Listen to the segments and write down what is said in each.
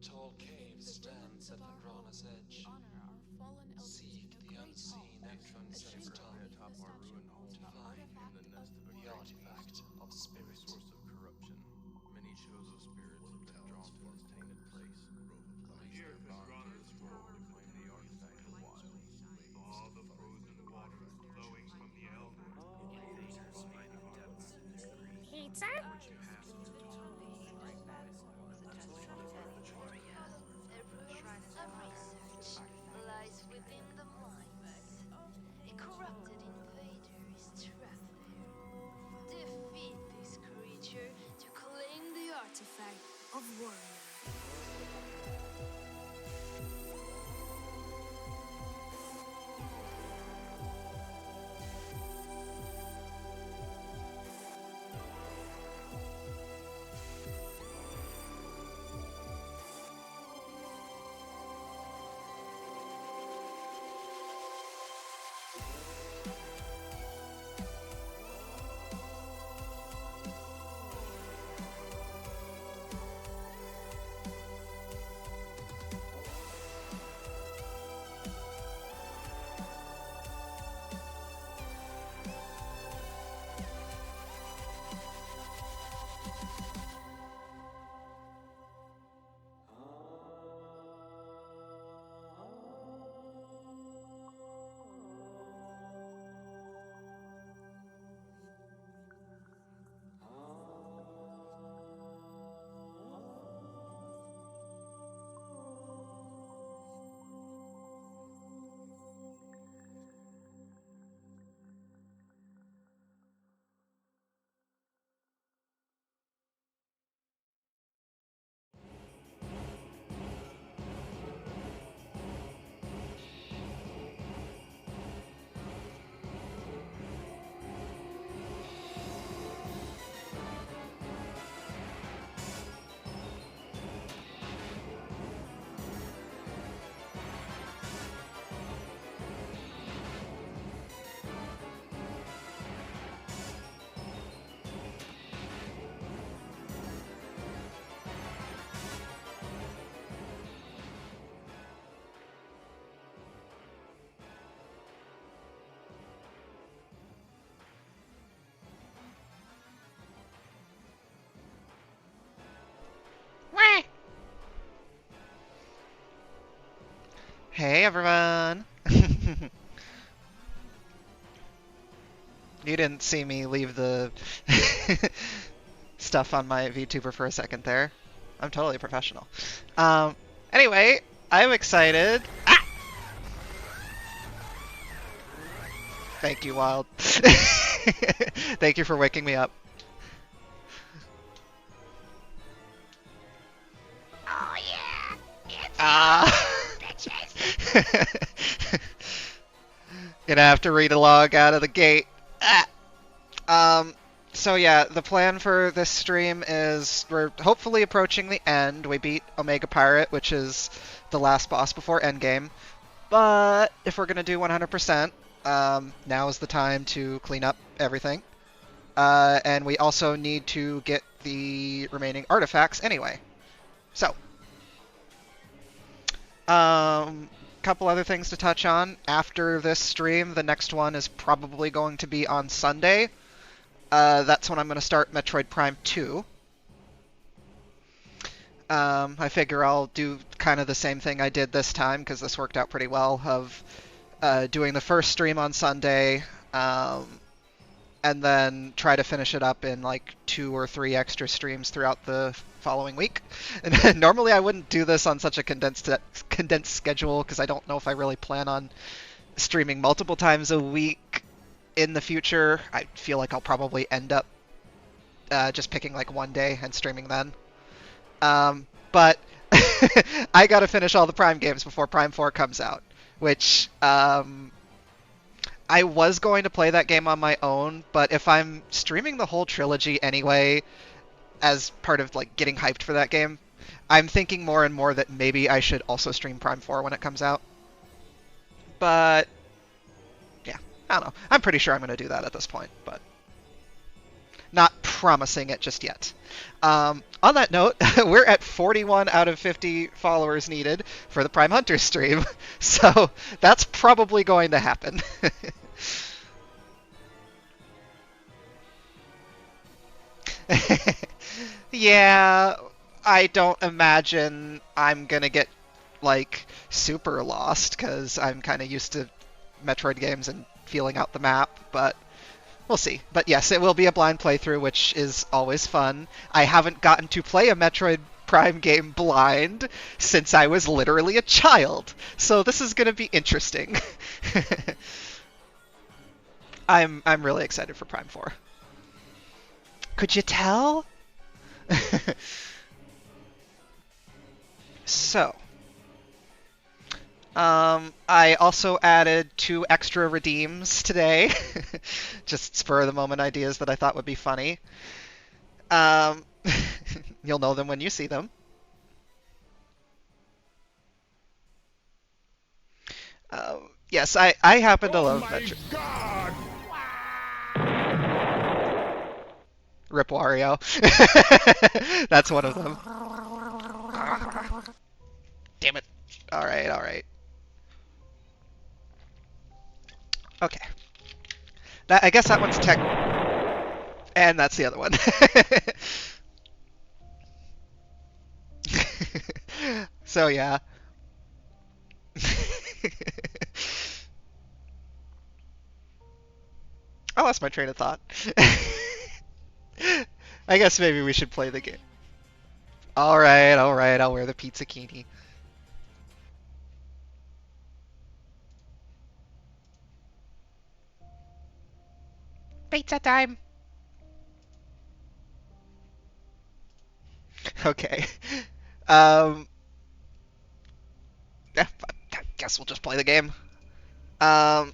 tall cave stands at Lagrana's edge. Seek the unseen entrance at its top Atop our ruined home, to find in the nest of a the artifact of a spirit. source of corruption. Many chosen spirits have been drawn to this tainted place. Here at Lagrana's scroll, we claim the artifact of wild. Saw the frozen water flowing from the Elder. Pizza? Of research lies within the minds. A corrupted invader is trapped there. Defeat this creature to claim the artifact of warrior. Wah! Hey everyone! You didn't see me leave the stuff on my VTuber for a second there. I'm totally professional. Anyway, I'm excited. Ah! Thank you, Wild. Thank you for waking me up. Oh yeah, it's bitches. Gonna have to read a log out of the gate. Ah. So yeah, the plan for this stream is we're hopefully approaching the end. We beat Omega Pirate, which is the last boss before Endgame. But if we're gonna do 100%, now is the time to clean up everything. And we also need to get the remaining artifacts anyway. So, couple other things to touch on. After this stream, the next one is probably going to be on Sunday. That's when I'm going to start Metroid Prime 2. I figure I'll do kind of the same thing I did this time, because this worked out pretty well, of doing the first stream on Sunday, and then try to finish it up in like 2 or 3 extra streams throughout the following week. And normally I wouldn't do this on such a condensed schedule, because I don't know if I really plan on streaming multiple times a week in the future. I feel like I'll probably end up just picking like one day and streaming then. But I gotta finish all the Prime games before Prime 4 comes out, which I was going to play that game on my own, but if I'm streaming the whole trilogy anyway, as part of like getting hyped for that game, I'm thinking more and more that maybe I should also stream Prime 4 when it comes out. But yeah, I don't know. I'm pretty sure I'm going to do that at this point, but not promising it just yet. On that note, we're at 41 out of 50 followers needed for the Prime Hunter stream, so that's probably going to happen. Yeah, I don't imagine I'm gonna get like super lost because I'm kind of used to Metroid games and feeling out the map, but we'll see. But yes, it will be a blind playthrough, which is always fun. I haven't gotten to play a Metroid Prime game blind since I was literally a child, so this is gonna be interesting. I'm really excited for Prime 4. Could you tell? So, I also added 2 extra redeems today. Just spur of the moment ideas that I thought would be funny. You'll know them when you see them. Yes, I happen to love Metroid. God! Rip Wario. That's one of them. Damn it. Alright, alright. Okay. I guess that one's tech... And that's the other one. So, yeah. I lost my train of thought. I guess maybe we should play the game. Alright, alright, I'll wear the pizzakini. Pizza time! Okay. Yeah, I guess we'll just play the game. I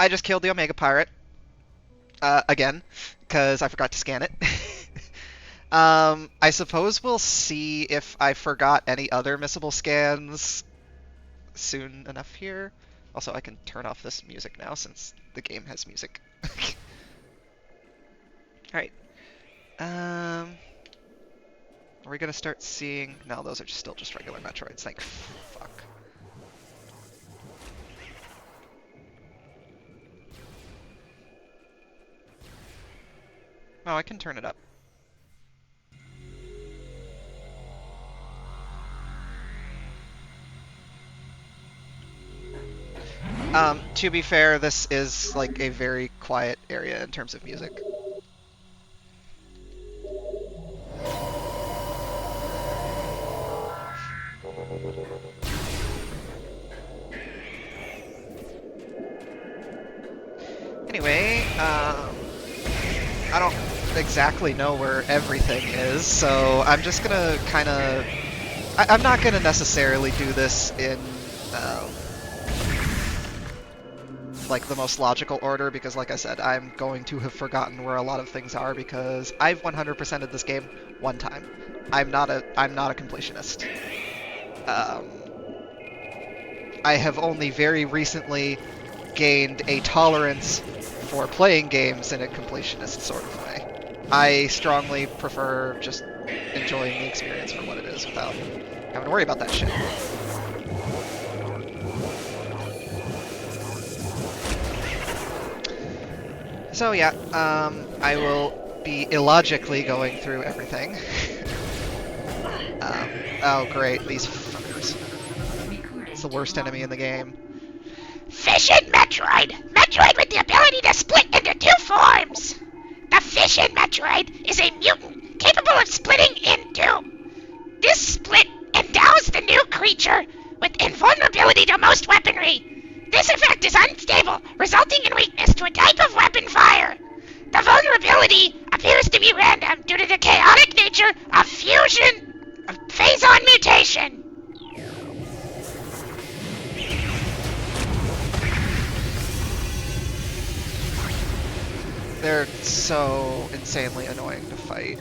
just killed the Omega Pirate. Again, because I forgot to scan it. I suppose we'll see if I forgot any other missable scans soon enough here. Also, I can turn off this music now since the game has music. Alright. Are we gonna start seeing... No, those are still just regular Metroids. Thank fuck. Oh, I can turn it up. To be fair, this is like a very quiet area in terms of music. Anyway, I don't exactly know where everything is, so I'm just gonna kind of... I'm not gonna necessarily do this in like the most logical order, because like I said, I'm going to have forgotten where a lot of things are because I've 100%ed this game one time. I'm not a completionist. I have only very recently gained a tolerance for playing games in a completionist sort of way. I strongly prefer just enjoying the experience for what it is without having to worry about that shit. So yeah, I will be illogically going through everything. Oh great, these fuckers. It's the worst enemy in the game. Fission Metroid! Metroid with the ability to split into 2 forms! The Fission Metroid is a mutant capable of splitting in 2. This split endows the new creature with invulnerability to most weaponry. This effect is unstable, resulting in weakness to a type of weapon fire. The vulnerability appears to be random due to the chaotic nature of fusion phase-on mutation. They're so insanely annoying to fight.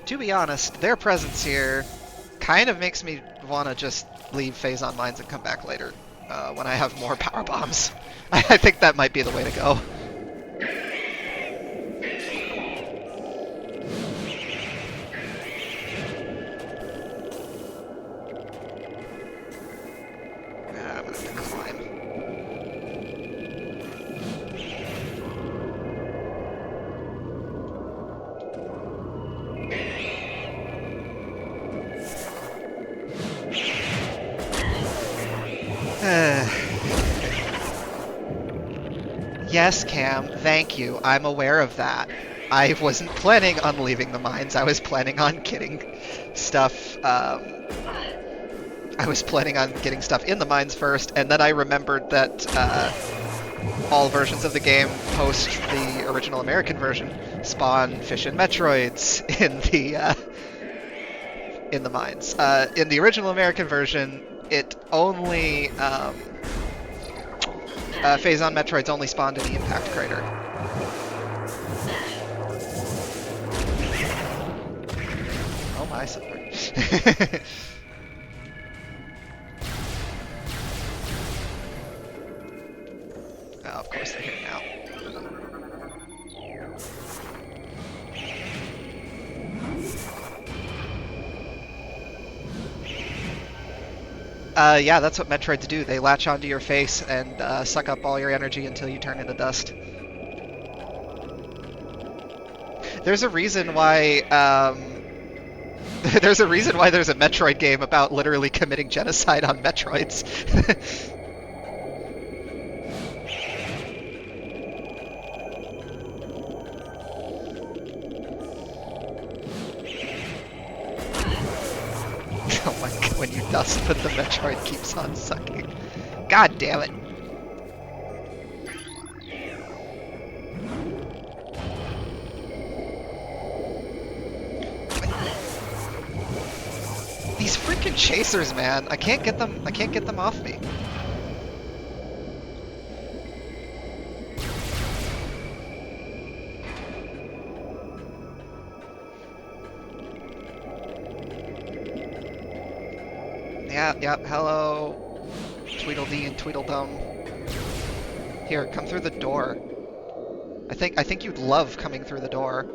to be honest, their presence here kind of makes me want to just leave Phazon Mines and come back later when I have more power bombs. I think that might be the way to go. I'm gonna have to climb. Yes, Cam, thank you. I'm aware of that. I wasn't planning on leaving the mines. I was planning on getting stuff. I was planning on getting stuff in the mines first, and then I remembered that all versions of the game post the original American version spawn fish and Metroids in the mines. In the original American version, it only Phazon Metroids only spawned in the impact crater. Oh my, Silver. Oh, of course they're here now. Yeah, that's what Metroids do. They latch onto your face and suck up all your energy until you turn into dust. There's a reason why, there's a reason why there's a Metroid game about literally committing genocide on Metroids. Oh my god, when you dust, but the Metroid keeps on sucking. God damn it. These freaking chasers, man. I can't get them off me. Yeah, hello, Tweedledee and Tweedledum. Here, come through the door. I think you'd love coming through the door.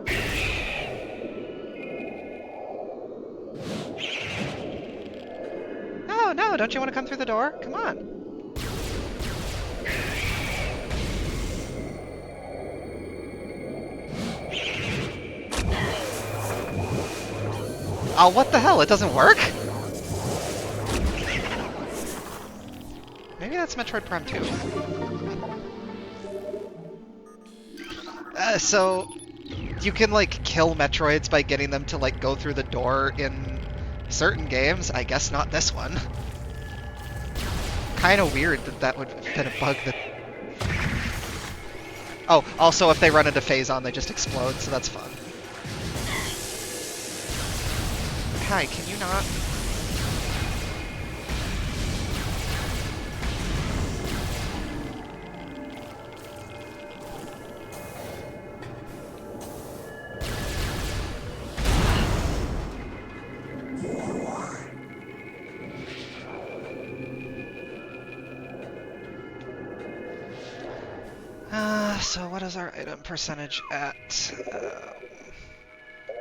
No, don't you want to come through the door? Come on. Oh, what the hell? It doesn't work? Maybe that's Metroid Prime 2. So you can like kill Metroids by getting them to like go through the door in certain games. I guess not this one. Kind of weird that that would have been a bug that... Oh, also if they run into Phazon, they just explode, so that's fun. Hi, can you not? So what is our item percentage at?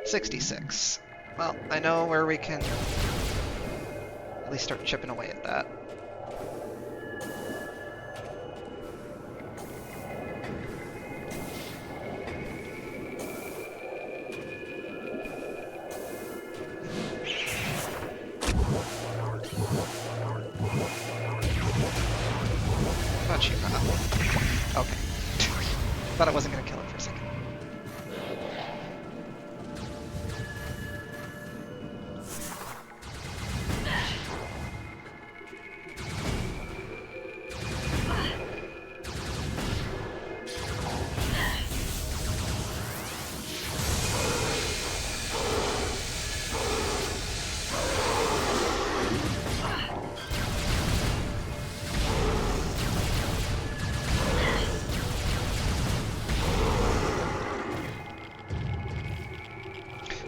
66. Well, I know where we can at least start chipping away at that. Not you, okay. Thought I wasn't gonna kill it for a second.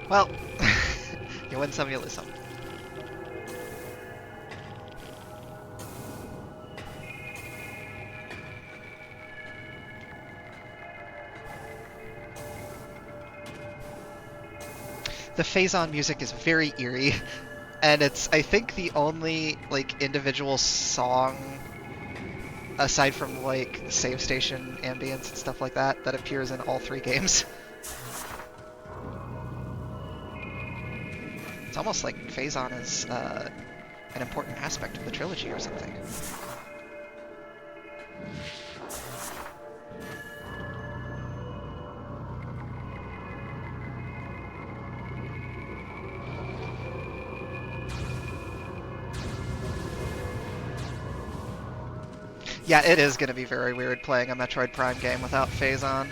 Well, You win some, you lose some. The phase-on music is very eerie, and it's, I think, the only, like, individual song, aside from, like, the save station ambience and stuff like that, that appears in all 3 games. It's almost like phase-on is an important aspect of the trilogy or something. Yeah, it is going to be very weird playing a Metroid Prime game without phase-on.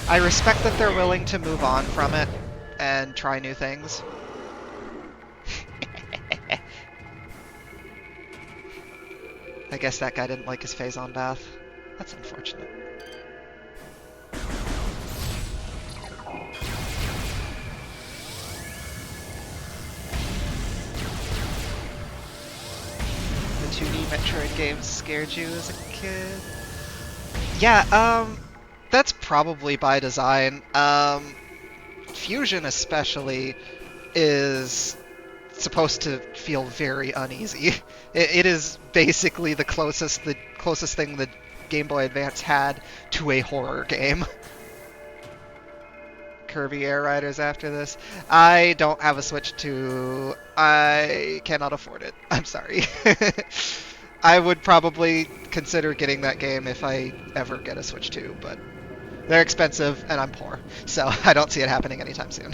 I respect that they're willing to move on from it and try new things. I guess that guy didn't like his phase-on bath. That's unfortunate. The 2D Metroid games scared you as a kid? Yeah, that's probably by design. Fusion especially is supposed to feel very uneasy. It is basically the closest thing the Game Boy Advance had to a horror game. Kirby Air Riders after this. I don't have a Switch 2. I cannot afford it. I'm sorry. I would probably consider getting that game if I ever get a Switch 2, but they're expensive and I'm poor, so I don't see it happening anytime soon.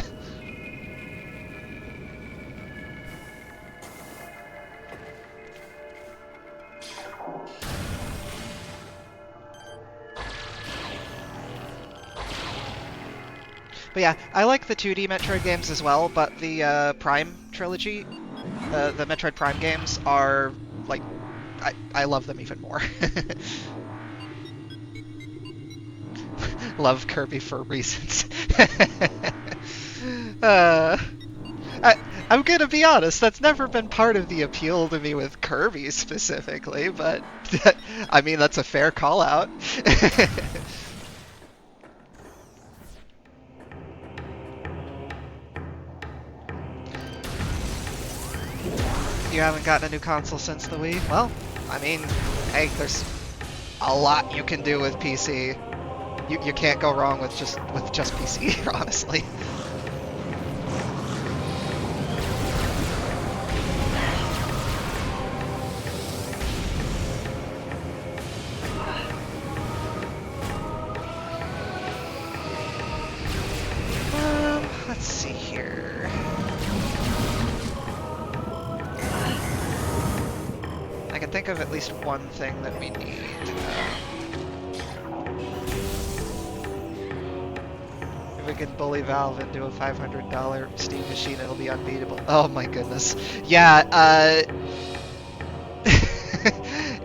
But yeah, I like the 2D Metroid games as well, but the Prime trilogy, the Metroid Prime games are, like, I love them even more. Love Kirby for reasons. I'm gonna be honest, that's never been part of the appeal to me with Kirby specifically, but I mean, that's a fair call out. You haven't gotten a new console since the Wii? Well, I mean, hey, there's a lot you can do with PC. You can't go wrong with just PC, honestly. Let's see here. I can think of at least one thing that we need. If we could bully Valve into a $500 Steam machine, it'll be unbeatable. Oh my goodness. Yeah,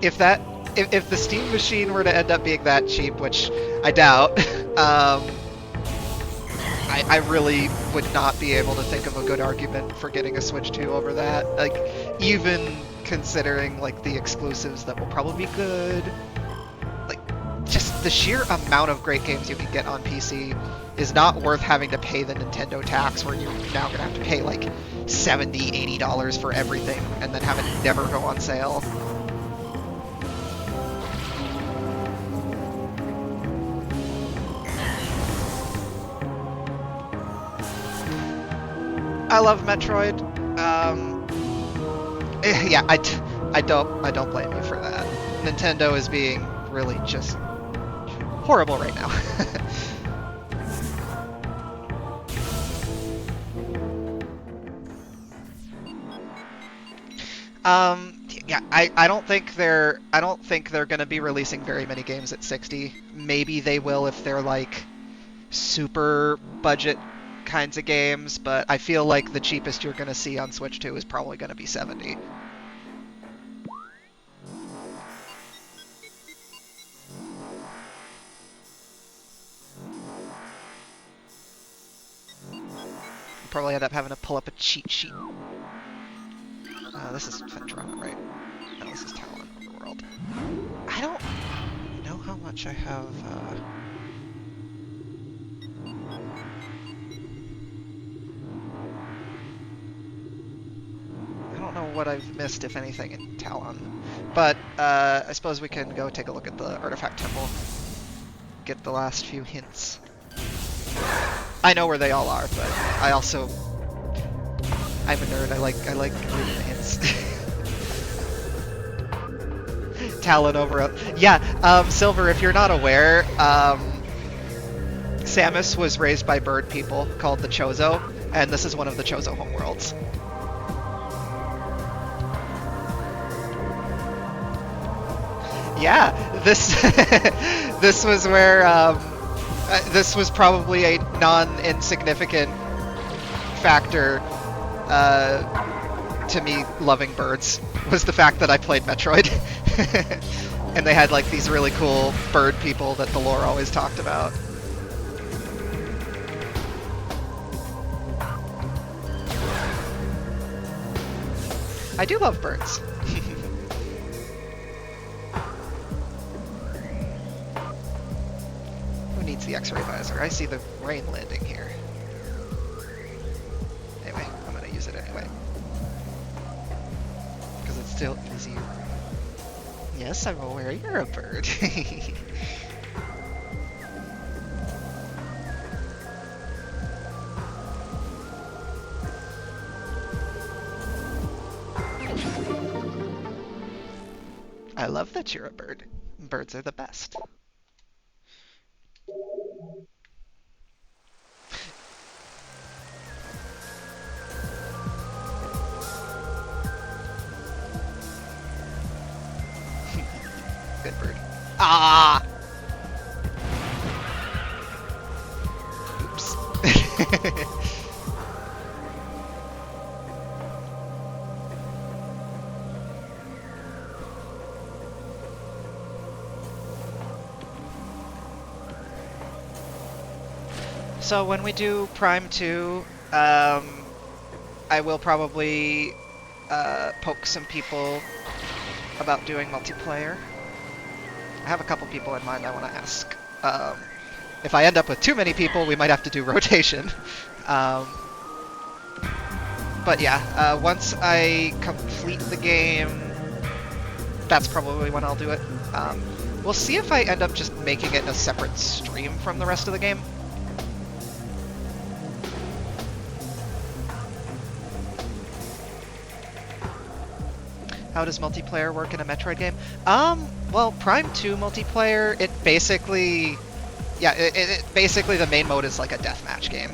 if the Steam machine were to end up being that cheap, which I doubt, I really would not be able to think of a good argument for getting a Switch 2 over that. Like, even considering, like, the exclusives that will probably be good, like, just the sheer amount of great games you can get on PC is not worth having to pay the Nintendo tax, where you're now going to have to pay, like, $70, $80 for everything, and then have it never go on sale. I love Metroid. Yeah, I don't blame you for that. Nintendo is being really just horrible right now. Yeah, I don't think they're gonna be releasing very many games at 60. Maybe they will if they're like super budget kinds of games, but I feel like the cheapest you're gonna see on Switch 2 is probably gonna be 70. probably end up having to pull up a cheat sheet. This is Phendrana, right? No, this is Talon Overworld. I don't know how much I have. I don't know what I've missed, if anything, in Talon. But I suppose we can go take a look at the Artifact Temple. Get the last few hints. I know where they all are, but I also... I'm a nerd. I like reading the hints. Talon over. Yeah, Silver, if you're not aware, Samus was raised by bird people called the Chozo, and this is one of the Chozo homeworlds. Yeah, this this was where this was probably a non-insignificant factor to me loving birds, was the fact that I played Metroid. And they had like these really cool bird people that the lore always talked about. I do love birds. Who needs the X-ray visor? I see the rain landing here. Anyway, I'm gonna use it anyway. Because it's still easier. Yes, I'm aware you're a bird. I love that you're a bird. Birds are the best. Good bird. Ah! Oops. So when we do Prime 2, I will probably poke some people about doing multiplayer. I have a couple people in mind I want to ask. If I end up with too many people, we might have to do rotation. But yeah, once I complete the game, that's probably when I'll do it. We'll see if I end up just making it a separate stream from the rest of the game. How does multiplayer work in a Metroid game? Well, Prime 2 multiplayer, it basically... Yeah, it basically the main mode is like a deathmatch game.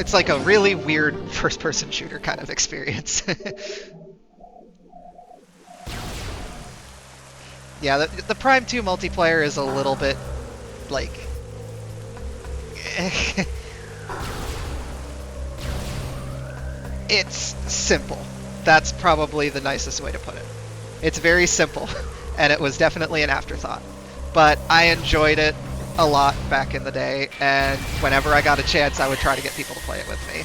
It's like a really weird first-person shooter kind of experience. Yeah, the Prime 2 multiplayer is a little bit, like... It's simple. That's probably the nicest way to put it. It's very simple, and it was definitely an afterthought. But I enjoyed it a lot back in the day, and whenever I got a chance, I would try to get people to play it with me.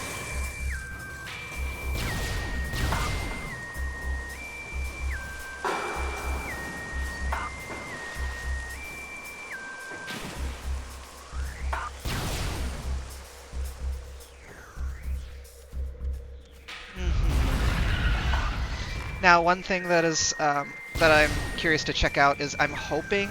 Now, one thing that is that I'm curious to check out is I'm hoping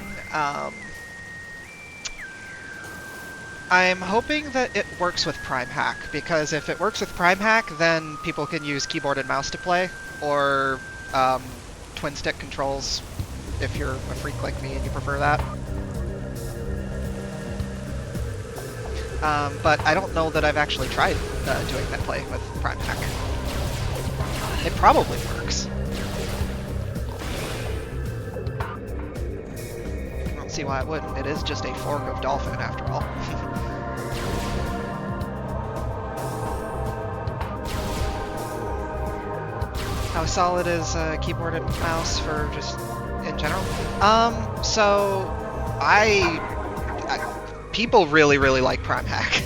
that it works with Prime Hack, because if it works with Prime Hack, then people can use keyboard and mouse to play, or twin stick controls if you're a freak like me and you prefer that. But I don't know that I've actually tried doing that play with Prime Hack. It probably works. I don't see why it wouldn't. It is just a fork of Dolphin, after all. How solid is keyboard and mouse for just in general? So people really like Prime Hack.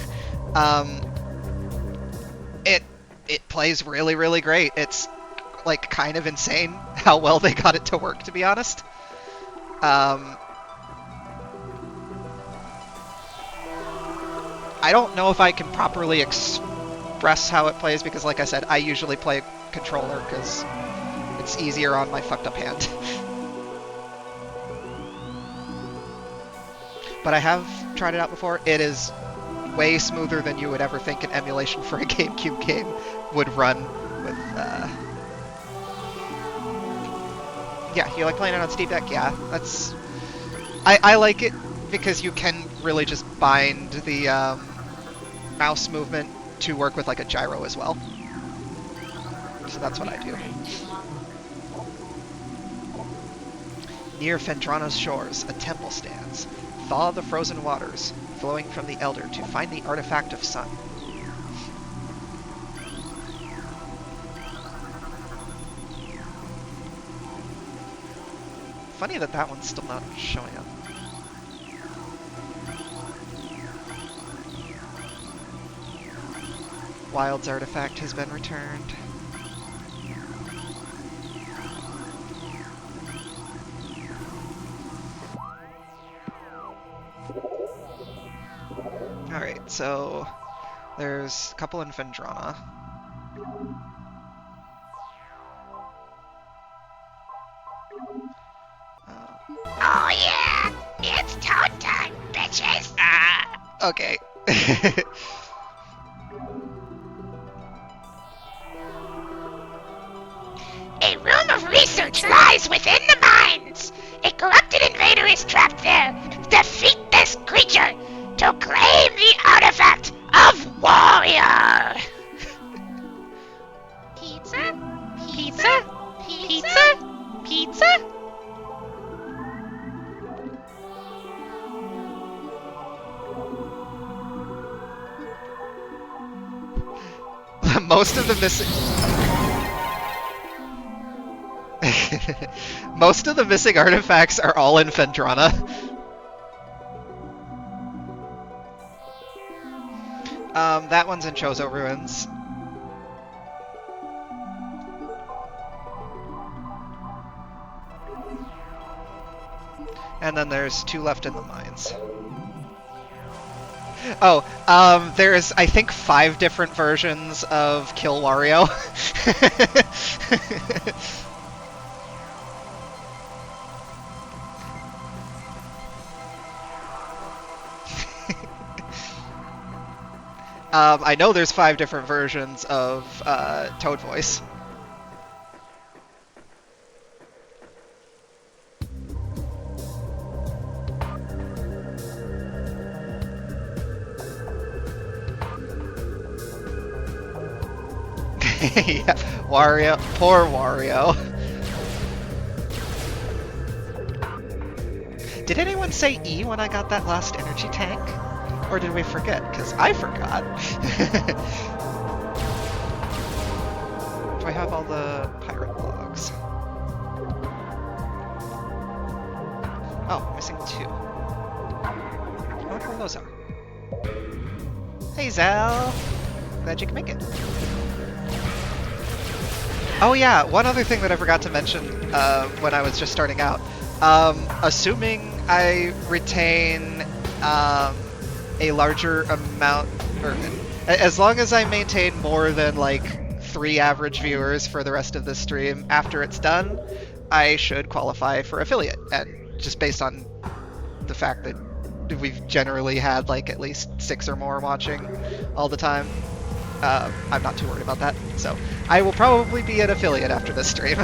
it plays really, really great. It's like kind of insane how well they got it to work, to be honest. I don't know if I can properly express how it plays because, like I said, I usually play controller because it's easier on my fucked up hand. But I have tried it out before. It is way smoother than you would ever think an emulation for a GameCube game would run with, Yeah, you like playing it on Steam Deck? Yeah, that's... I like it because you can really just bind the mouse movement to work with like a gyro as well. So that's what I do. Near Phendrana's shores, a temple stands. Thaw the frozen waters, flowing from the Elder to find the artifact of sun. Funny that that one's still not showing up. Wild's artifact has been returned. Alright, so there's a couple in Phendrana. Oh yeah! It's toad time, bitches! Okay. A room of research lies within the mines. A corrupted invader is trapped there. Defeat this creature to claim the artifact of warrior. Pizza? Pizza? Pizza? Pizza? Most of the missing... Most of the missing artifacts are all in Phendrana. That one's in Chozo Ruins. And then there's 2 left in the mines. Oh, there's, I think, 5 different versions of Kill Wario. I know there's 5 different versions of Toad Voice. Yeah, Wario. Poor Wario. Did anyone say E when I got that last energy tank? Or did we forget? Because I forgot. Do I have all the pirate logs? Oh, I'm missing 2. I wonder where those are. Hey, Zal! Glad you can make it. Oh yeah, one other thing that I forgot to mention when I was just starting out. Assuming I retain a larger amount, or as long as I maintain more than like 3 average viewers for the rest of the stream after it's done, I should qualify for affiliate. And just based on the fact that we've generally had like at least 6 or more watching all the time, I'm not too worried about that. So I will probably be an affiliate after this stream.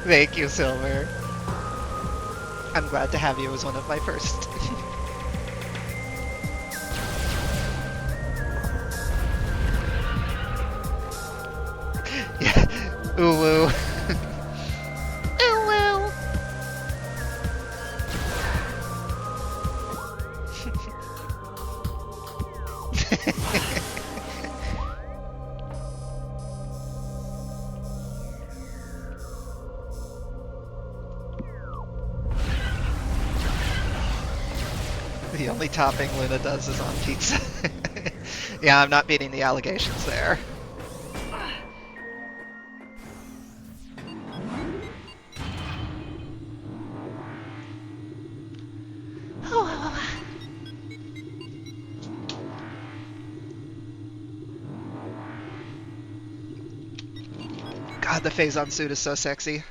Thank you, Silver. I'm glad to have you as one of my first. Yeah. Ooh woo. Ooh woo. The only topping Luna does is on pizza. Yeah, I'm not beating the allegations there. God, the Phazon suit is so sexy.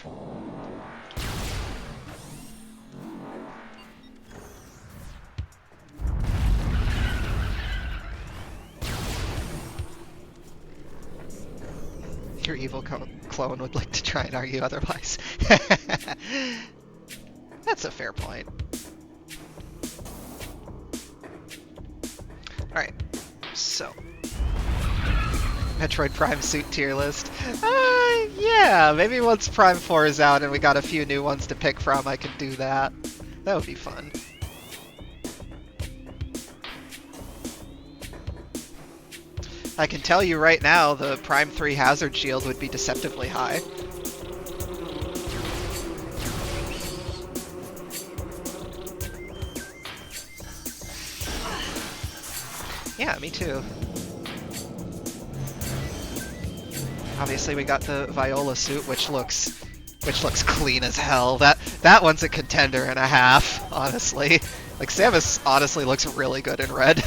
Your evil clone would like to try and argue otherwise. That's a fair point. Alright, so. Metroid Prime suit tier list. Yeah, maybe once Prime 4 is out and we got a few new ones to pick from, I could do that. That would be fun. I can tell you right now, the Prime 3 hazard shield would be deceptively high. Yeah, me too. Obviously we got the Viola suit, which looks clean as hell. That one's a contender and a half, honestly. Like, Samus honestly looks really good in red.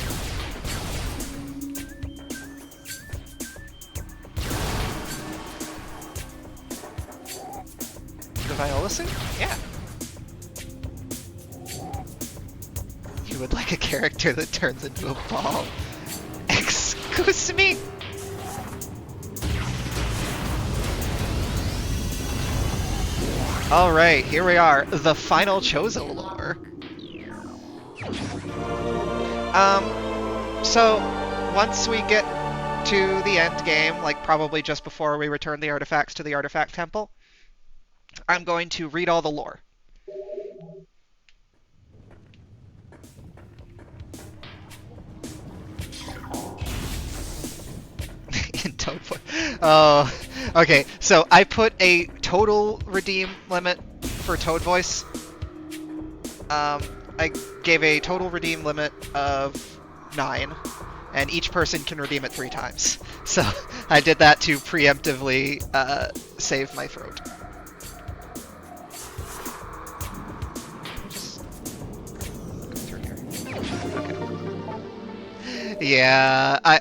The Viola suit? Yeah. You would like a character that turns into a ball. Excuse me? Alright, here we are. The final Chozo lore. So, once we get to the end game, like probably just before we return the artifacts to the Artifact Temple, I'm going to read all the lore. In Toad Voice. Oh, okay. So I put a total redeem limit for Toad Voice. I gave a total redeem limit of 9, and each person can redeem it 3 times. So I did that to preemptively save my throat. Yeah,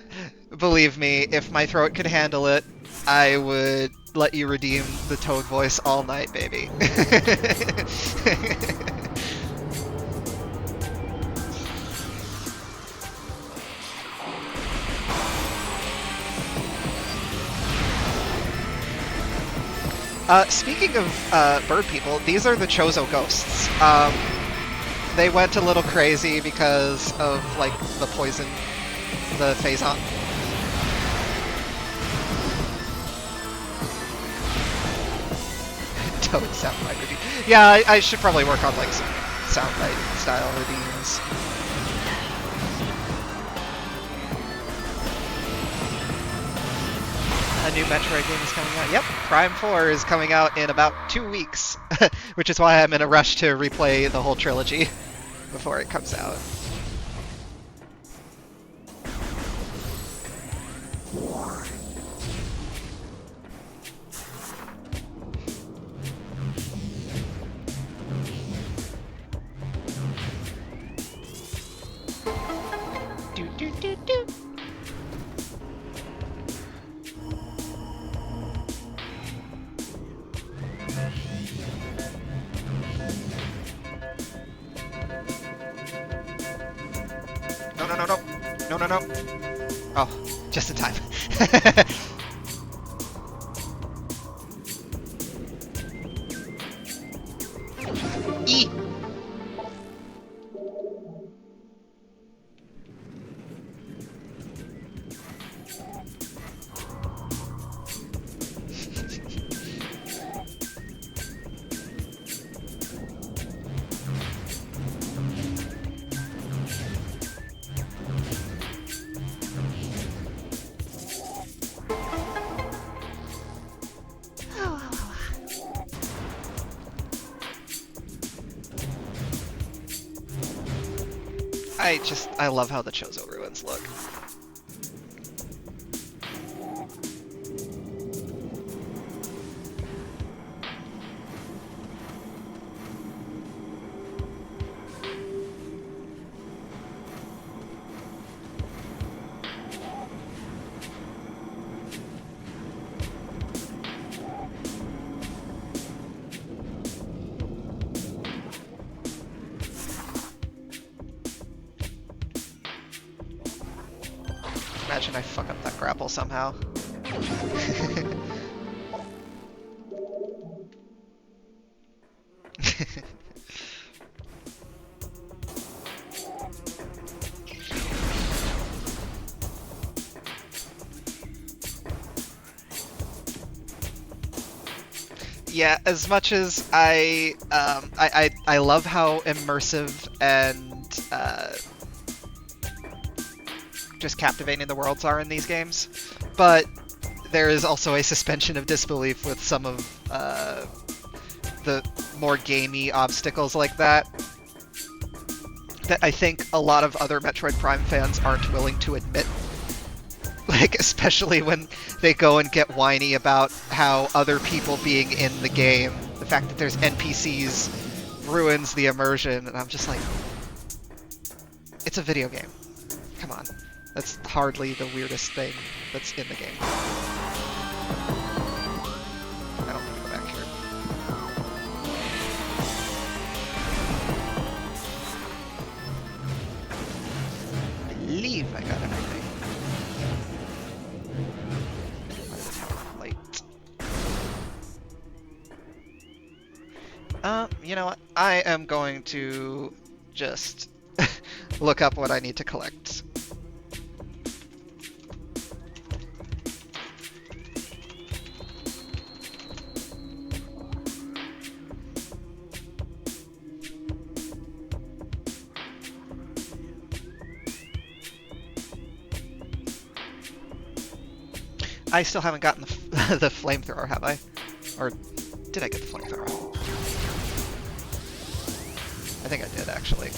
believe me, if my throat could handle it, I would let you redeem the Toad Voice all night, baby. Speaking of bird people, these are the Chozo ghosts. They went a little crazy because of, like, the poison, the Phazon. Toad soundbite redeem. Yeah, I should probably work on, like, some soundbite style redeems. A new Metroid game is coming out. Yep, Prime 4 is coming out in about 2 weeks, which is why I'm in a rush to replay the whole trilogy before it comes out. Do do do do. No, no, no, no. No, no, no. Oh, just in time. E! I love how the Chozo ruins look. Imagine I fuck up that grapple somehow. Yeah, as much as I love how immersive and just captivating the worlds are in these games, but there is also a suspension of disbelief with some of the more gamey obstacles like that I think a lot of other Metroid Prime fans aren't willing to admit. Like, especially when they go and get whiny about how other people being in the game, the fact that there's NPCs ruins the immersion, and I'm just like, it's a video game. Come on. That's hardly the weirdest thing that's in the game. I don't want to go back here. I believe I got everything. Light. You know what? I am going to just look up what I need to collect. I still haven't gotten the flamethrower, have I? Or did I get the flamethrower? I think I did, actually.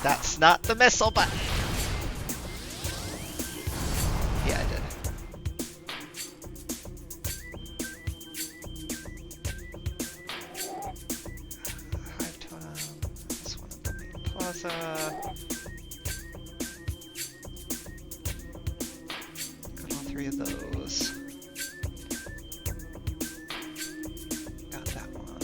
That's not the missile button! Yeah, I did. Hive totem. This one at the main plaza. Got all three of those. Got that one.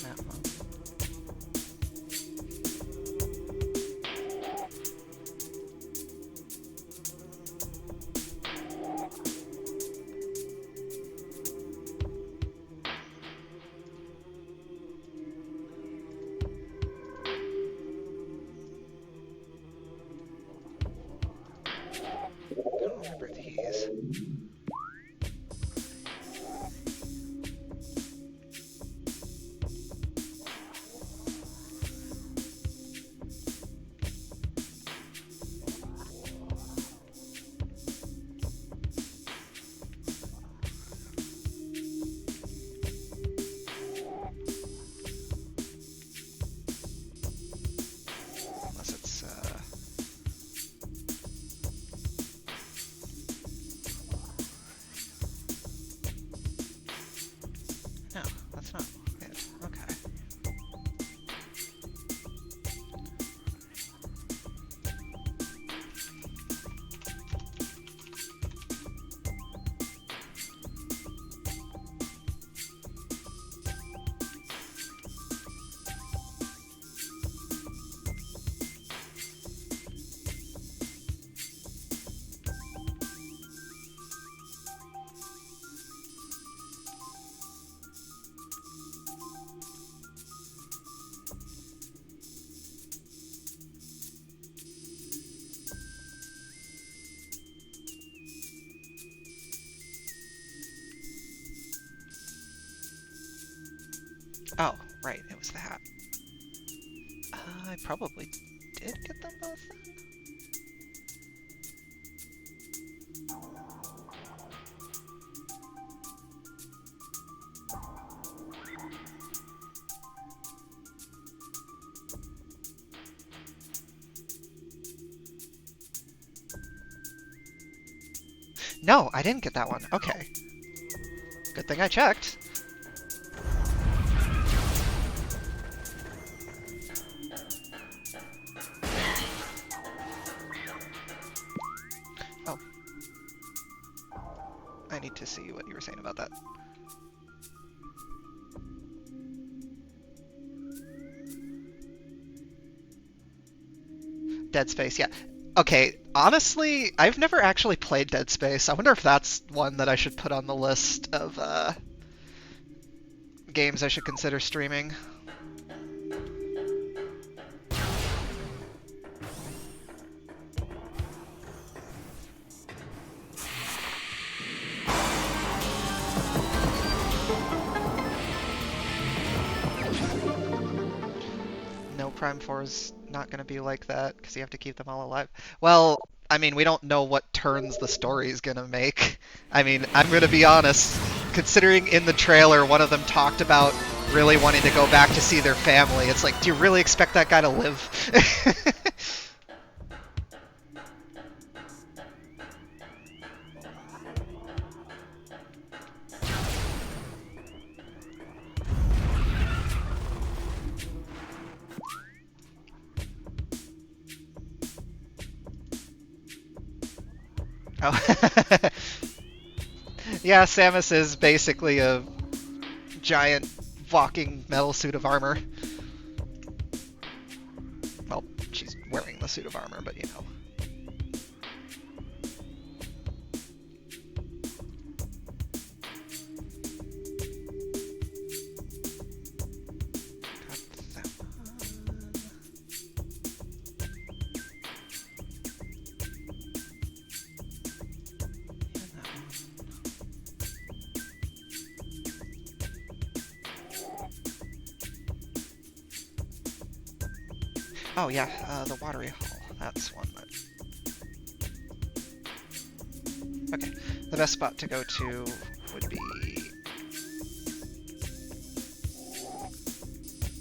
That one. I don't remember these. Unless it's, no, that's not it. Okay. Oh, right, it was that. I probably did get them both then? No, I didn't get that one. Okay. Good thing I checked. Oh. I need to see what you were saying about that. Dead Space, yeah. Okay, honestly, I've never actually played Dead Space. I wonder if that's one that I should put on the list of games I should consider streaming. No, Prime 4 is not going to be like that because you have to keep them all alive. Well, I mean, we don't know what turns the story is going to make. I mean, I'm going to be honest, considering in the trailer one of them talked about really wanting to go back to see their family, it's like, do you really expect that guy to live? Oh. Yeah, Samus is basically a giant walking metal suit of armor. Well, she's wearing the suit of armor, but you know. Oh yeah, the watery hall. That's one that... Okay, the best spot to go to would be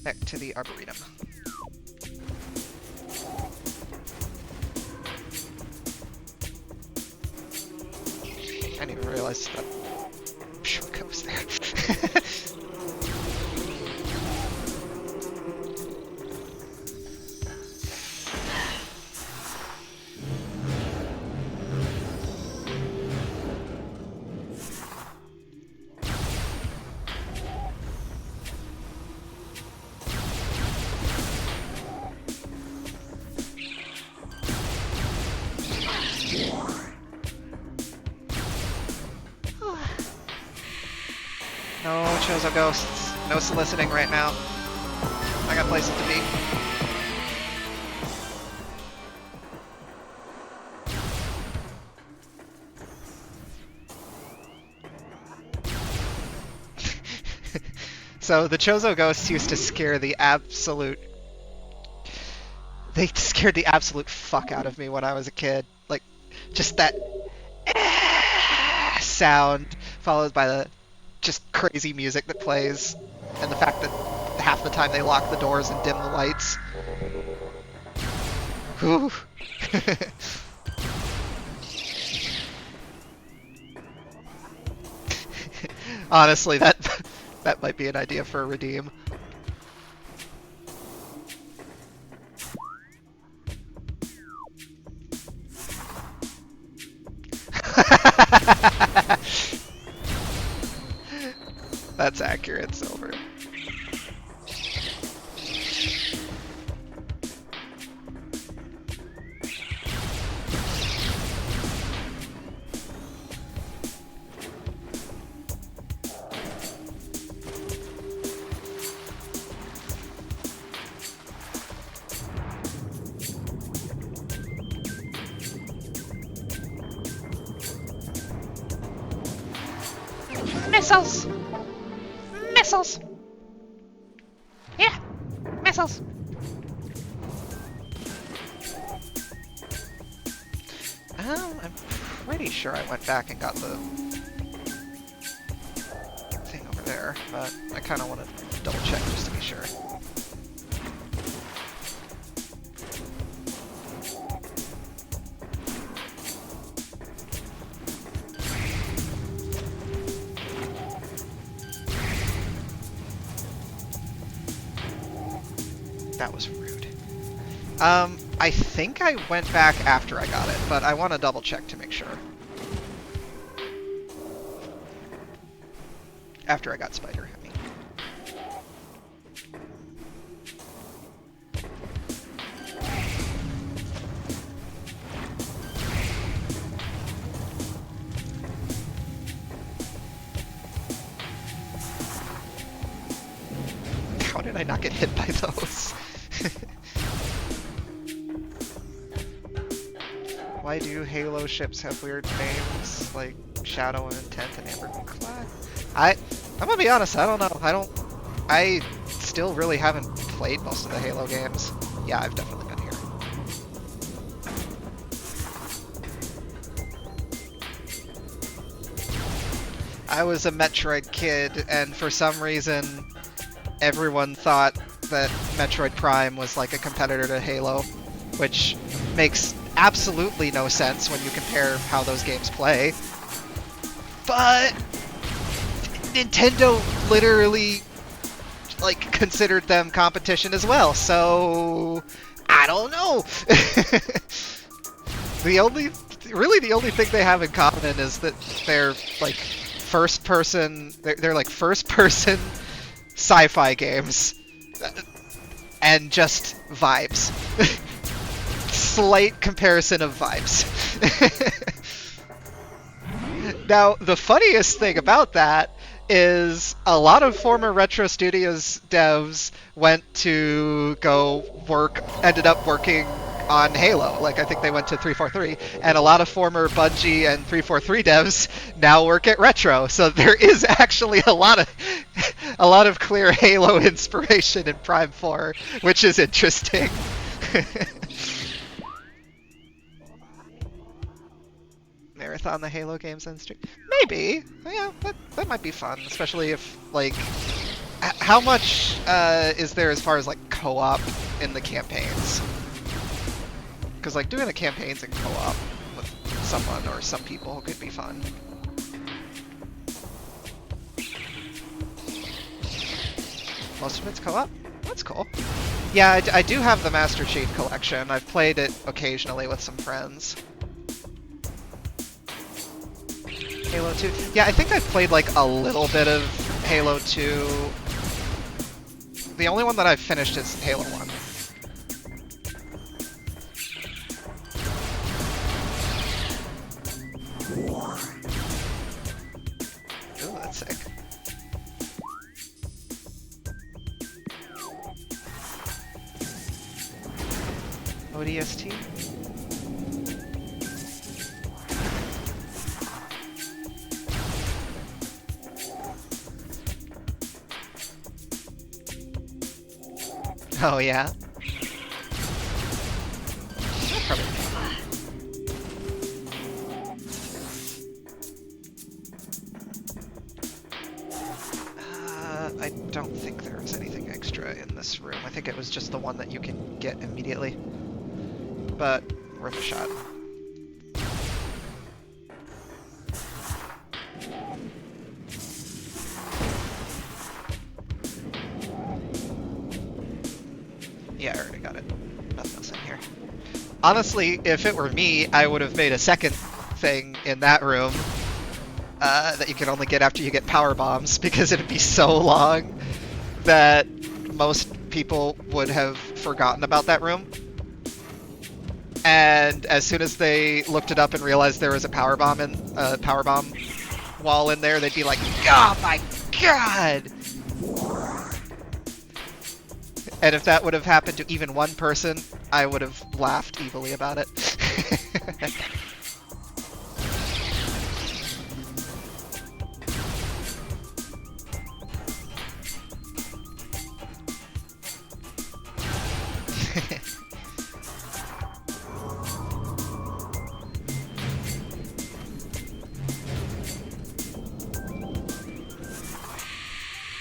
back to the Arboretum. I didn't even realize that shortcut was there. No Chozo ghosts. No soliciting right now. I got places to be. So the Chozo ghosts used to scare the absolute... They scared the absolute fuck out of me when I was a kid. Like, just that sound followed by the just crazy music that plays, and the fact that half the time they lock the doors and dim the lights. Whew. Honestly, that might be an idea for a redeem. That's accurate, Silver. Missiles! Missiles! Yeah, missiles. I'm pretty sure I went back and got the thing over there, but I kind of want to double check just to be sure. That was rude. I think I went back after I got it, but I want to double check to make sure. After I got Spider, I mean. How did I not get hit by those? Why do Halo ships have weird names like Shadow and Intent and Amber Clad? I'm gonna be honest, I don't know. I still really haven't played most of the Halo games. Yeah, I've definitely been here. I was a Metroid kid, and for some reason, everyone thought that Metroid Prime was like a competitor to Halo, which makes absolutely no sense when you compare how those games play. But Nintendo literally like considered them competition as well, so I don't know. The only thing they have in common is that they're like first person sci-fi games and just vibes. Slight comparison of vibes. Now, the funniest thing about that is a lot of former Retro Studios devs ended up working on Halo. Like, I think they went to 343, and a lot of former Bungie and 343 devs now work at Retro. So there is actually a lot of clear Halo inspiration in Prime 4, which is interesting. Marathon the Halo games on stream? Maybe. Yeah, that might be fun, especially if, like, how much is there as far as, like, co-op in the campaigns? Because, like, doing the campaigns in co-op with someone or some people could be fun. Most of it's co-op? That's cool. Yeah, I do have the Master Chief Collection. I've played it occasionally with some friends. Halo 2. Yeah, I think I've played like a little bit of Halo 2. The only one that I've finished is Halo 1. Ooh, that's sick. ODST? Oh, yeah? Probably. I don't think there was anything extra in this room. I think it was just the one that you can get immediately. But, worth a shot. Yeah, I already got it. Nothing else in here. Honestly, if it were me, I would have made a second thing in that room that you can only get after you get power bombs, because it'd be so long that most people would have forgotten about that room. And as soon as they looked it up and realized there was a power bomb wall in there, they'd be like, "Oh my god!" And if that would have happened to even one person, I would have laughed evilly about it.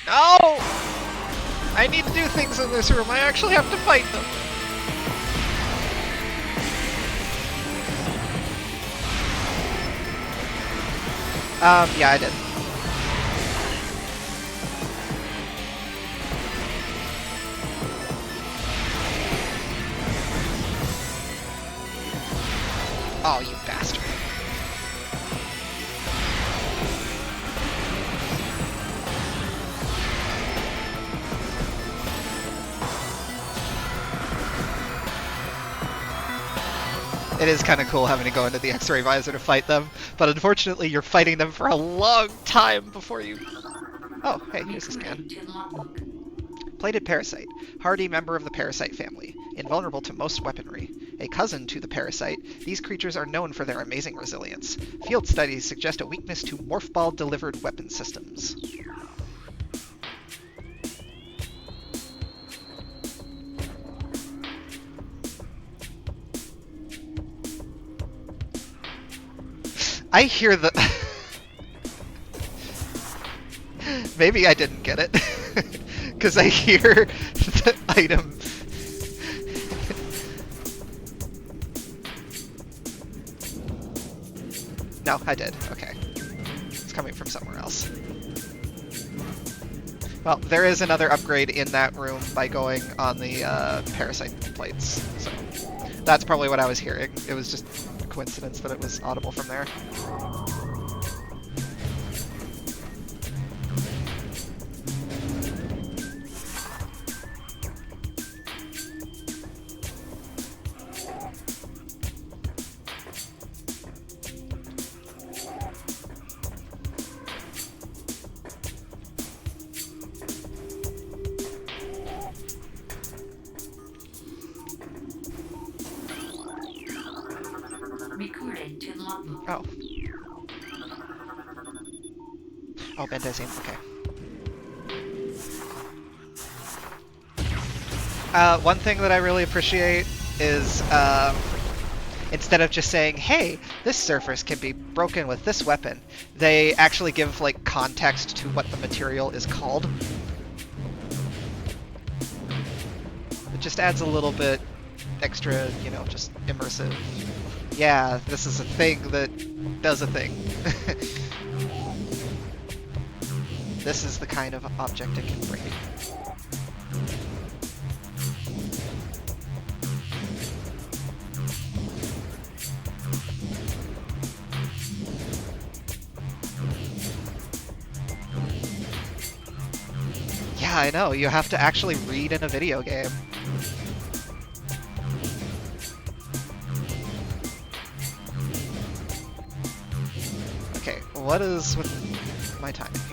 No! I need to do things in this room. I actually have to fight them. Yeah, I did. Oh, you bastard. It is kind of cool having to go into the X-ray visor to fight them, but unfortunately you're fighting them for a long time before you... Oh, hey, here's a scan. Plated parasite. Hardy member of the parasite family. Invulnerable to most weaponry. A cousin to the parasite, these creatures are known for their amazing resilience. Field studies suggest a weakness to morph ball-delivered weapon systems. I hear the... Maybe I didn't get it. Because I hear the item... No, I did. Okay. It's coming from somewhere else. Well, there is another upgrade in that room by going on the parasite plates. So that's probably what I was hearing. It was just a coincidence that it was audible from there. Oh. Oh, bendazine, okay. One thing that I really appreciate is, instead of just saying, hey, this surface can be broken with this weapon, they actually give, like, context to what the material is called. It just adds a little bit extra, you know, just immersive. Yeah, this is a thing that does a thing. This is the kind of object it can break. Yeah, I know, you have to actually read in a video game. Okay, what is with my timing here?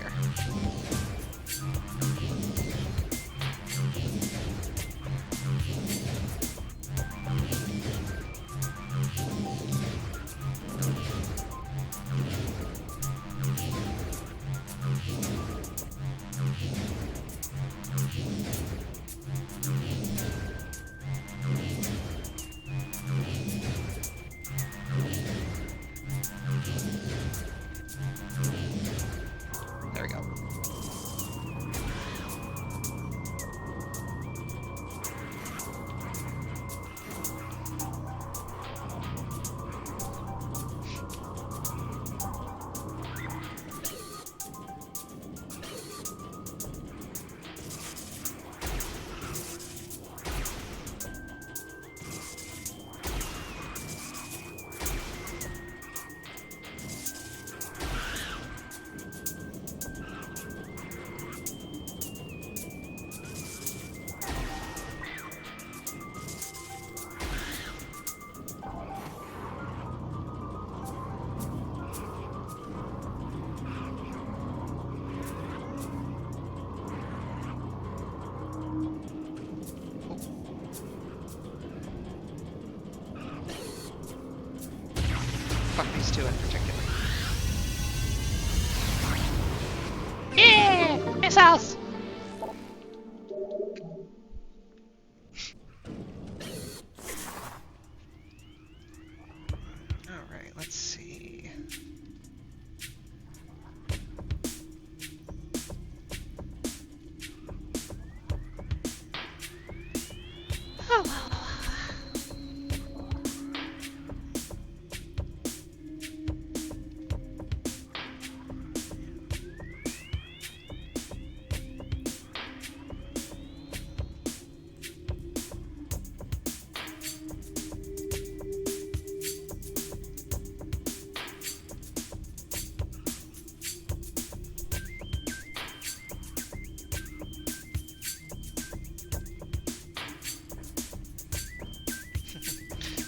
There we go. Fuck these two in particular. Yeah! Missiles! Alright, let's see.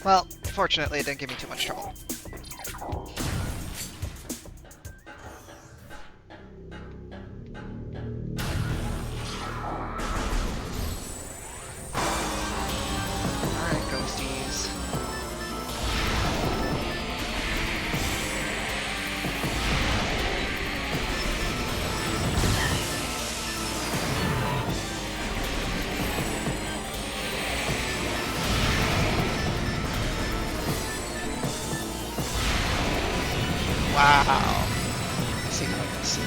Well, fortunately, it didn't give me too much trouble. Alright, ghosties. Wow. Let's see how it goes.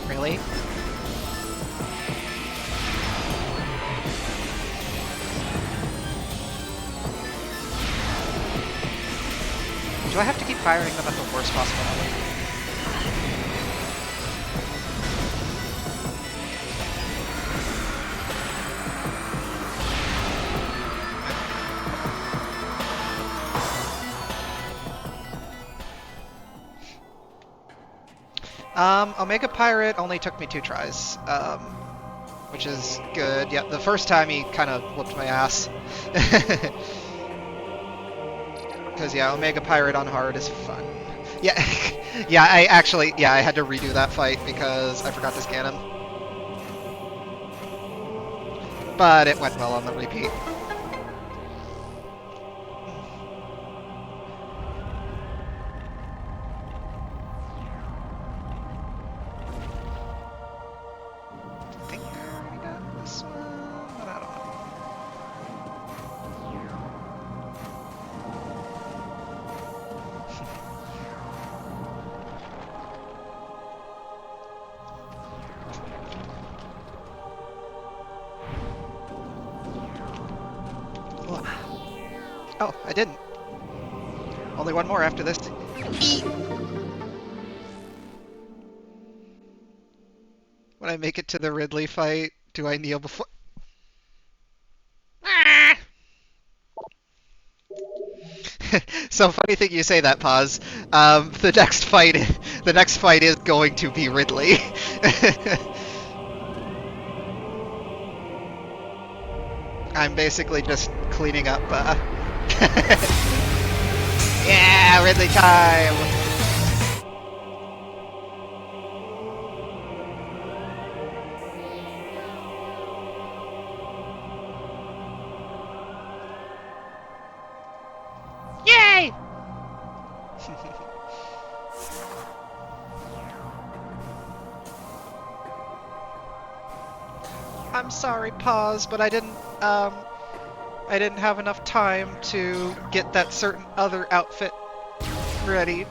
Really? Do I have to keep firing them at the worst possible moment? Omega Pirate only took me 2 tries, which is good. Yeah, the first time he kind of whooped my ass. Because, yeah, Omega Pirate on hard is fun. Yeah, yeah, I had to redo that fight because I forgot to scan him. But it went well on the repeat. I think I already got this one, but I don't know. Oh, I didn't. Only one more after this. When I make it to the Ridley fight, do I kneel before? So funny thing you say that, Paz. The next fight is going to be Ridley. I'm basically just cleaning up. Yeah, Ridley time. Yay! I'm sorry, Paz, but I didn't have enough time to get that certain other outfit ready.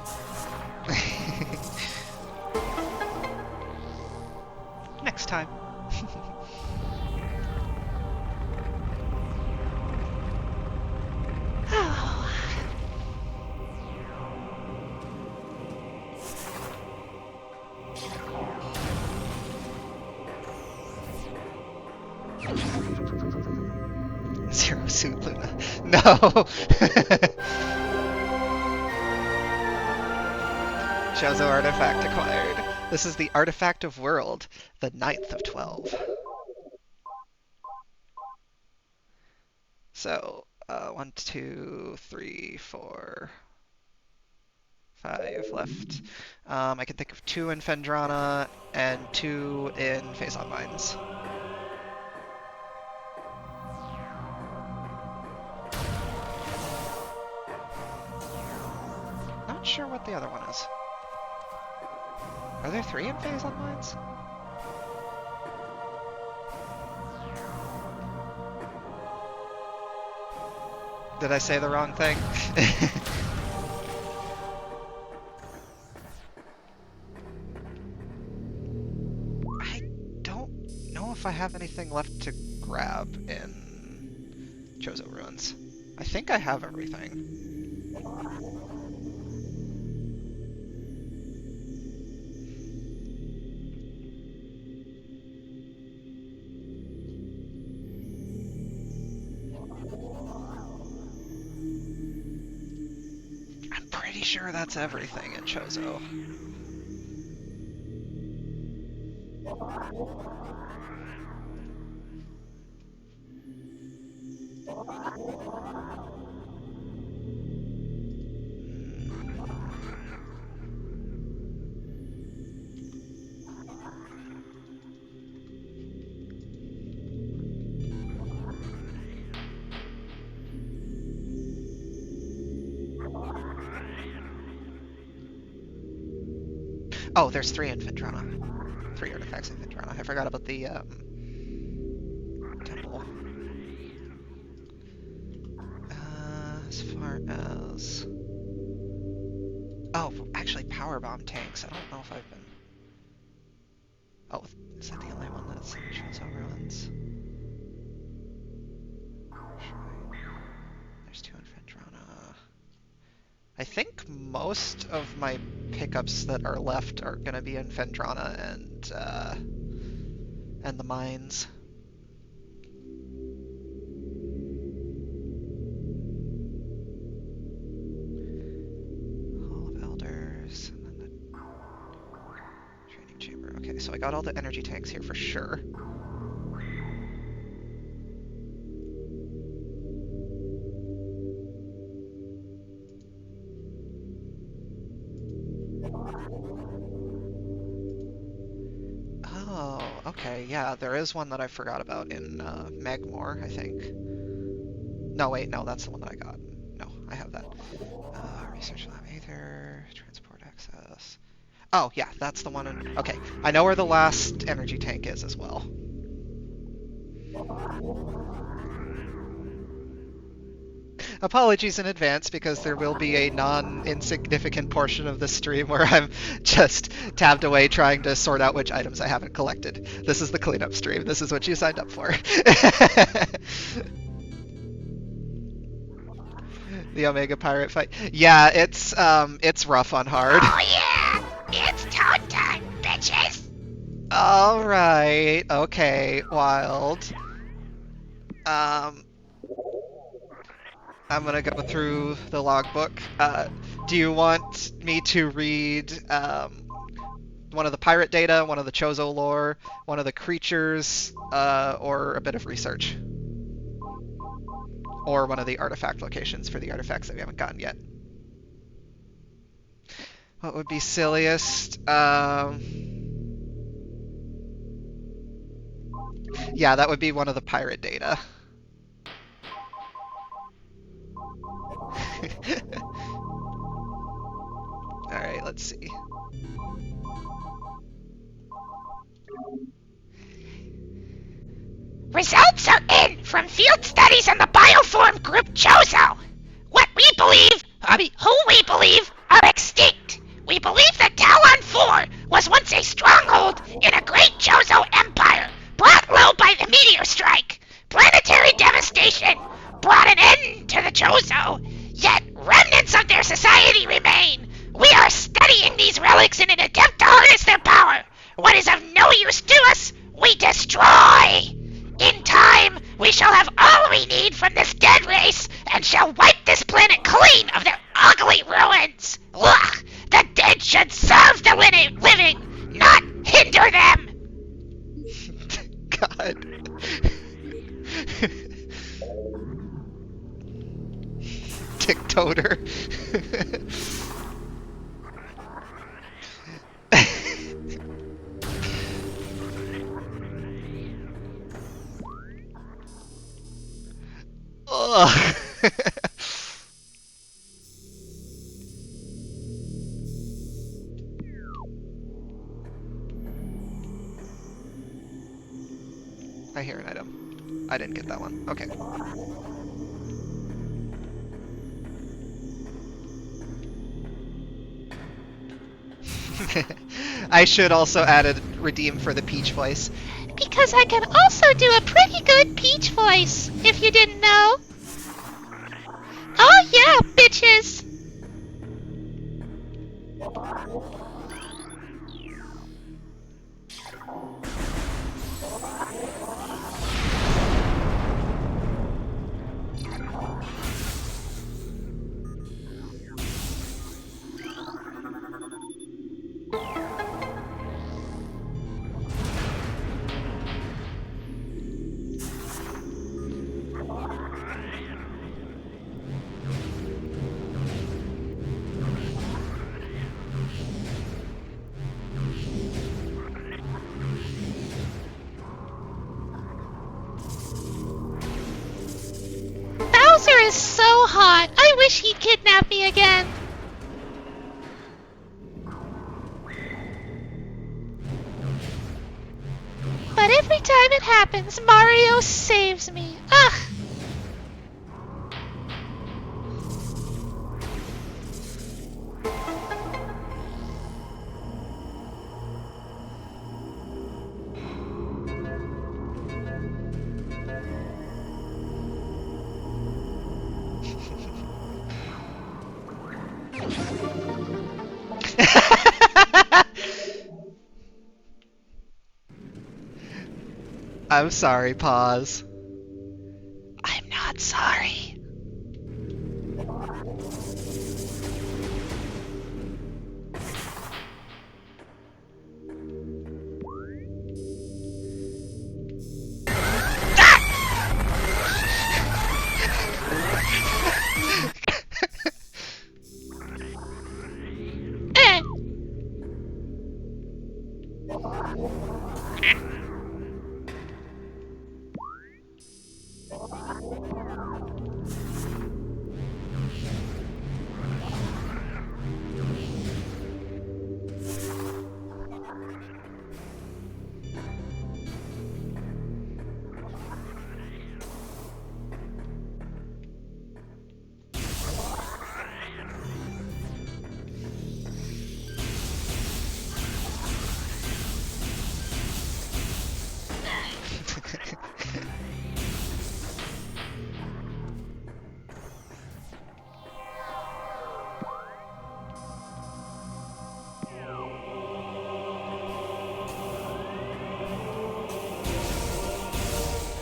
Next time. Zero Suit Luna. No! Chozo artifact acquired. This is the Artifact of World, the 9th of 12. So, 1, 2, 3, 4, 5 left. I can think of 2 in Phendrana and 2 in Phazon Mines. Not sure what the other one is. Are there 3 in Phazon Mines? Did I say the wrong thing? I don't know if I have anything left to grab in Chozo Ruins. I think I have everything. sure that's everything in Chozo. Oh, there's 3 in Phendrana. 3 artifacts in Phendrana. I forgot about the temple. As far as... Oh, actually, power bomb tanks. I don't know if I've been... Oh, is that the only one that's in Chozo Ruins? There's 2 in Phendrana. I think most of my pickups that are left are going to be in Phendrana and the mines. Hall of Elders, and then the training chamber. Okay, so I got all the energy tanks here for sure. Oh, okay, yeah, there is one that I forgot about in Magmore, I think. No, wait, no, that's the one that I got. No, I have that. Research lab Aether, transport access. Oh, yeah, that's the one in... Okay, I know where the last energy tank is as well. Apologies in advance, because there will be a non-insignificant portion of the stream where I'm just tabbed away trying to sort out which items I haven't collected. This is the cleanup stream. This is what you signed up for. The Omega Pirate fight. Yeah, it's rough on hard. Oh yeah! It's toad time, bitches! Alright, okay, wild. I'm gonna go through the logbook. Do you want me to read one of the pirate data, one of the Chozo lore, one of the creatures, or a bit of research? Or one of the artifact locations for the artifacts that we haven't gotten yet? What would be silliest? Yeah, that would be one of the pirate data. Alright, let's see. Results are in from field studies on the bioform group Chozo. Who we believe are extinct. We believe that Talon 4 was once a stronghold in a great Chozo empire, brought low by the meteor strike. Planetary devastation brought an end to the Chozo, yet remnants of their society remain. We are studying these relics in an attempt to harness their power. What is of no use to us, we destroy. In time, we shall have all we need from this dead race, and shall wipe this planet clean of their ugly ruins. Ugh! The dead should serve the living, not hinder them. God. Tick-toter. Ugh. I hear an item. I didn't get that one. Okay. I should also add a redeem for the Peach voice. Because I can also do a pretty good Peach voice, if you didn't know. Oh yeah, bitches! wish he'd kidnap me again. But every time it happens, Mario saves me. Ugh! I'm sorry, pause. I'm not sorry. Eh.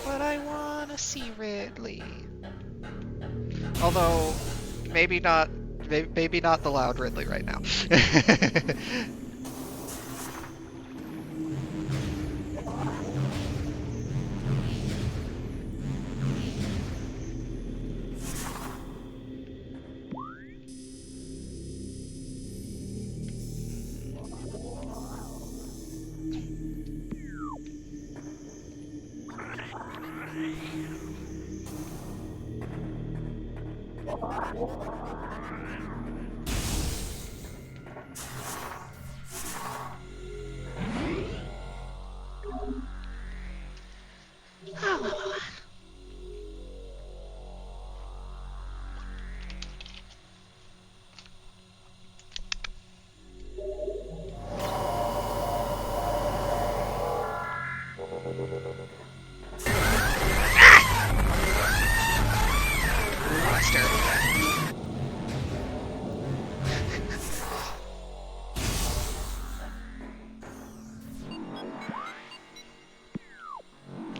But I wanna see Ridley. Although, maybe not the loud Ridley right now. Monster.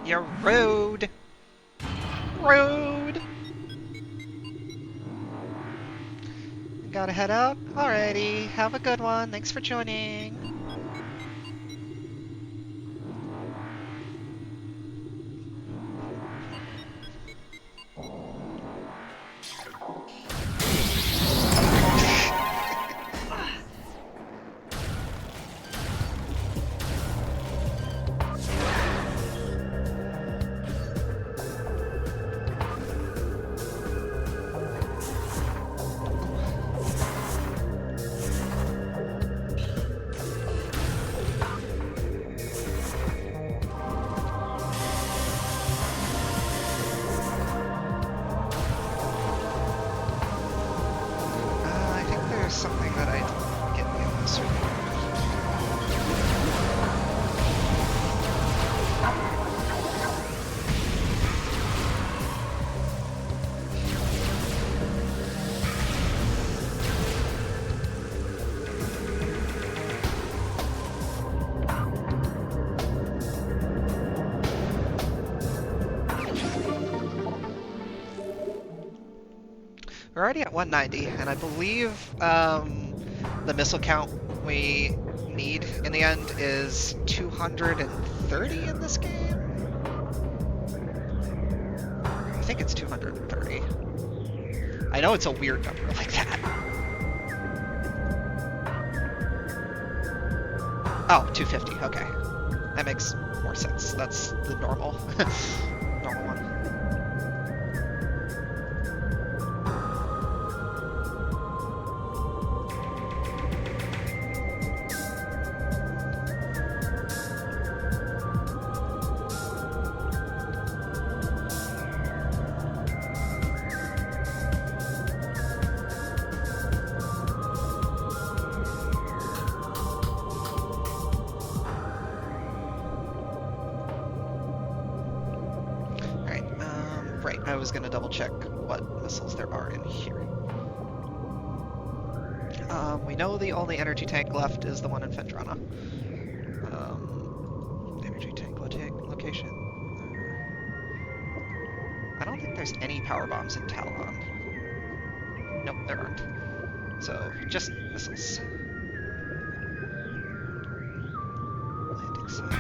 You're rude. Rude. Gotta head out? Alrighty. Have a good one. Thanks for joining. I think there's something that I didn't get the answer. We're already at 190, and I believe the missile count we need in the end is 230 in this game? I think it's 230. I know it's a weird number like that. Oh, 250, okay. That makes more sense. That's the normal, normal one. was gonna double check what missiles there are in here. We know the only energy tank left is the one in Fendrana. Energy tank location. I don't think there's any power bombs in Talon. Nope, there aren't. So, just missiles. Landing site.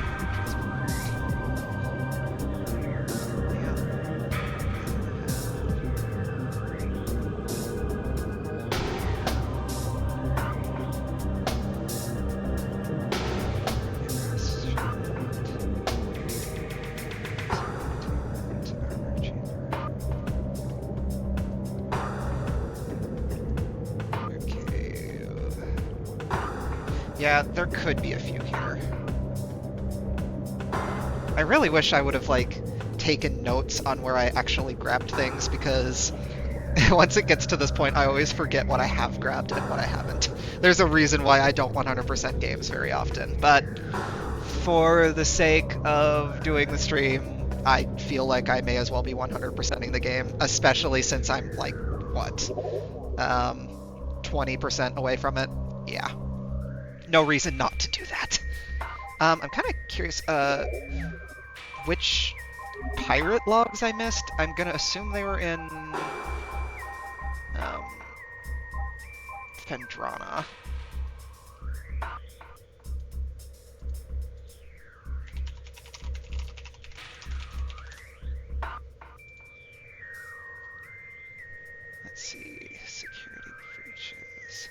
Yeah, there could be a few here. I really wish I would have, like, taken notes on where I actually grabbed things, because once it gets to this point, I always forget what I have grabbed and what I haven't. There's a reason why I don't 100% games very often, but for the sake of doing the stream, I feel like I may as well be 100%ing the game, especially since I'm, like, what? 20% away from it? Yeah. No reason not to do that. I'm kind of curious, which pirate logs I missed. I'm gonna assume they were in Fendrana. Let's see, security breaches.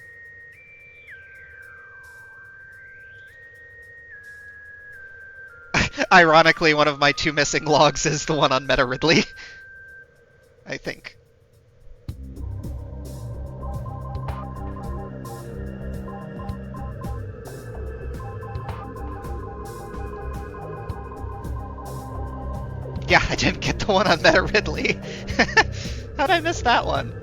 Ironically, one of my 2 missing logs is the one on Meta Ridley. I think. Yeah, I didn't get the one on Meta Ridley. How'd I miss that one?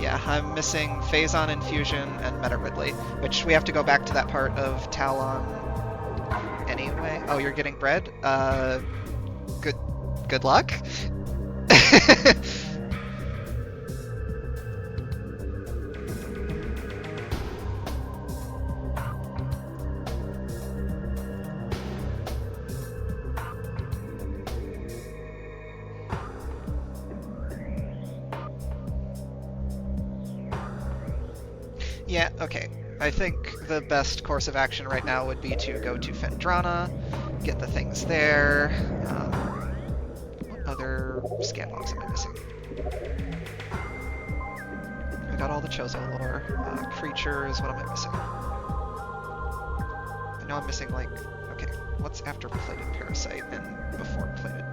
Yeah, I'm missing Phazon Infusion and Meta Ridley, which we have to go back to that part of Talon anyway. Oh, you're getting bread? Good luck? Yeah, okay. I think the best course of action right now would be to go to Fendrana, get the things there. What other scan logs am I missing? I got all the Chozo lore. Creatures, what am I missing? I know I'm missing, like, okay, what's after Plated Parasite and before Plated?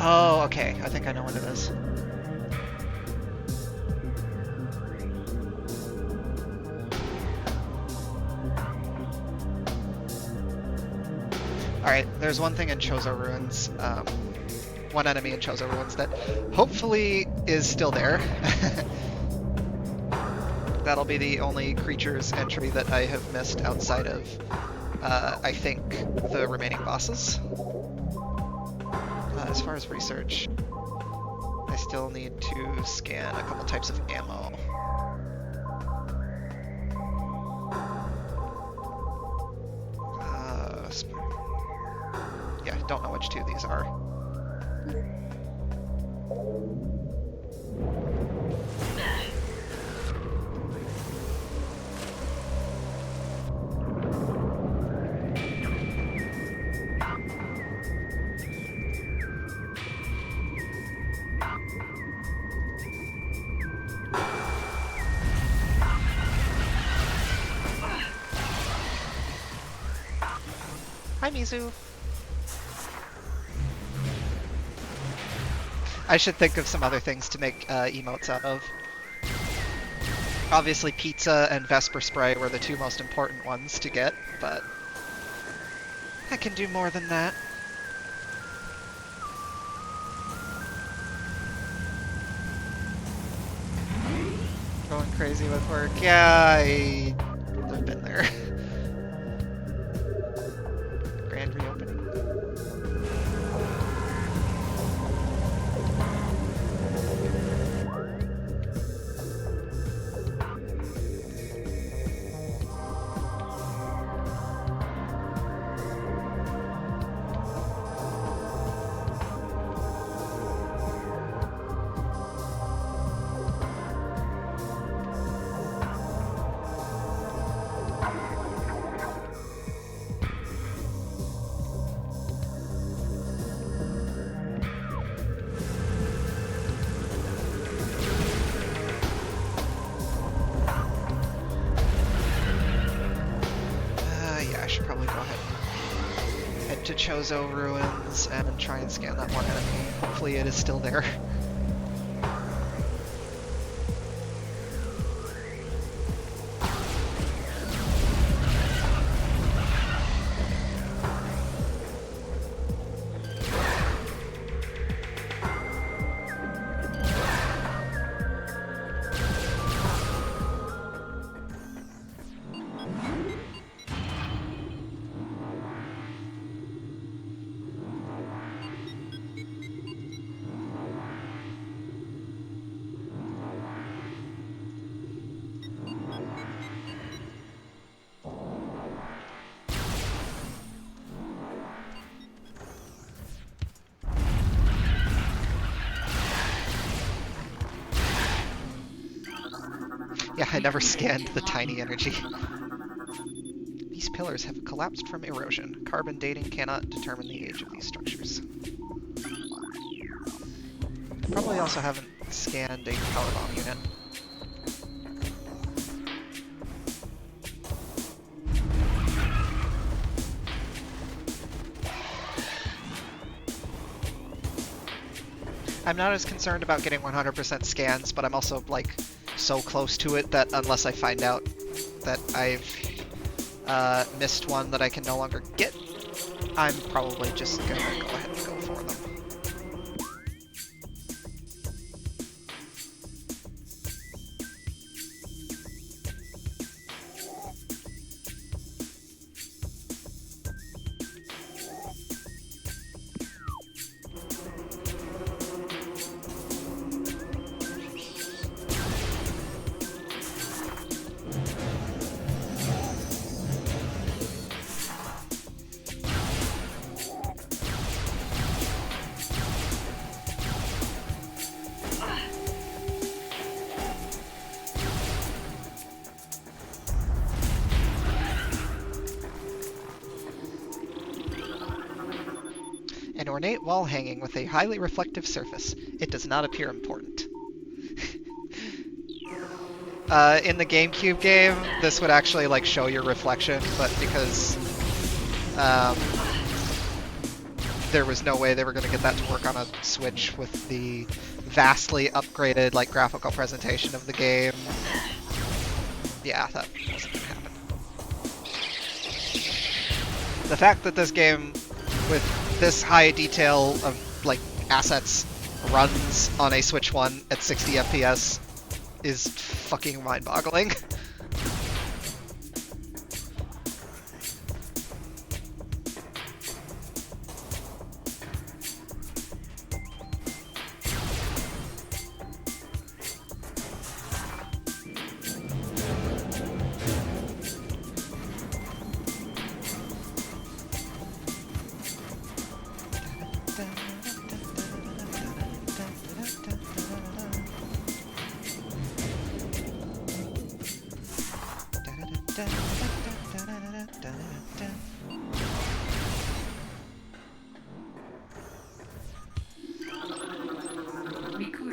Oh, okay. I think I know what it is. Alright, there's one thing in Chozo Ruins, one enemy in Chozo Ruins that hopefully is still there. That'll be the only creature's entry that I have missed outside of, I think, the remaining bosses. As far as research, I still need to scan a couple types of ammo. don't know which two these are. Hi, Mizu. I should think of some other things to make emotes out of. Obviously, pizza and Vesper Spray were the two most important ones to get, but I can do more than that. Going crazy with work. Yeah, I've been there. Grand reopening. Yeah, I should probably go ahead and head to Chozo Ruins and try and scan that one enemy. Hopefully it is still there. Yeah, I never scanned the tiny energy. These pillars have collapsed from erosion. Carbon dating cannot determine the age of these structures. I probably also haven't scanned a power bomb unit. I'm not as concerned about getting 100% scans, but I'm also, like, so close to it that unless I find out that I've missed one that I can no longer get, I'm probably just gonna go ahead and go for them. An ornate wall hanging with a highly reflective surface. It does not appear important. In the GameCube game, this would actually like show your reflection, but because there was no way they were going to get that to work on a Switch with the vastly upgraded like graphical presentation of the game, yeah, that wasn't going to happen. The fact that this game, with this high detail of like assets, runs on a Switch 1 at 60 FPS is fucking mind-boggling.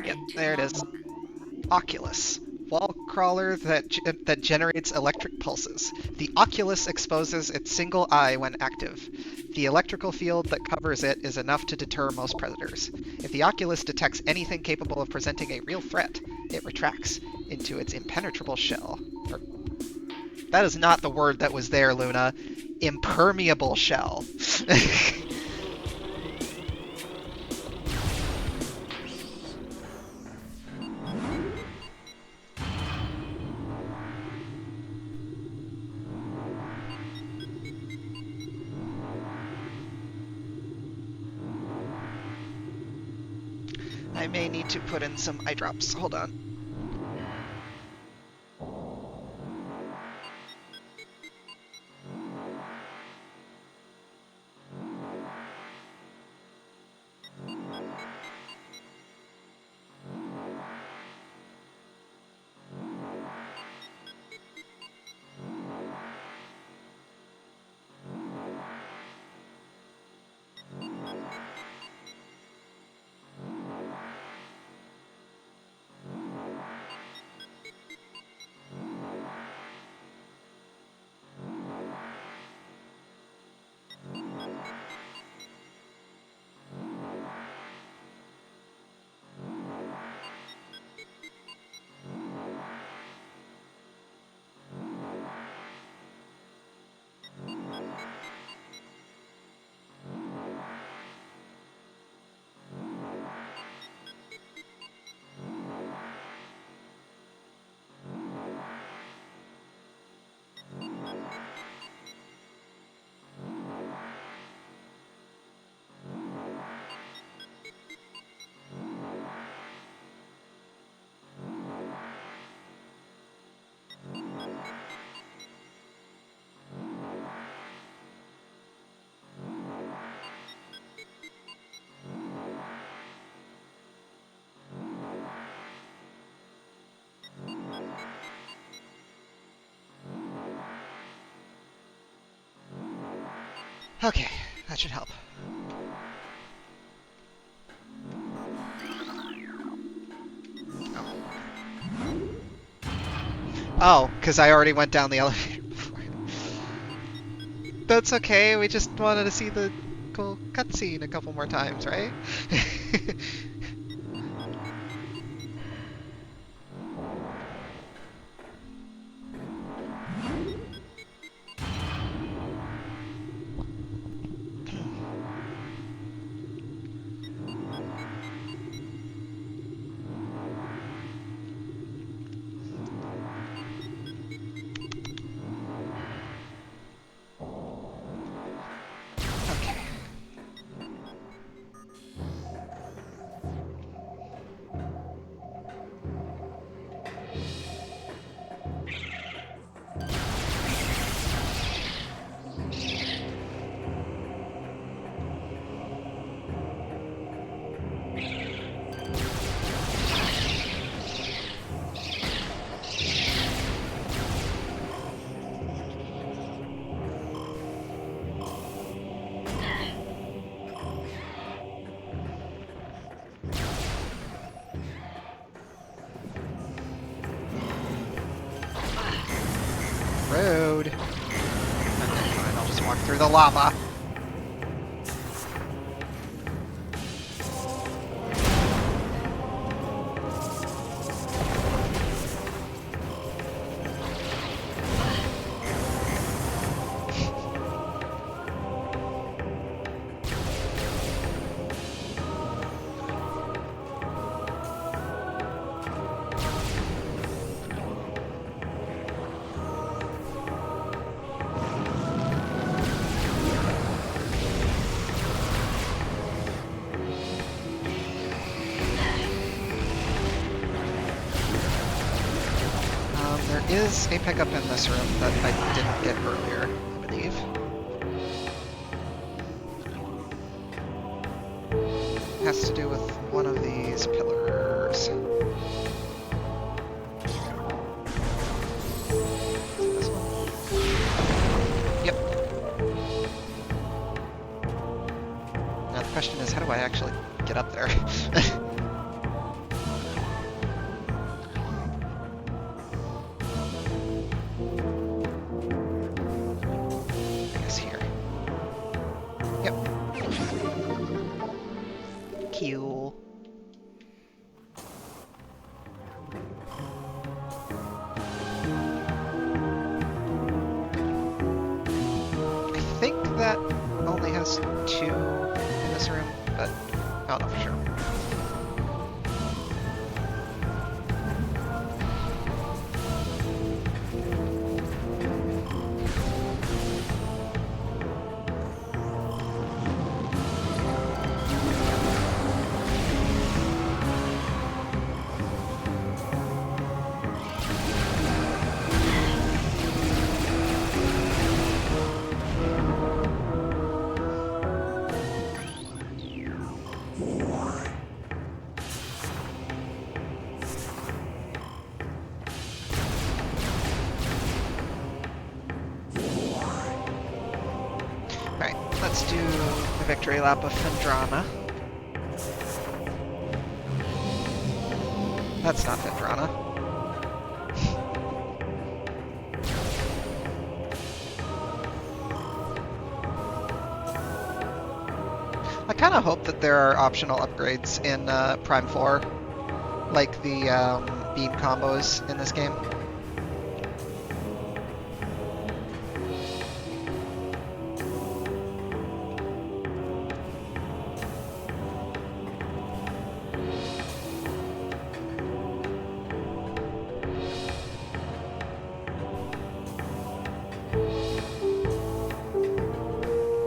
Yep, there it is. Oculus. Wall crawler that generates electric pulses. The oculus exposes its single eye when active. The electrical field that covers it is enough to deter most predators. If the oculus detects anything capable of presenting a real threat, it retracts into its impenetrable shell. That is not the word that was there, Luna. Impermeable shell. I may need to put in some eye drops. Hold on. Okay, that should help. Oh, because I already went down the elevator before. That's okay, we just wanted to see the cool cutscene a couple more times, right? Okay. Rude. Okay, fine, I'll just walk through the lava. There is a pickup in this room that I didn't get earlier, I believe. Has to do with one of these pillars. Is it this one? I actually get up there. I guess here. Yep. Cool. I think that only has 2 in this room, but I don't know for sure. Alright, let's do the victory lap of Phendrana. That's not Phendrana. I kind of hope that there are optional upgrades in Prime 4, like the beam combos in this game.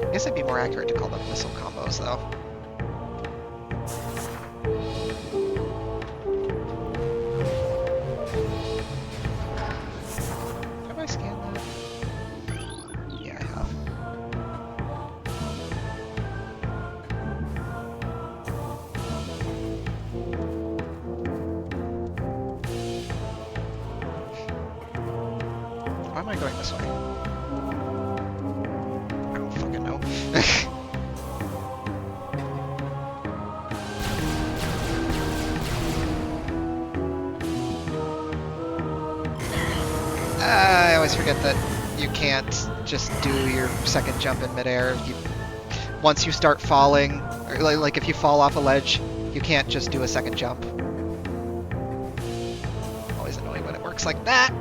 I guess it'd be more accurate to call them missile combos, though. Have I scanned that? Yeah, I have. Why am I going this way? I don't fucking know. I always forget that you can't just do your second jump in midair. Once you start falling, or like if you fall off a ledge, you can't just do a second jump. Always annoying when it works like that.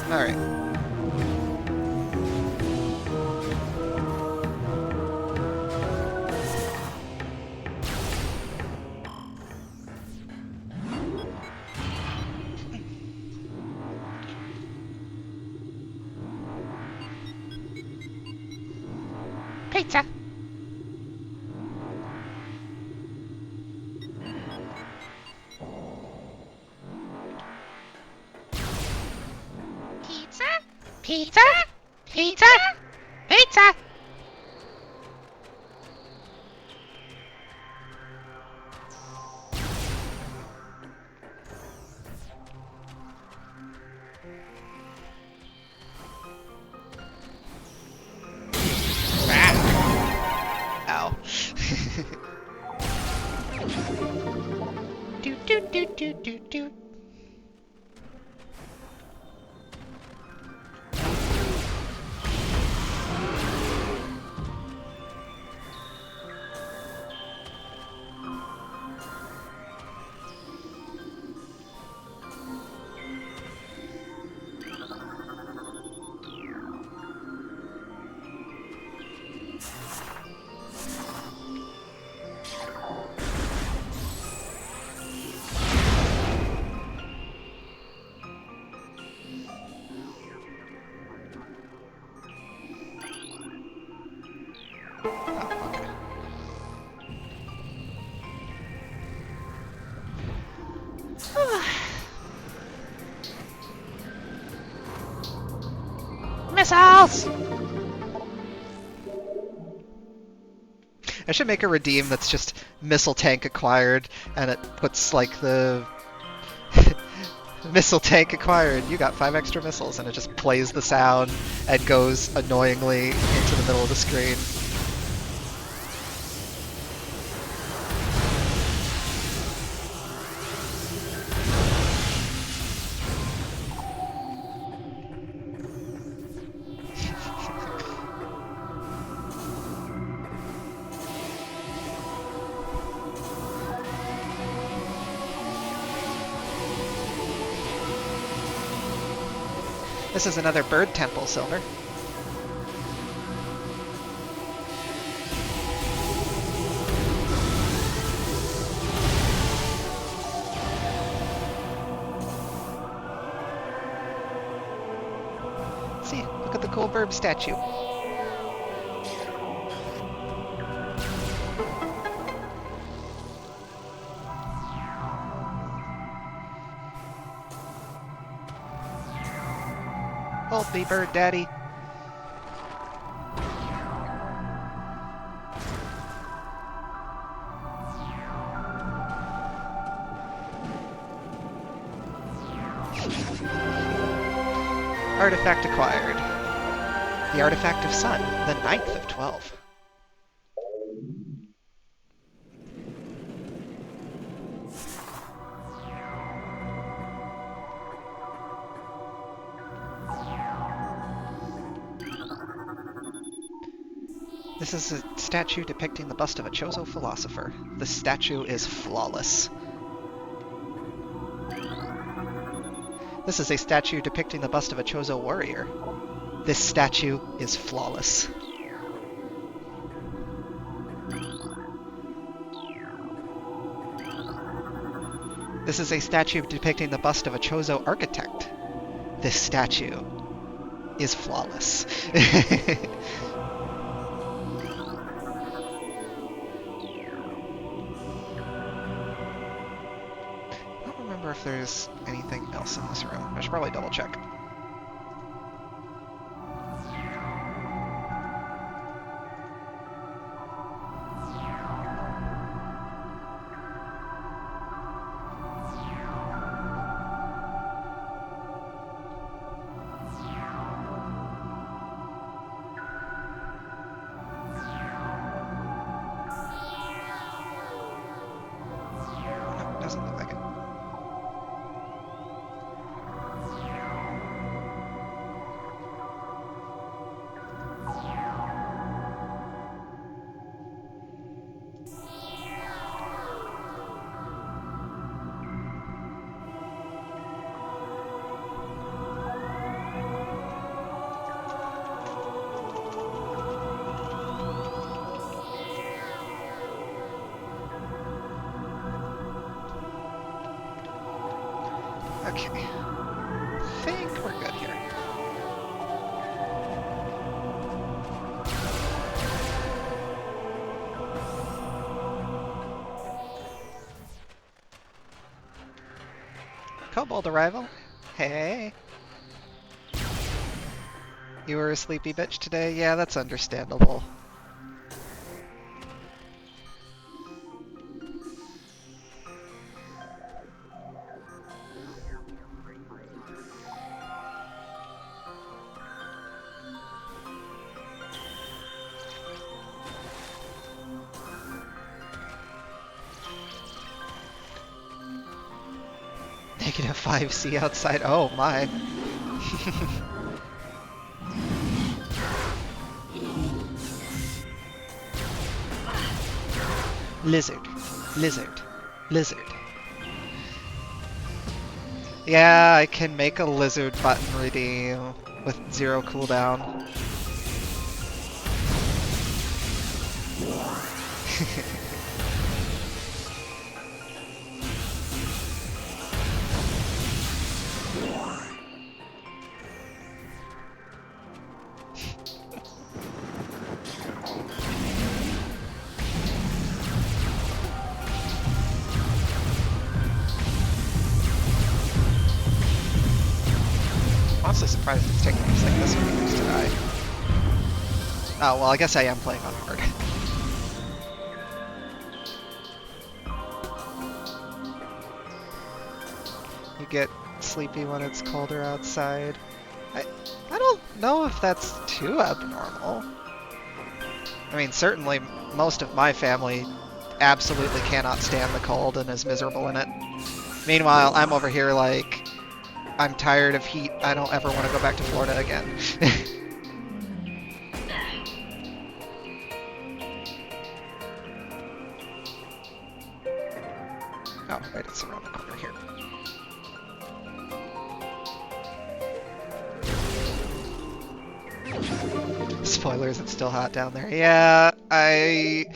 Alright. Pizza. Pizza? Pizza? Pizza? Ow. Do do do do do do. Missiles! I should make a redeem that's just missile tank acquired, and it puts like the Missile tank acquired. You got 5 extra missiles, and it just plays the sound and goes annoyingly into the middle of the screen. This is another bird temple, Silver. See, look at the cool bird statue. Hold me, bird daddy. Artifact acquired. The Artifact of Sun, the 9th of 12. This is a statue depicting the bust of a Chozo philosopher. The statue is flawless. This is a statue depicting the bust of a Chozo warrior. This statue is flawless. This is a statue depicting the bust of a Chozo architect. This statue is flawless. If there's anything else in this room. I should probably double check. No, doesn't look like it. Okay. I think we're good here. Kobold arrival. Hey. You were a sleepy bitch today? Yeah, that's understandable. Negative 5C outside. Oh my. Lizard. Lizard. Lizard. Yeah, I can make a lizard button redeem with 0 cooldown. Honestly surprised it's taking games like this many years to die. Oh, well, I guess I am playing on hard. You get sleepy when it's colder outside. I don't know if that's too abnormal. I mean, certainly most of my family absolutely cannot stand the cold and is miserable in it. Meanwhile, I'm over here like, I'm tired of heat. I don't ever want to go back to Florida again. Oh, right, it's around the corner here. Spoilers, it's still hot down there. Yeah, I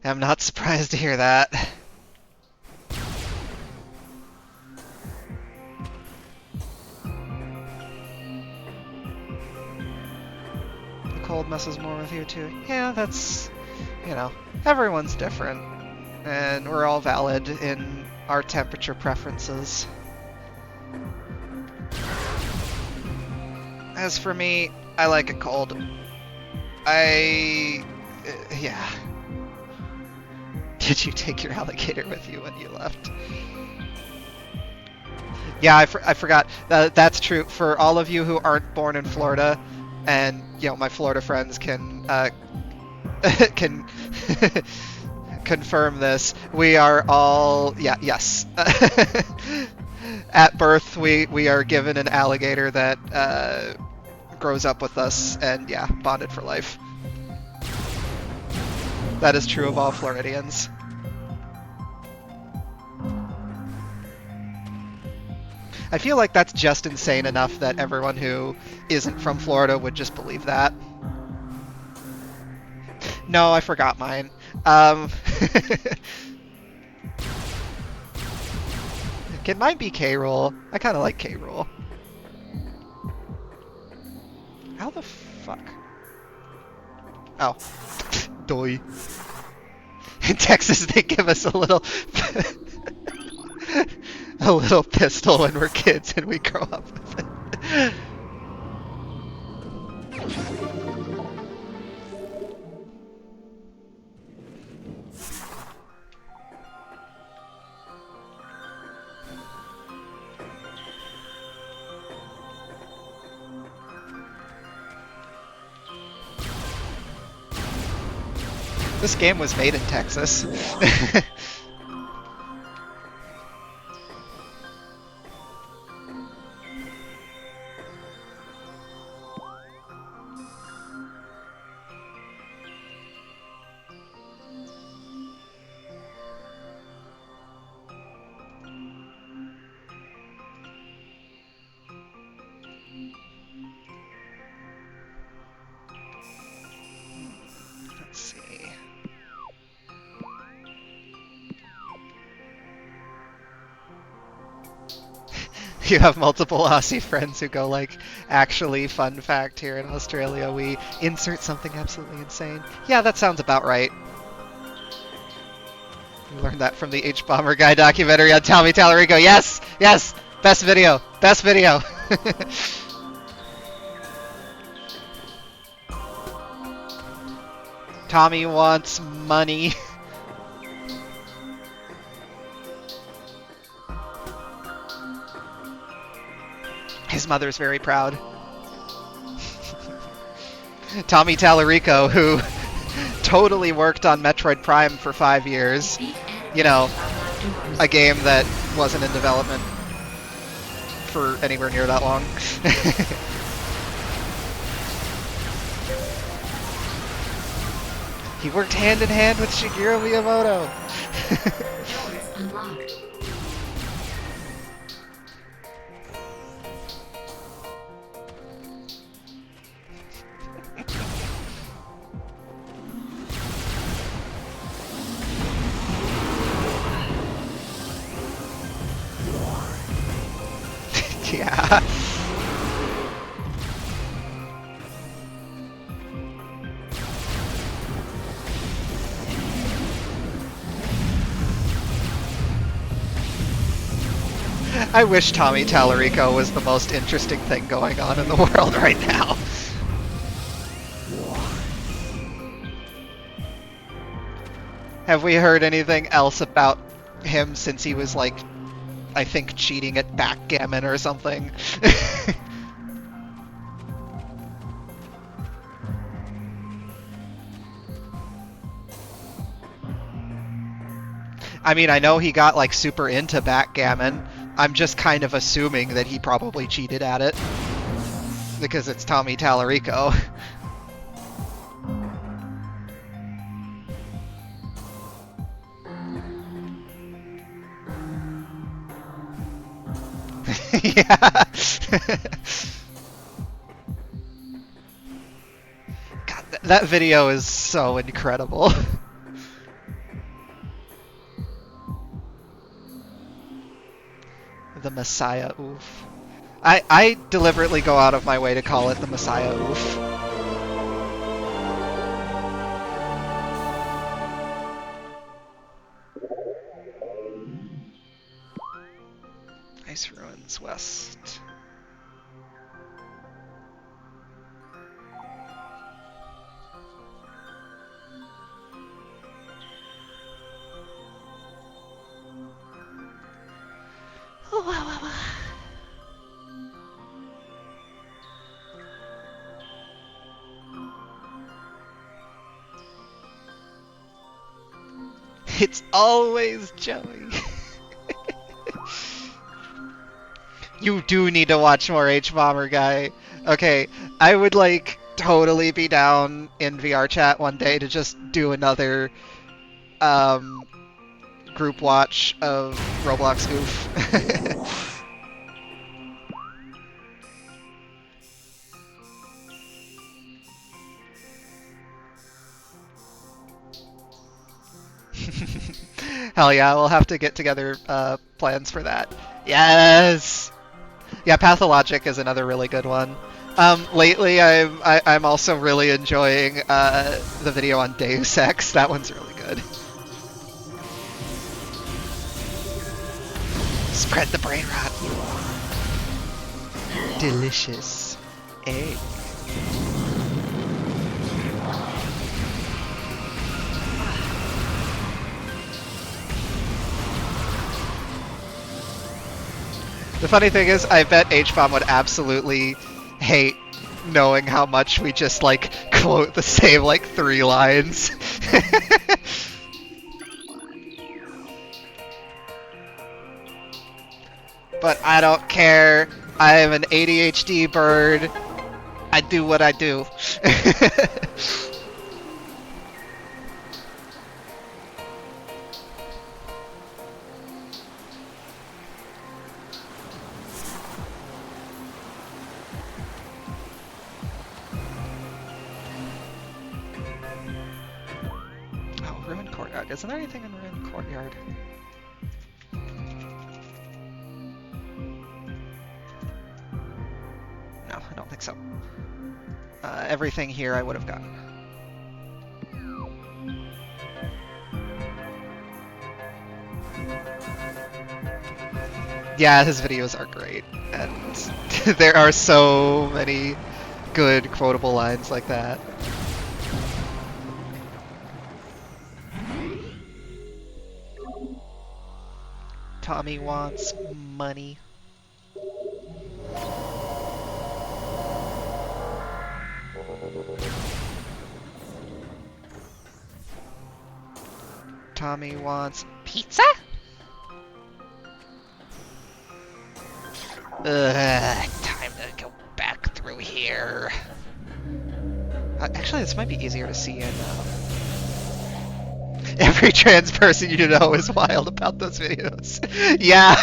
am not surprised to hear that. The cold messes more with you too. Yeah, that's, you know, everyone's different. And we're all valid in our temperature preferences. As for me, I like it cold. Yeah. Did you take your alligator with you when you left? Yeah, I forgot. That's true. For all of you who aren't born in Florida, and, you know, my Florida friends can, can confirm this, we are all, yes. At birth, we are given an alligator that grows up with us, and yeah, bonded for life. That is true of all Floridians. I feel like that's just insane enough that everyone who isn't from Florida would just believe that. No, I forgot mine. Can mine be K-Rool? I kind of like K-Rool. How the fuck? Oh. Doi. In Texas, they give us a little... a little pistol when we're kids and we grow up with it. This game was made in Texas. Let's see. You have multiple Aussie friends who go like, actually, fun fact, here in Australia, we insert something absolutely insane. Yeah, that sounds about right. You learned that from the H-Bomber Guy documentary on Tommy Tallarico. Yes! Yes! Best video! Best video! Tommy wants money. His mother's very proud. Tommy Tallarico, who totally worked on Metroid Prime for 5 years. You know, a game that wasn't in development for anywhere near that long. He worked hand in hand with Shigeru Miyamoto. Yeah. I wish Tommy Tallarico was the most interesting thing going on in the world right now. Have we heard anything else about him since he was like I think, cheating at backgammon or something. I mean, I know he got like super into backgammon. I'm just kind of assuming that he probably cheated at it because it's Tommy Tallarico. Yeah. God, that video is so incredible. The Messiah oof. I deliberately go out of my way to call it the Messiah oof. Ice Ruins West. It's always Joey. You do need to watch more H-Bomber, guy. Okay, I would like totally be down in VR chat one day to just do another group watch of Roblox Goof. Hell yeah, we'll have to get together plans for that. Yes! Yeah, Pathologic is another really good one. Lately, I'm also really enjoying the video on Deus Ex. That one's really good. Spread the brain rot. Delicious egg. The funny thing is, I bet H-Bomb would absolutely hate knowing how much we just, like, quote the same, like, 3 lines. But I don't care. I am an ADHD bird. I do what I do. Ruined Courtyard. Isn't there anything in Ruined Courtyard? No, I don't think so. Everything here I would have gotten. Yeah, his videos are great, and there are so many good quotable lines like that. Tommy wants money. Tommy wants pizza? Time to go back through here. Actually, this might be easier to see in every trans person you know is wild about those videos. Yeah.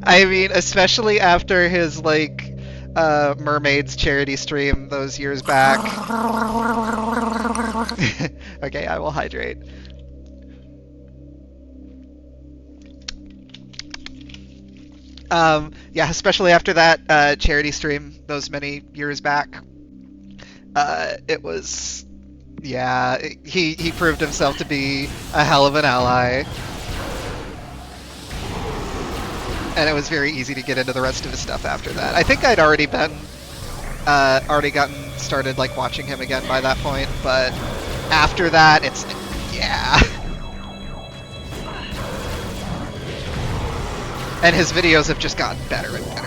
I mean, especially after his, like, Mermaids charity stream those years back. Okay, I will hydrate. Yeah, especially after that charity stream those many years back. It was... Yeah, he proved himself to be a hell of an ally. And it was very easy to get into the rest of his stuff after that. I think I'd already gotten started like watching him again by that point, but after that, it's, yeah. And his videos have just gotten better and better.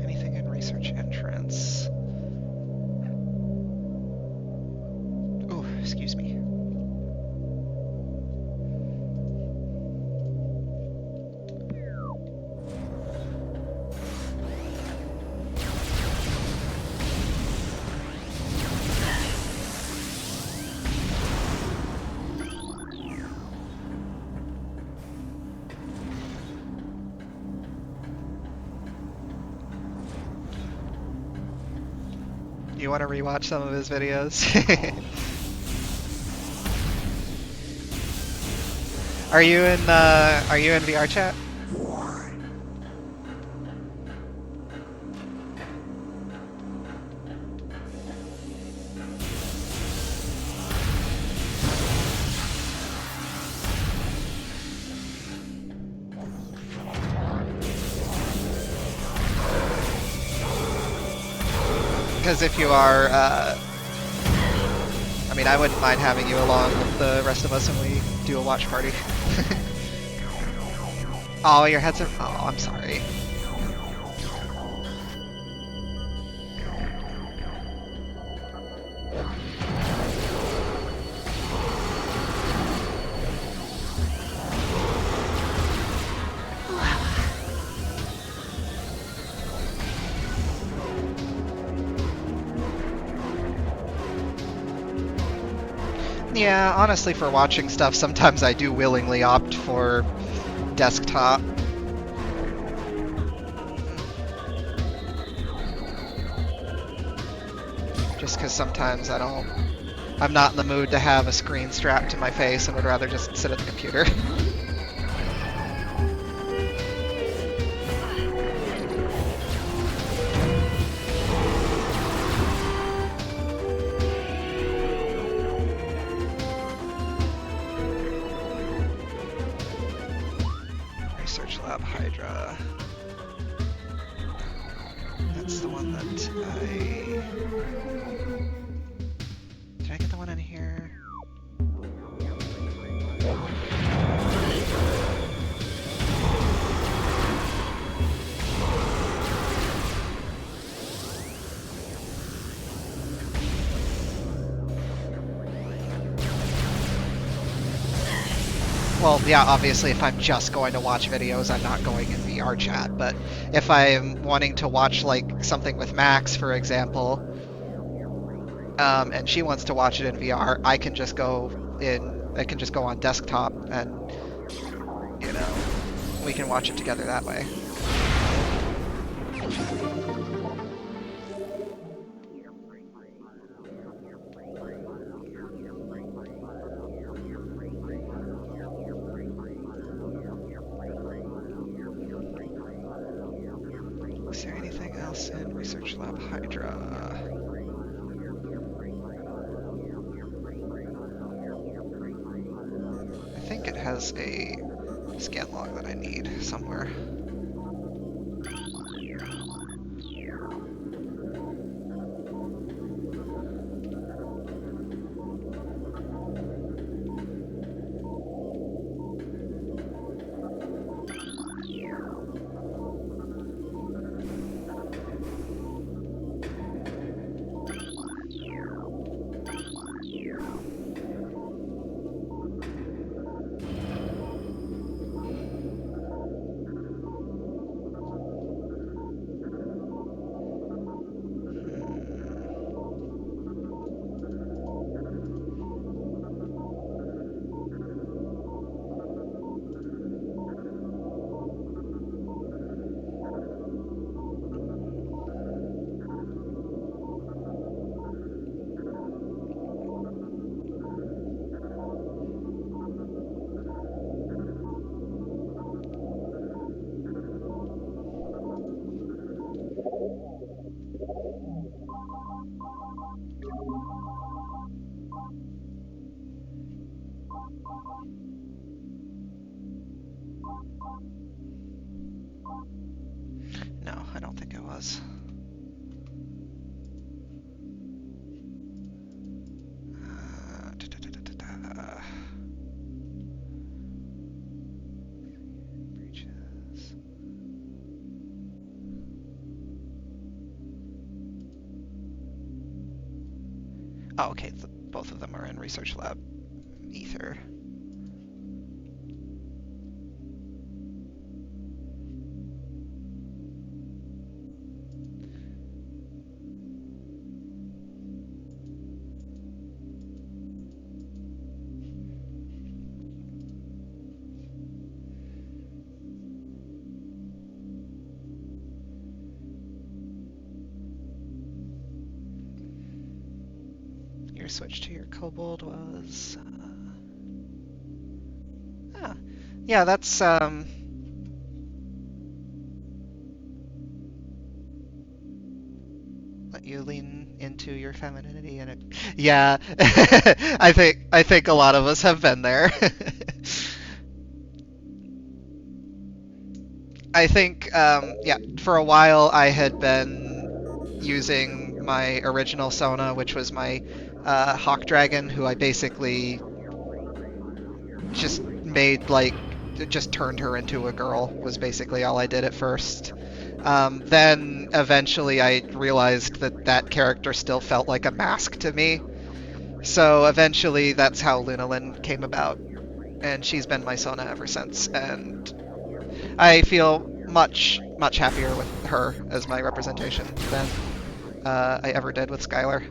Anything in research entrance? Oh, excuse me. You want to rewatch some of his videos? Are you in VR chat? Because if you are, I mean, I wouldn't mind having you along with the rest of us when we do a watch party. Oh, your headset. Oh, I'm sorry. Yeah, honestly, for watching stuff, sometimes I do willingly opt for desktop. Just because sometimes I'm not in the mood to have a screen strapped to my face and would rather just sit at the computer. Research Lab Hydra. That's the one that Did I get the one in here? Well, yeah, obviously if I'm just going to watch videos, I'm not going in VR chat, but if I'm wanting to watch like something with Max, for example, and she wants to watch it in VR, I can just go on desktop and, you know, we can watch it together that way. Is there anything else in Research Lab Hydra? I think it has a scan log that I need somewhere. Oh, okay. Both of them are in Research Lab Ether. Your switch to your kobold was... yeah, that's... let you lean into your femininity and it... Yeah, I think a lot of us have been there. I think, yeah, for a while I had been using my original Sona, which was my Hawk Dragon, who I basically just made, like, just turned her into a girl, was basically all I did at first. Then eventually I realized that that character still felt like a mask to me. So eventually that's how Lunalyn came about, and she's been my Sona ever since. And I feel much happier with her as my representation than I ever did with Skylar.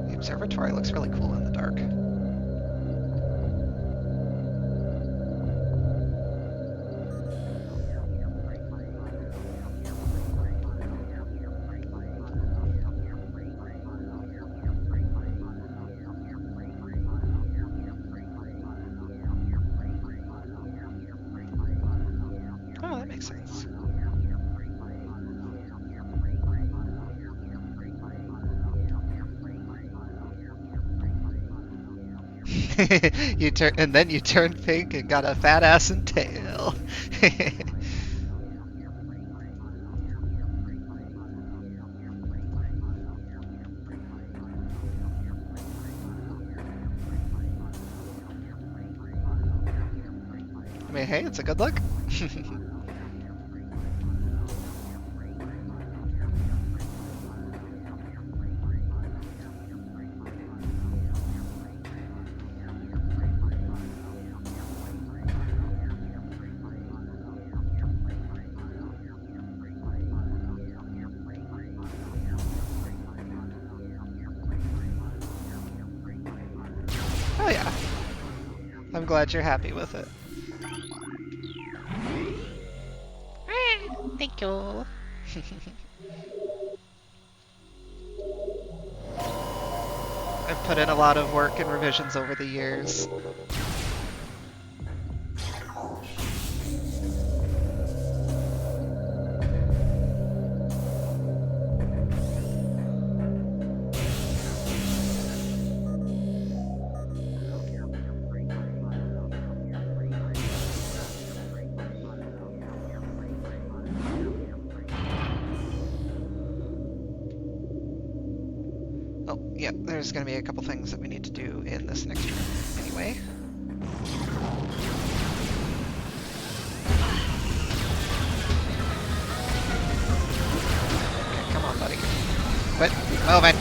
The observatory looks really cool in the dark. Oh, that makes sense. And then you turned pink and got a fat ass and tail. I mean, hey, it's a good look. Oh yeah. I'm glad you're happy with it. Thank you. I've put in a lot of work and revisions over the years. Oh, yeah, there's going to be a couple things that we need to do in this next room anyway. Okay, come on, buddy. Quit moving.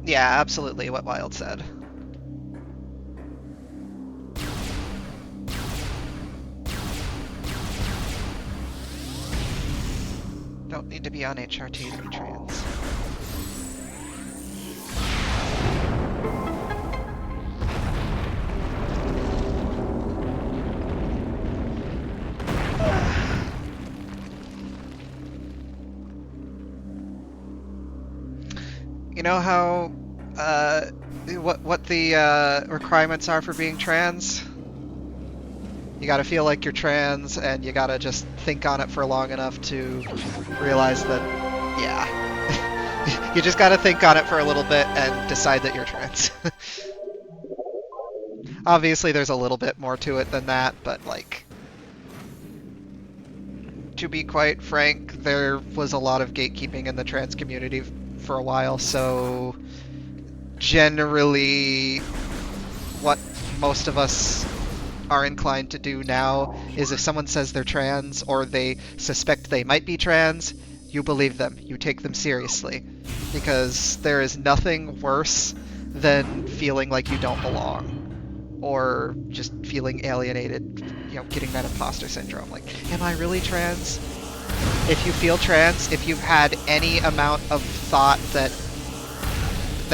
Yeah, absolutely what Wild said. Don't need to be on HRT to be trans. You know how what the requirements are for being trans? You gotta feel like you're trans, and you gotta just think on it for long enough to realize that, yeah. You just gotta think on it for a little bit and decide that you're trans. Obviously, there's a little bit more to it than that, but, like, to be quite frank, there was a lot of gatekeeping in the trans community for a while, so generally what most of us are inclined to do now is if someone says they're trans or they suspect they might be trans, you believe them. You take them seriously. Because there is nothing worse than feeling like you don't belong. Or just feeling alienated, you know, getting that imposter syndrome. Like, am I really trans? If you feel trans, if you've had any amount of thought that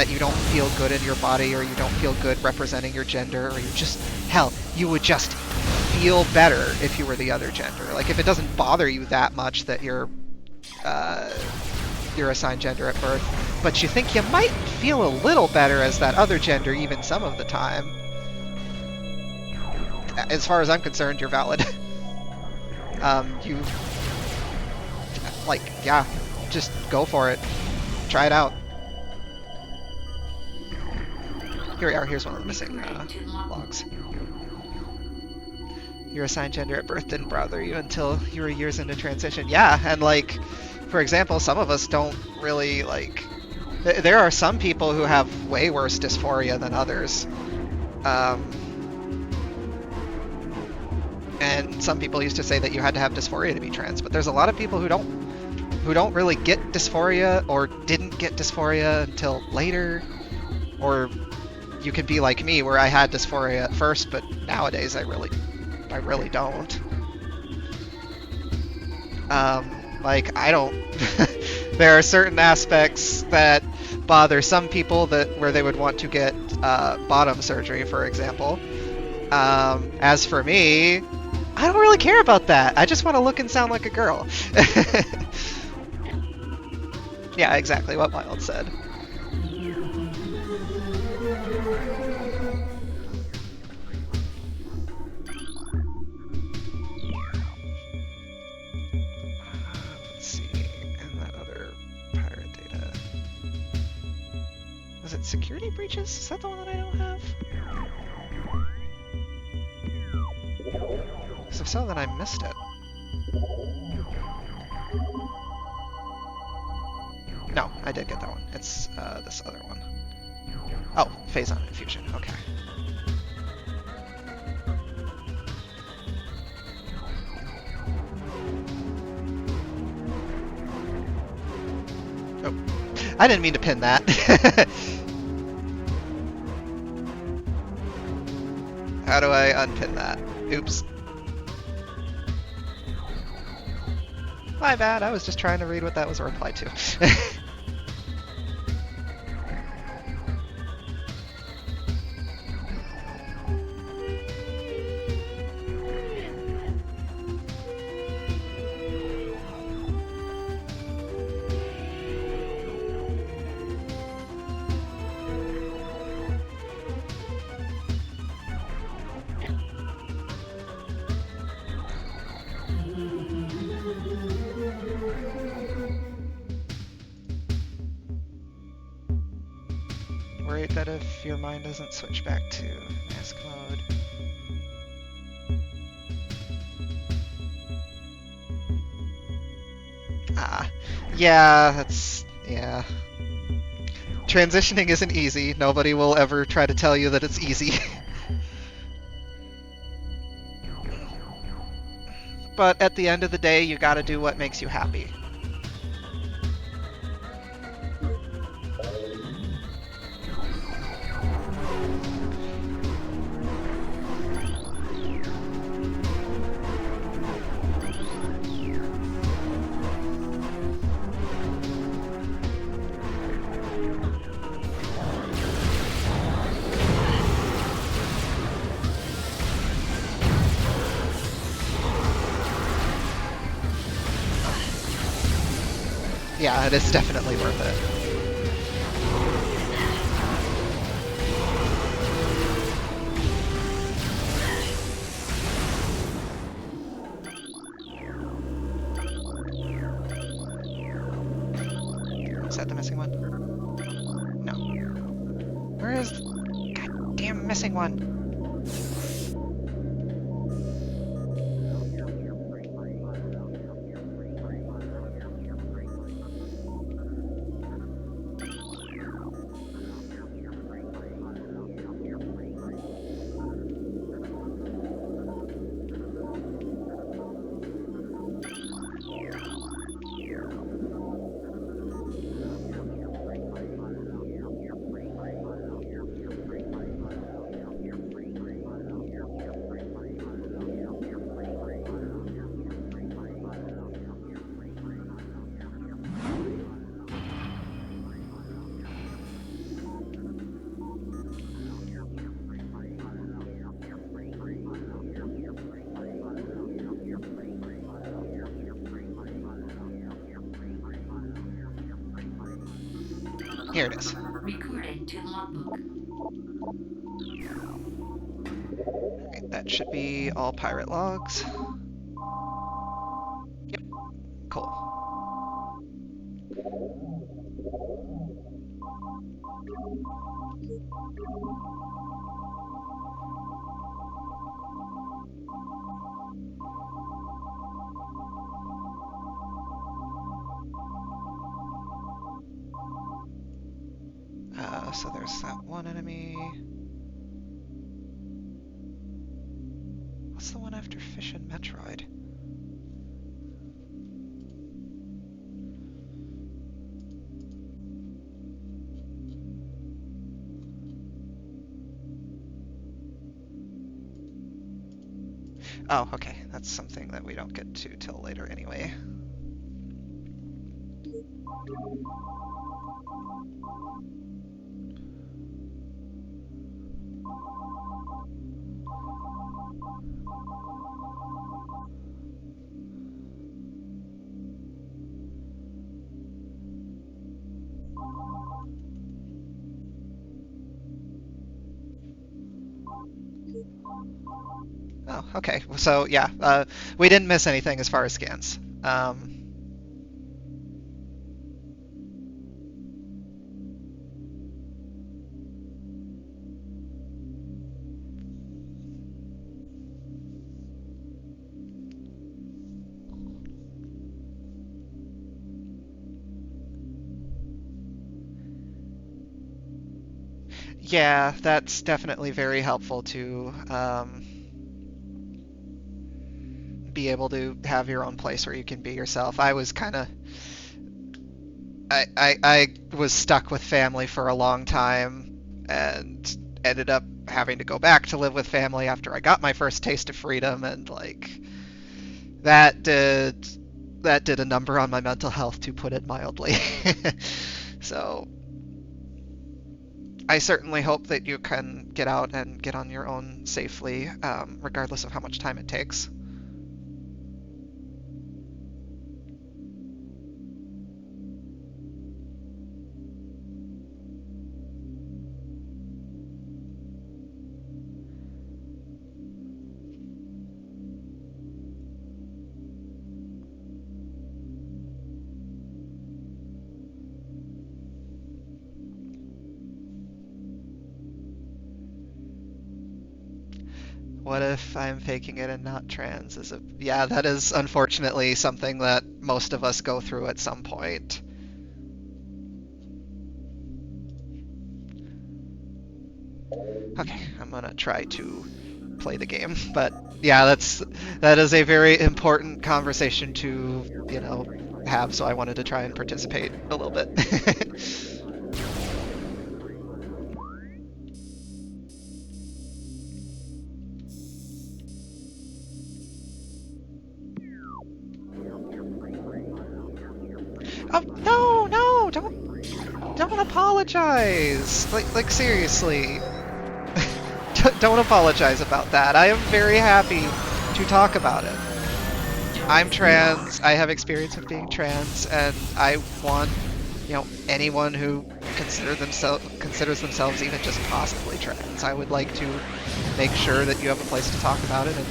you don't feel good in your body, or you don't feel good representing your gender, or you just, hell, you would just feel better if you were the other gender. Like, if it doesn't bother you that much that you're assigned gender at birth, but you think you might feel a little better as that other gender even some of the time, as far as I'm concerned, you're valid. You, like, yeah, just go for it. Try it out. Here we are, here's one of the missing logs. Your assigned gender at birth didn't bother you until you were years into transition. Yeah, and like, for example, some of us don't really, like... There are some people who have way worse dysphoria than others. And some people used to say that you had to have dysphoria to be trans, but there's a lot of people who don't really get dysphoria, or didn't get dysphoria until later, or you could be like me, where I had dysphoria at first, but nowadays I really don't. Like, I don't... There are certain aspects that bother some people where they would want to get bottom surgery, for example. As for me, I don't really care about that. I just want to look and sound like a girl. Yeah, exactly what Wild said. Was it security breaches? Is that the one that I don't have? Because if so, then I missed it. No, I did get that one. It's this other one. Oh, phase-on infusion. Okay. Oh, I didn't mean to pin that. How do I unpin that? Oops. My bad, I was just trying to read what that was a reply to. Worried that if your mind doesn't switch back to mask mode. Yeah, yeah. Transitioning isn't easy. Nobody will ever try to tell you that it's easy. But at the end of the day, you gotta do what makes you happy. yeah, it is definitely worth it. Is that the missing one? No. Where is the goddamn missing one? Here it is. Recording to logbook. Right, that should be all pirate logs. Yep, cool. So there's that one enemy. What's the one after Fish and Metroid? Oh, okay. That's something that we don't get to till later anyway. Oh, okay. So yeah, we didn't miss anything as far as scans. Yeah, that's definitely very helpful to be able to have your own place where you can be yourself. I was kind of I was stuck with family for a long time and ended up having to go back to live with family after I got my first taste of freedom, and like that did a number on my mental health, to put it mildly. So I certainly hope that you can get out and get on your own safely, regardless of how much time it takes. What if I'm faking it and not trans? Yeah, that is unfortunately something that most of us go through at some point. Okay, I'm gonna try to play the game, but yeah, that is a very important conversation to, have, so I wanted to try and participate a little bit. Oh, no, don't apologize. Like seriously. Don't apologize about that. I am very happy to talk about it. I'm trans, I have experience with being trans, and I want, anyone who considers themselves even just possibly trans, I would like to make sure that you have a place to talk about it, and,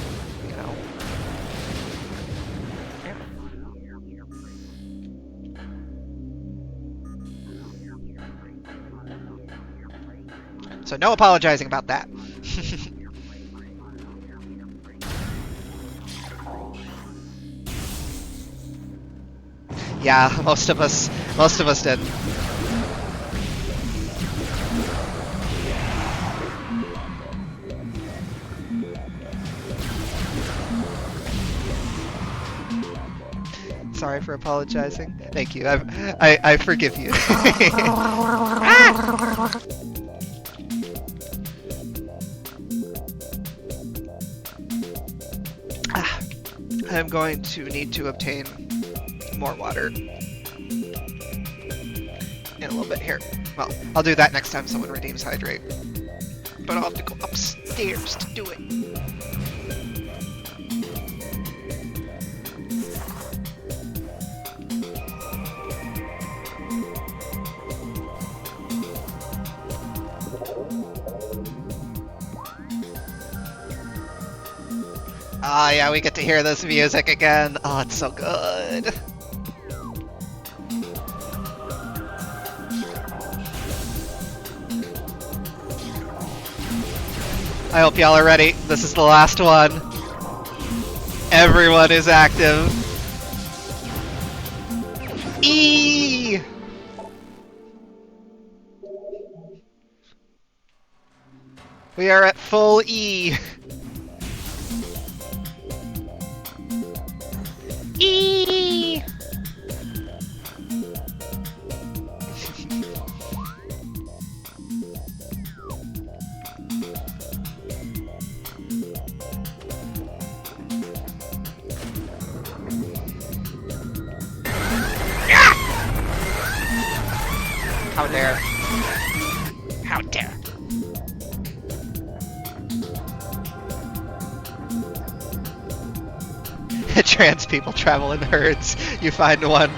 So no apologizing about that. Yeah, most of us did. Sorry for apologizing. Thank you. I forgive you. I'm going to need to obtain more water in a little bit here. Well, I'll do that next time someone redeems hydrate. But I'll have to go upstairs to do it. Ah, yeah, we get to hear this music again. Oh, it's so good. I hope y'all are ready. This is the last one. Everyone is active. E. We are at full E. E. How dare. How dare. Trans people travel in herds. You find one,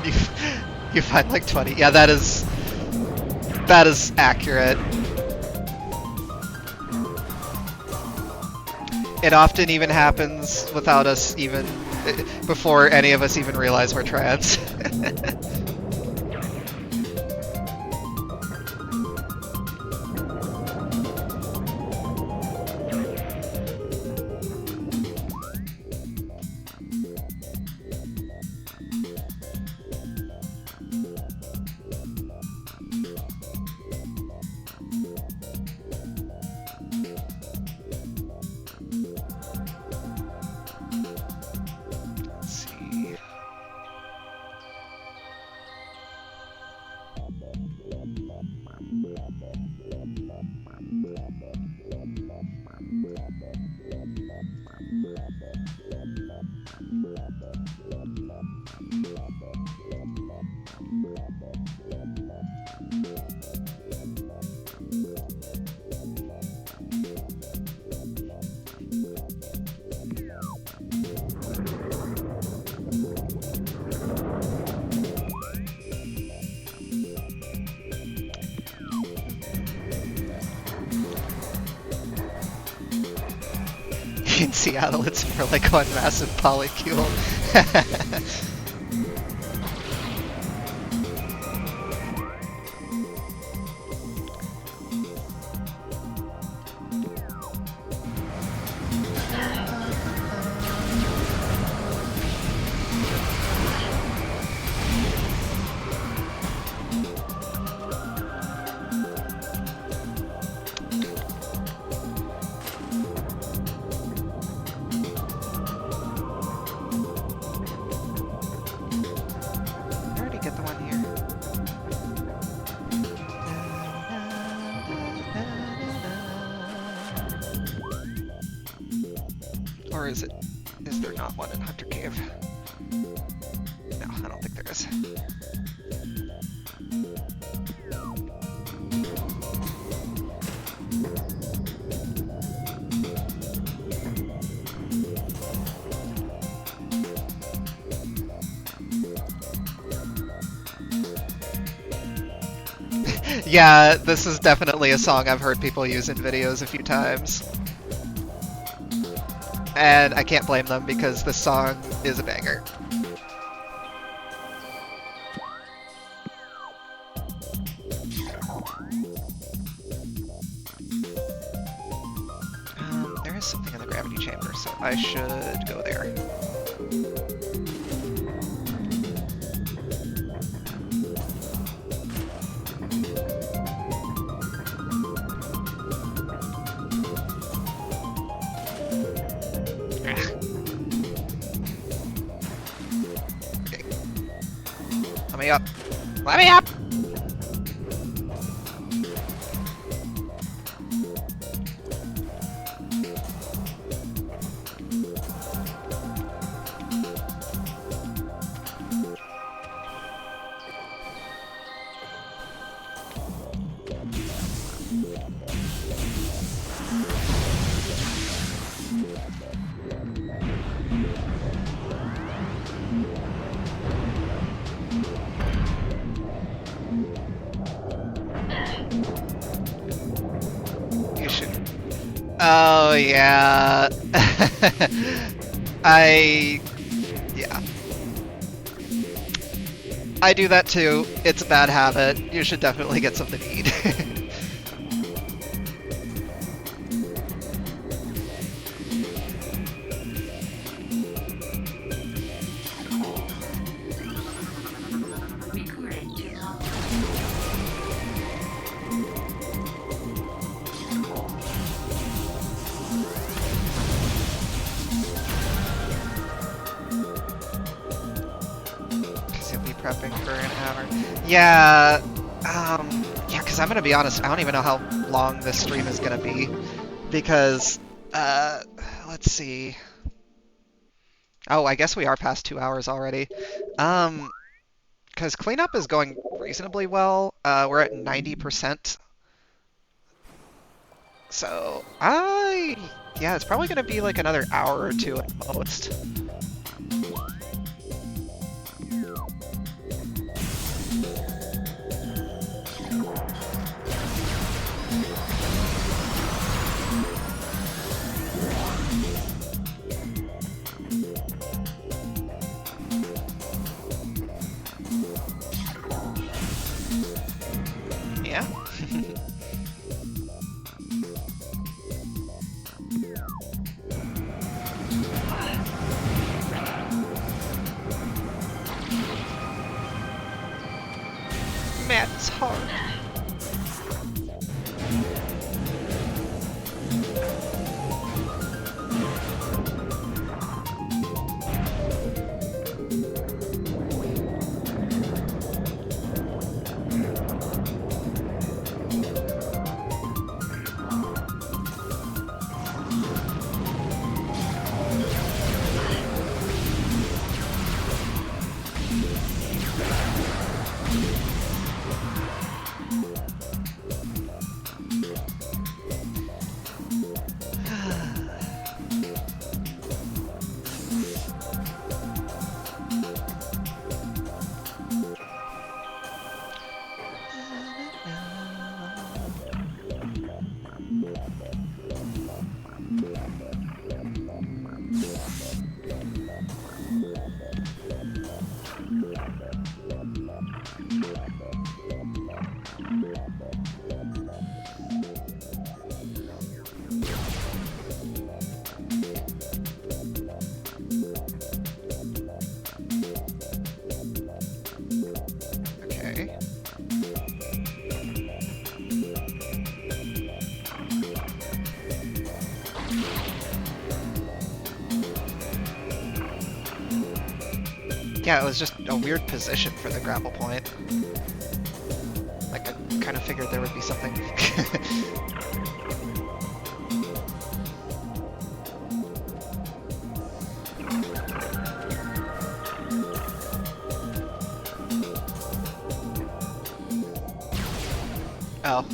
you find like 20. Yeah, that is accurate. It often even happens without us even, before any of us even realize we're trans. In Seattle, it's more like one massive polycule. Or is there not one in Hunter Cave? No, I don't think there is. Yeah, this is definitely a song I've heard people use in videos a few times. And I can't blame them because this song is a banger. There is something in the gravity chamber, so I should go there. Let me up. Let me up! Oh, yeah. Yeah. I do that too. It's a bad habit. You should definitely get something to eat. Recorded to logbook. Because you'll be prepping for an hour. Yeah, yeah, because I'm going to be honest, I don't even know how long this stream is going to be. Because, let's see. Oh, I guess we are past 2 hours already. Because cleanup is going reasonably well. We're at 90%. So, yeah, it's probably going to be like another hour or two at most. Yeah. Matt's hard. Okay. Yeah, it was just a weird position for the grapple point. Like, I kind of figured there would be something. Oh.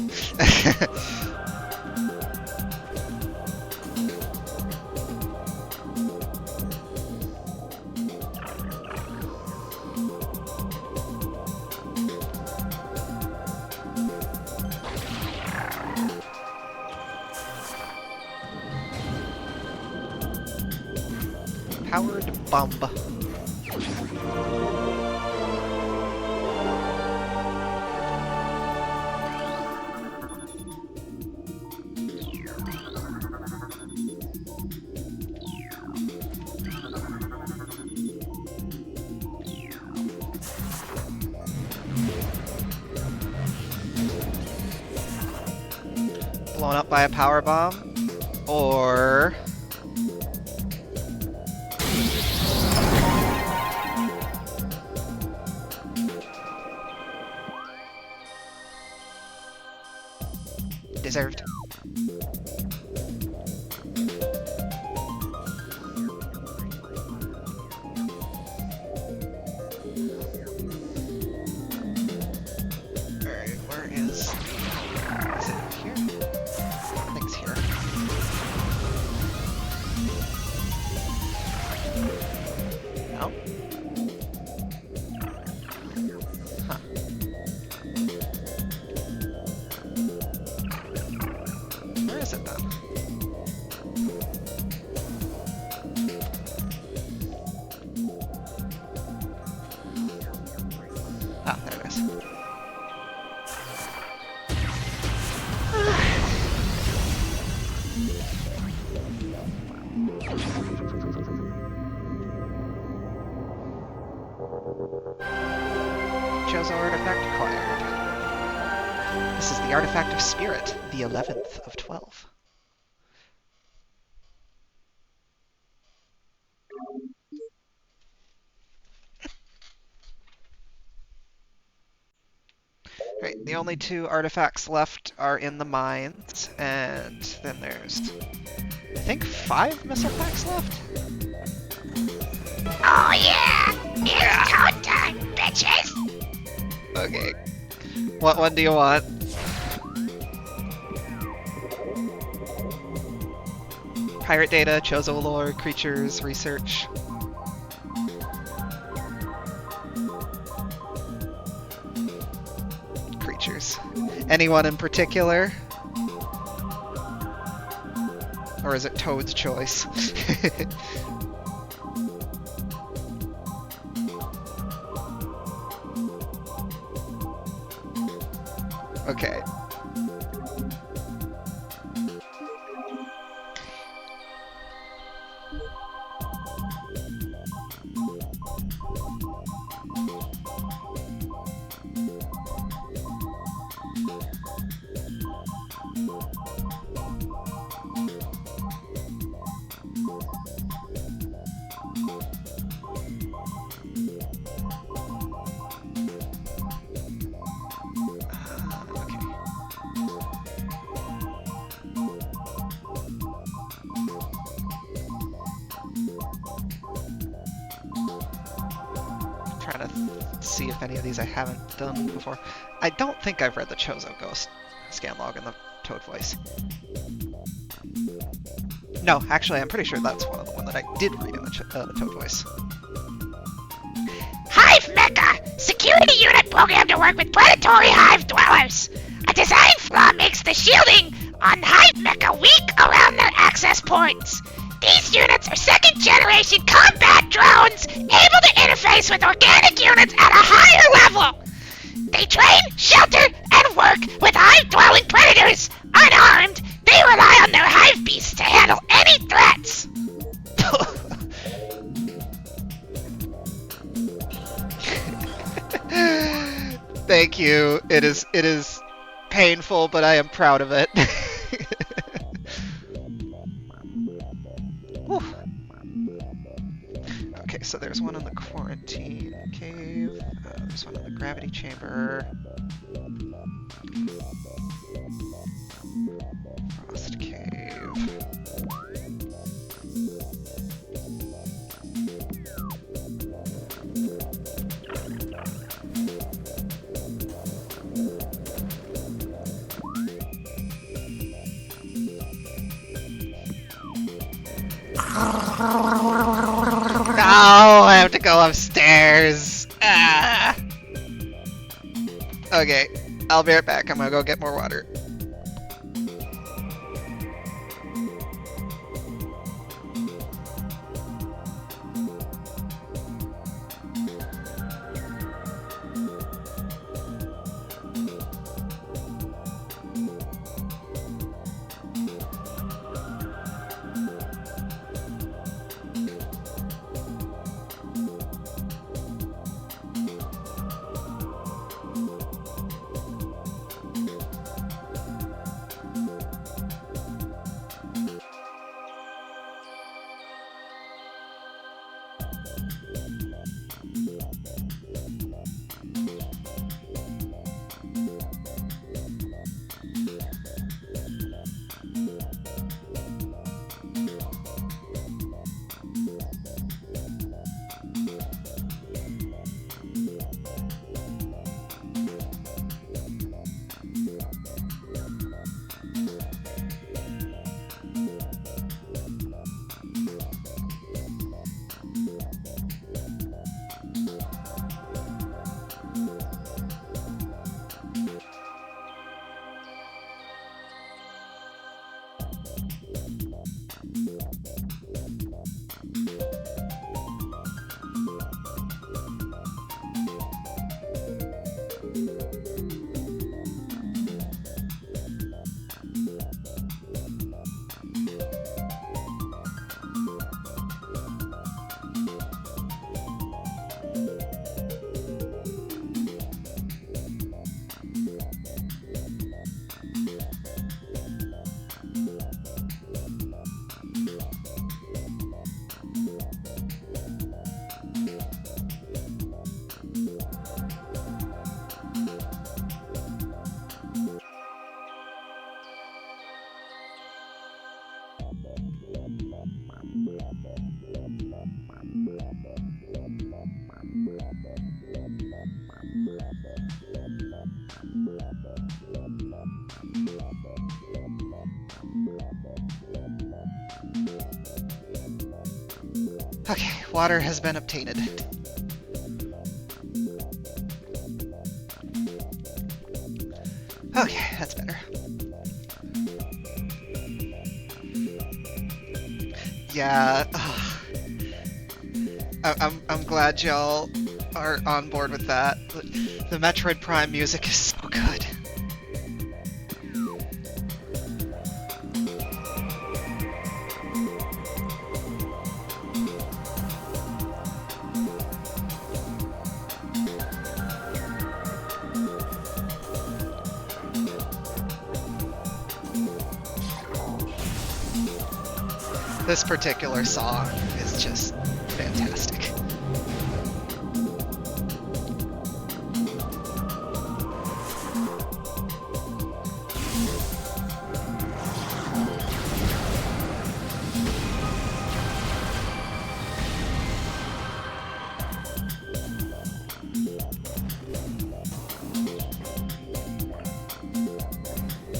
powered bomb. Blown up by a power bomb, or deserved. Alright, where is it here? I think it's here. No? Huh. Where is it then? Ah, there it is. Chozo artifact acquired. This is the artifact of spirit, the 11th of 12. Right, the only two artifacts left are in the mines, and then there's, I think, 5 missile packs left? Oh yeah! It's toad time, bitches! Okay. What one do you want? Pirate data, Chozo lore, creatures, research. Creatures. Anyone in particular? Or is it Toad's choice? Okay. Trying to see if any of these I haven't done before. I don't think I've read the Chozo Ghost scan log in the Toad voice. No, actually, I'm pretty sure that's one of the ones that I did read in the Toad voice. Hive Mecha! Security unit programmed to work with predatory hive dwellers! A design flaw makes the shielding on Hive Mecha weak around their access points. These units are second-generation combat drones able to interface with organic units at a higher level. They train, shelter, and work with hive-dwelling predators. Unarmed, they rely on their hive beasts to handle any threats. Thank you. It is painful, but I am proud of it. Whew. Okay, so there's one in the quarantine cave. There's one in the gravity chamber. Frost cave. No, I have to go upstairs. Ah. Okay, I'll be right back. I'm gonna go get more water. Okay, water has been obtained. Okay, that's better. Yeah, I'm glad y'all are on board with that. The Metroid Prime music is so good. This particular song is just fantastic.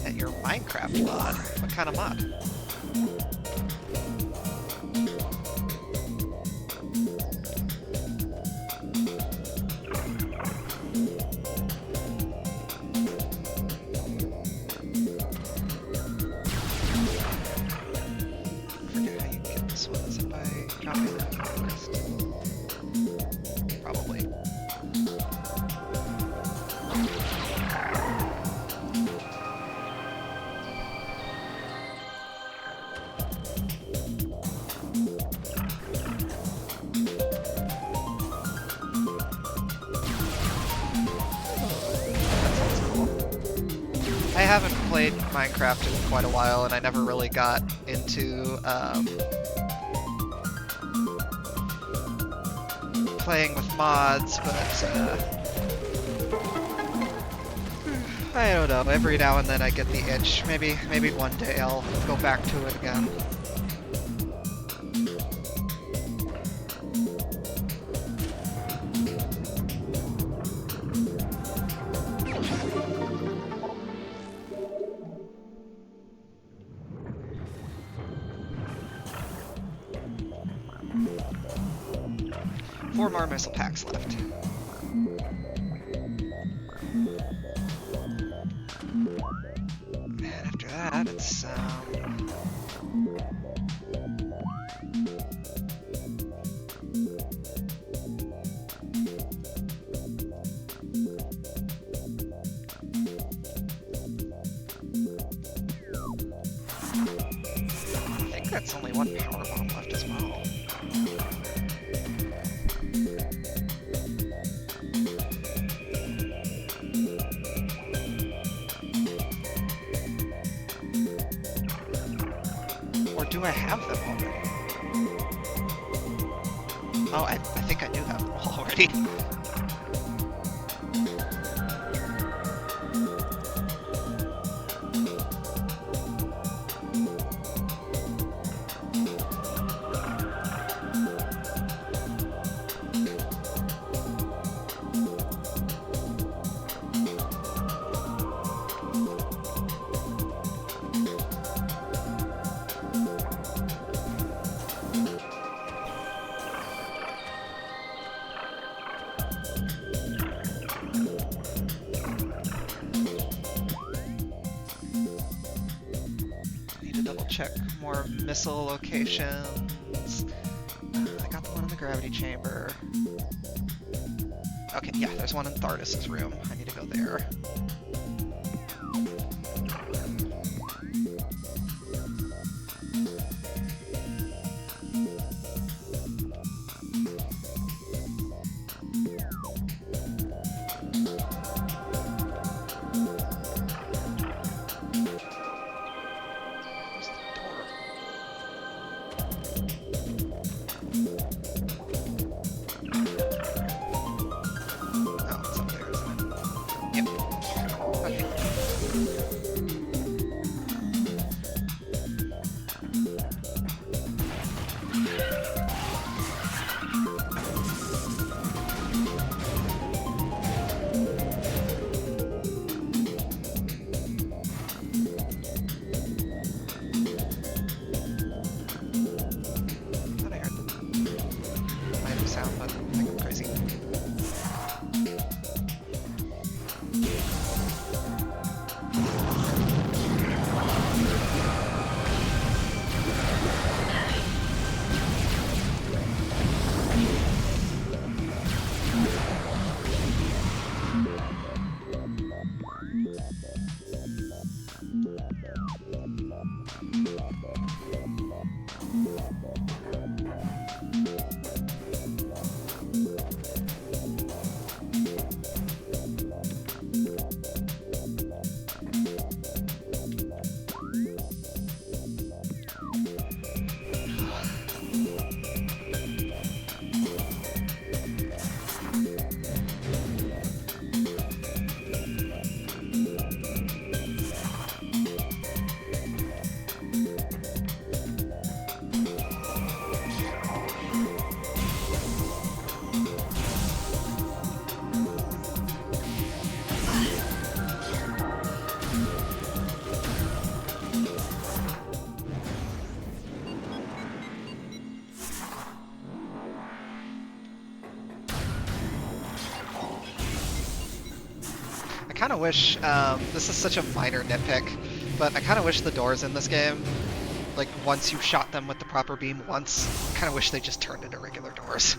And your Minecraft mod? What kind of mod? Probably. I haven't played Minecraft in quite a while, and I never really got into playing with mods, but I don't know. Every now and then I get the itch. Maybe one day I'll go back to it again. Four more missile packs left. And after that, it's I think that's only one power bomb left as well. Do I have them already? Oh, I think I do have them all already. double check more missile locations. I got the one in the gravity chamber. Okay, yeah, there's one in Thardis' room. I need to go there. I kind of wish, this is such a minor nitpick, but I kind of wish the doors in this game, like, once you shot them with the proper beam once, I kind of wish they just turned into regular doors.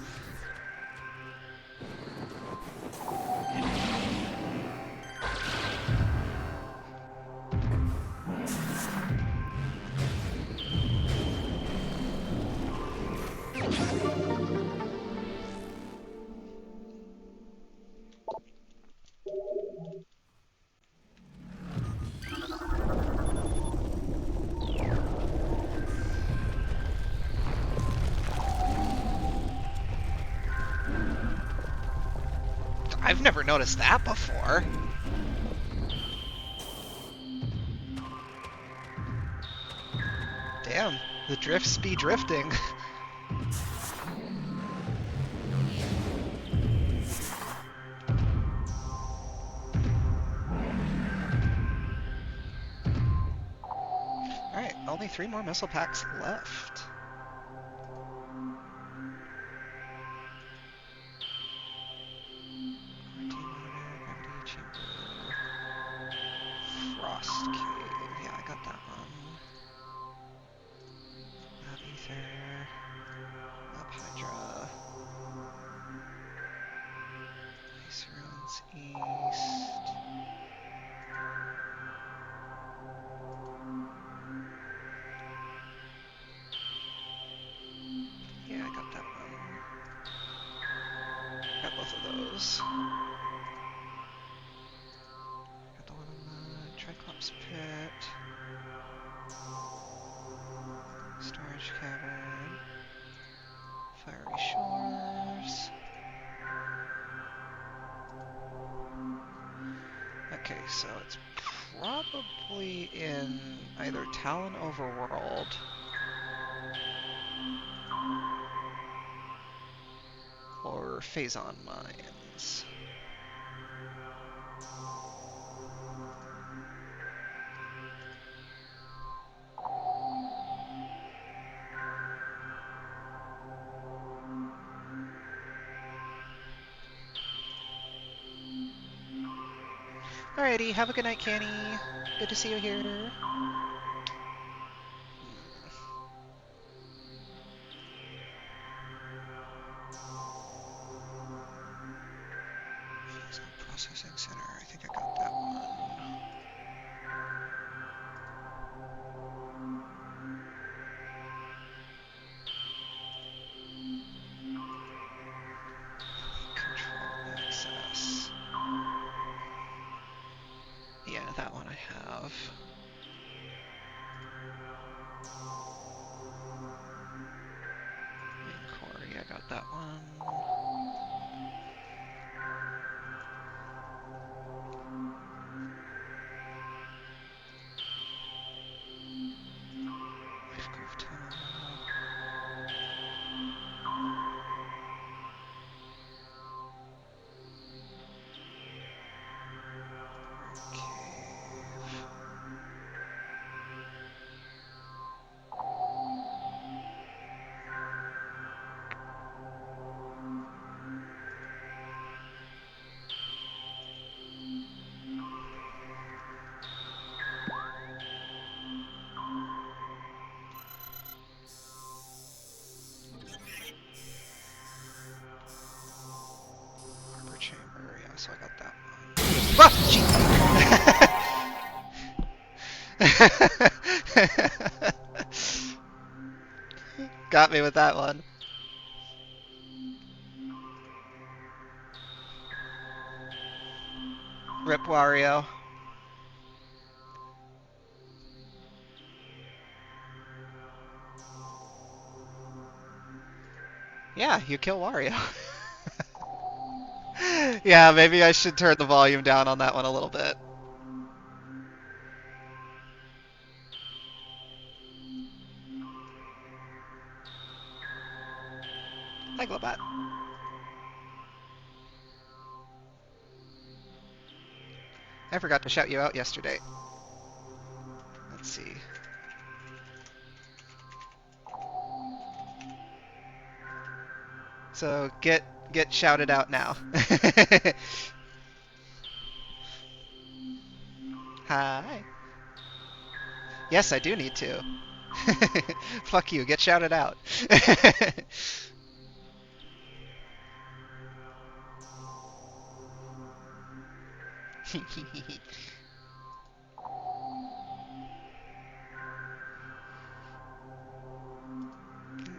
I've never noticed that before. Damn, the drifts be drifting. Alright, only 3 more missile packs left. Frost Cave. Yeah, I got that one. Up Ether. Up Hydra. Ice Ruins East. Yeah, I got that one. Got both of those. Got the one in the Triclops Pit. Storage Cavern. Fiery Shores. Okay, so it's probably in either Talon Overworld or Phazon Mines. Alrighty, have a good night, Canny. Good to see you here. Processing center. I think I got that one. Control access. Yeah, that one I have. Main core, yeah, I got that one. Life Grove Tunnel. Cave. Harbor Chamber, yeah, so I got that one. Ah! Shit! Got me with that one. Rip Wario. Yeah, you kill Wario. Yeah, maybe I should turn the volume down on that one a little bit. Hi, Globot. I forgot to shout you out yesterday. Let's see. So get shouted out now. Hi. Yes, I do need to. Fuck you, get shouted out.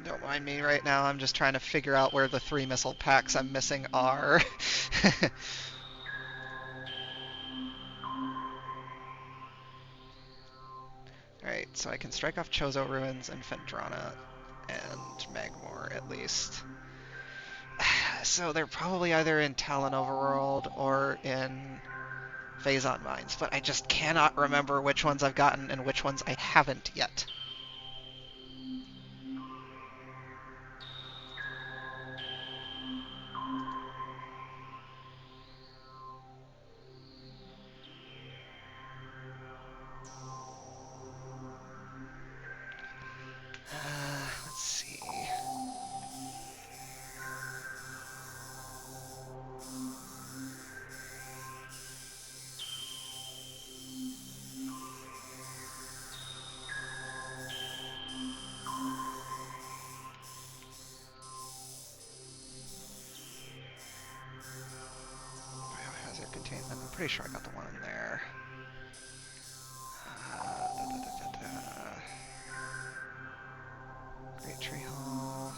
Don't mind me right now, I'm just trying to figure out where the 3 missile packs I'm missing are. Alright, so I can strike off Chozo Ruins and Phendrana and Magmor at least. So they're probably either in Talon Overworld or in Phazon Mines, but I just cannot remember which ones I've gotten and which ones I haven't yet. Let's see. Biohazard containment. I'm pretty sure I got the one in there. Great Tree Hall.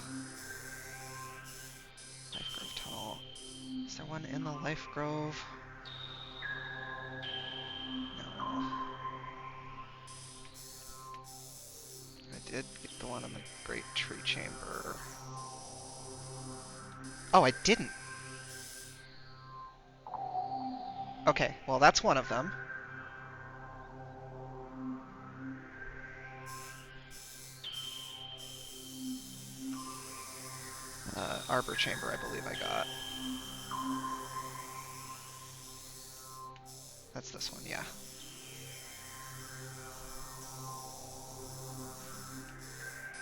Life Grove Tunnel. Is there one in the Life Grove? No. I did get the one in the Great Tree Chamber. Oh, I didn't! Okay, well that's one of them. Arbor Chamber, I believe I got. That's this one, yeah.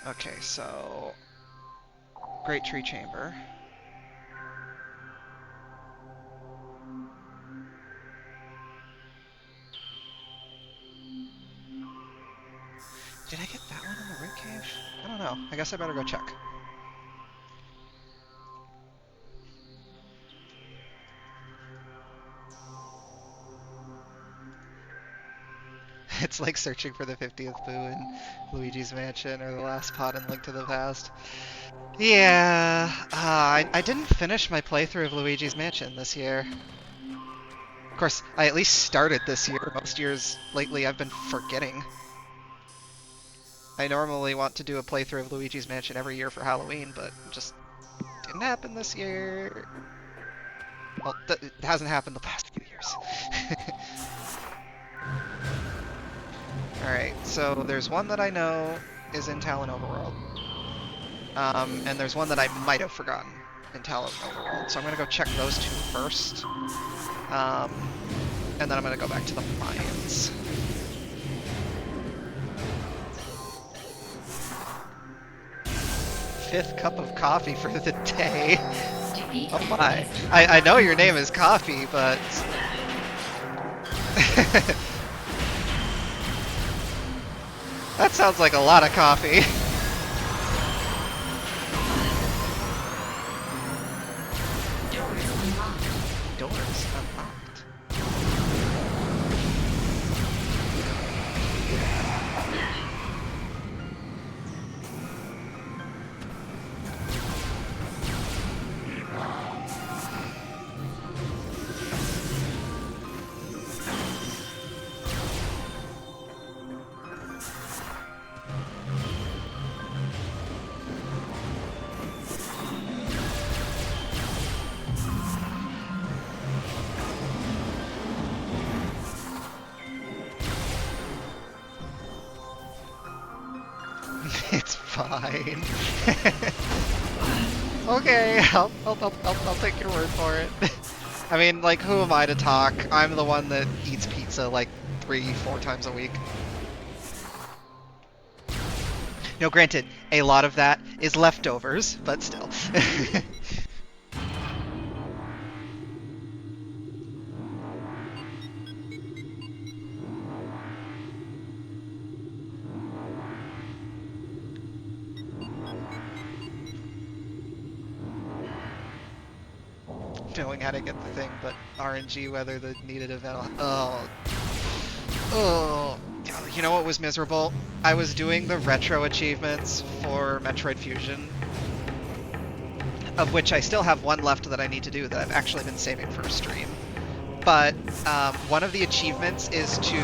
Okay, so... Great Tree Chamber. Did I get that one in the Root Cave? I don't know. I guess I better go check. It's like searching for the 50th Boo in Luigi's Mansion or the last pot in Link to the Past. Yeah, I didn't finish my playthrough of Luigi's Mansion this year. Of course, I at least started this year. Most years lately I've been forgetting. I normally want to do a playthrough of Luigi's Mansion every year for Halloween, but it just didn't happen this year. Well, it hasn't happened the past few years. Alright, so there's one that I know is in Talon Overworld. And there's one that I might have forgotten in Talon Overworld. So I'm gonna go check those two first. And then I'm gonna go back to the mines. Fifth cup of coffee for the day. Oh my. I know your name is Coffee, but... That sounds like a lot of coffee. Doors unlocked. It's fine. Okay, I'll take your word for it. I mean, like, who am I to talk? I'm the one that eats pizza like 3-4 times a week. No, granted, a lot of that is leftovers, but still. Knowing how to get the thing, but RNG whether the needed event. Oh. You know what was miserable? I was doing the retro achievements for Metroid Fusion, of which I still have one left that I need to do that I've actually been saving for a stream. But one of the achievements is to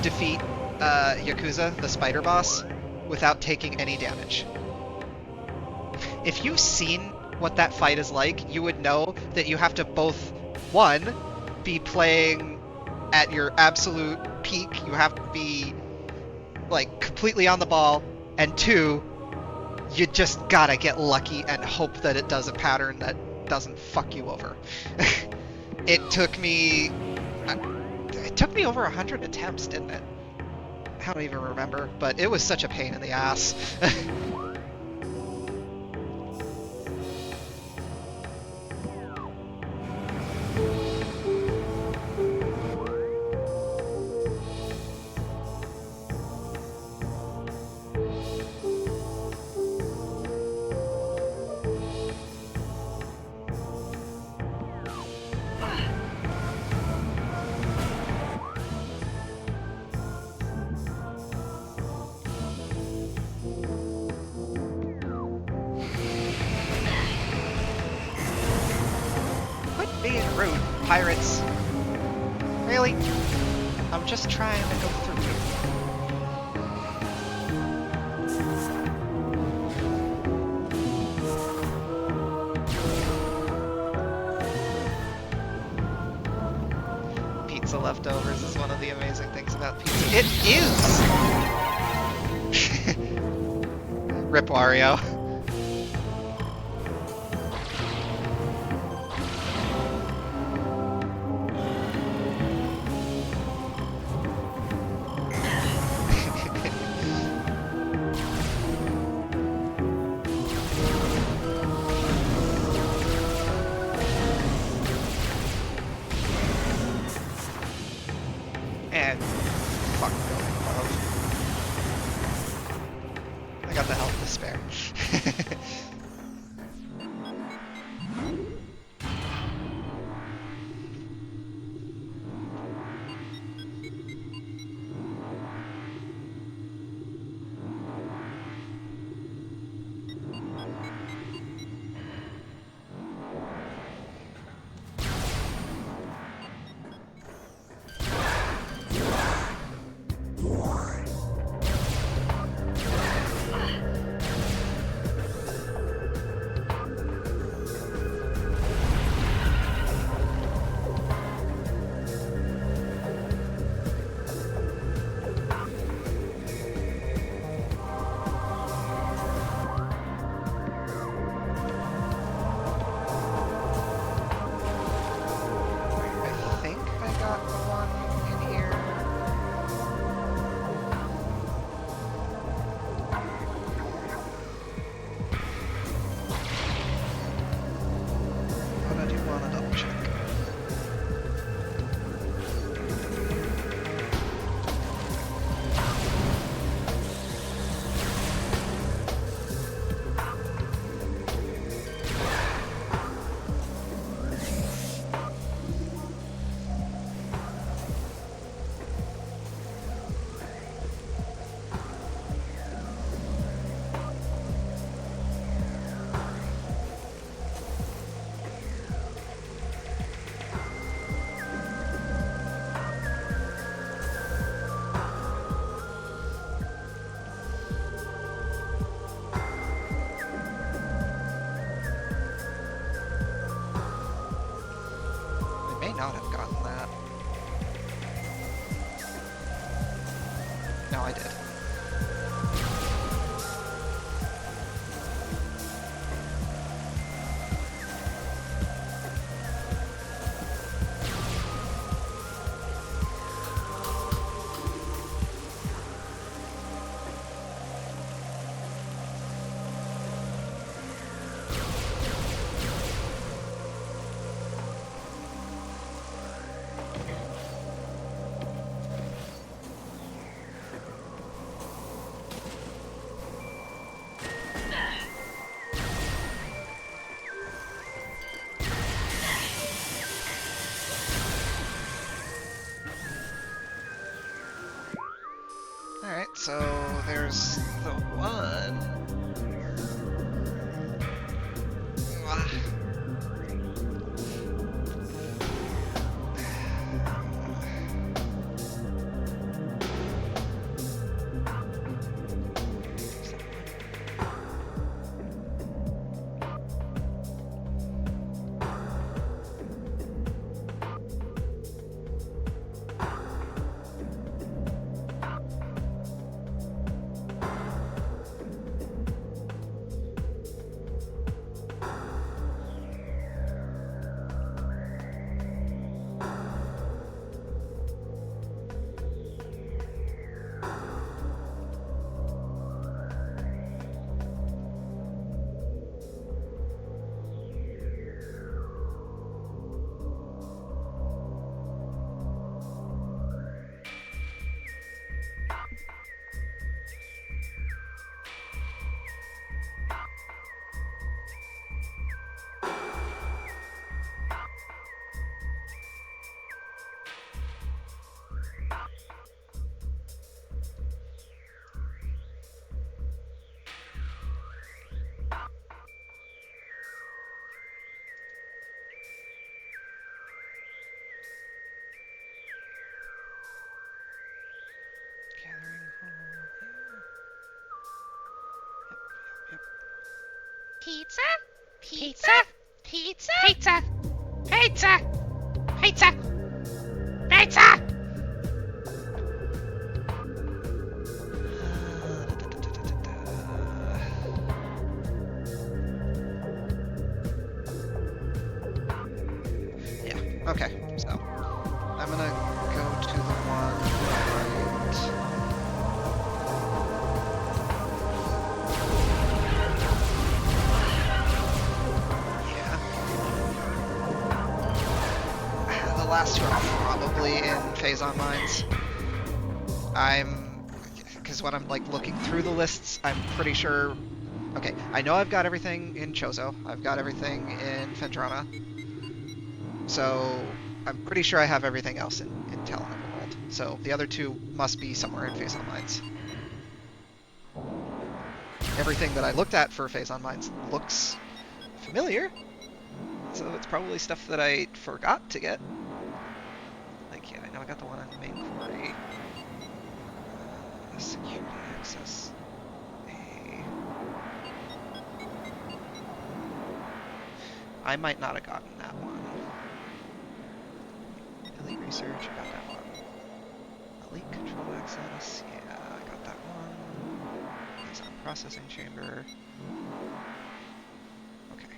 defeat Yakuza, the spider boss, without taking any damage. If you've seen what that fight is like, you would know that you have to both, one, be playing at your absolute peak, you have to be, like, completely on the ball, and two, you just gotta get lucky and hope that it does a pattern that doesn't fuck you over. It took me over 100 attempts, didn't it? I don't even remember, but it was such a pain in the ass. Being rude, pirates. Really? I'm just trying to go through here. Pizza leftovers is one of the amazing things about pizza. It is! Rip Wario. And fuck going above. I got the health to spare. No, I did. Alright, so there's the one. Ah. Gathering hall. Yep. Pizza? Pizza? Pizza? Pizza? Pizza? Pizza? Pizza? Yeah, okay, so I'm gonna go to the one right. Yeah. The last two are probably in Phazon Mines. Because when I'm like looking through the lists, I'm pretty sure. Okay, I know I've got everything in Chozo. I've got everything in Phendrana. So I'm pretty sure I have everything else in Talon Overworld. So the other two must be somewhere in Phazon Mines. Everything that I looked at for Phazon Mines looks familiar. So it's probably stuff that I forgot to get. Like, yeah, I know I got the one on the main quarry. Security access. I might not have gotten that one. Elite research, I got that one. Elite control access, yeah, I got that one. Liaison processing chamber. Okay.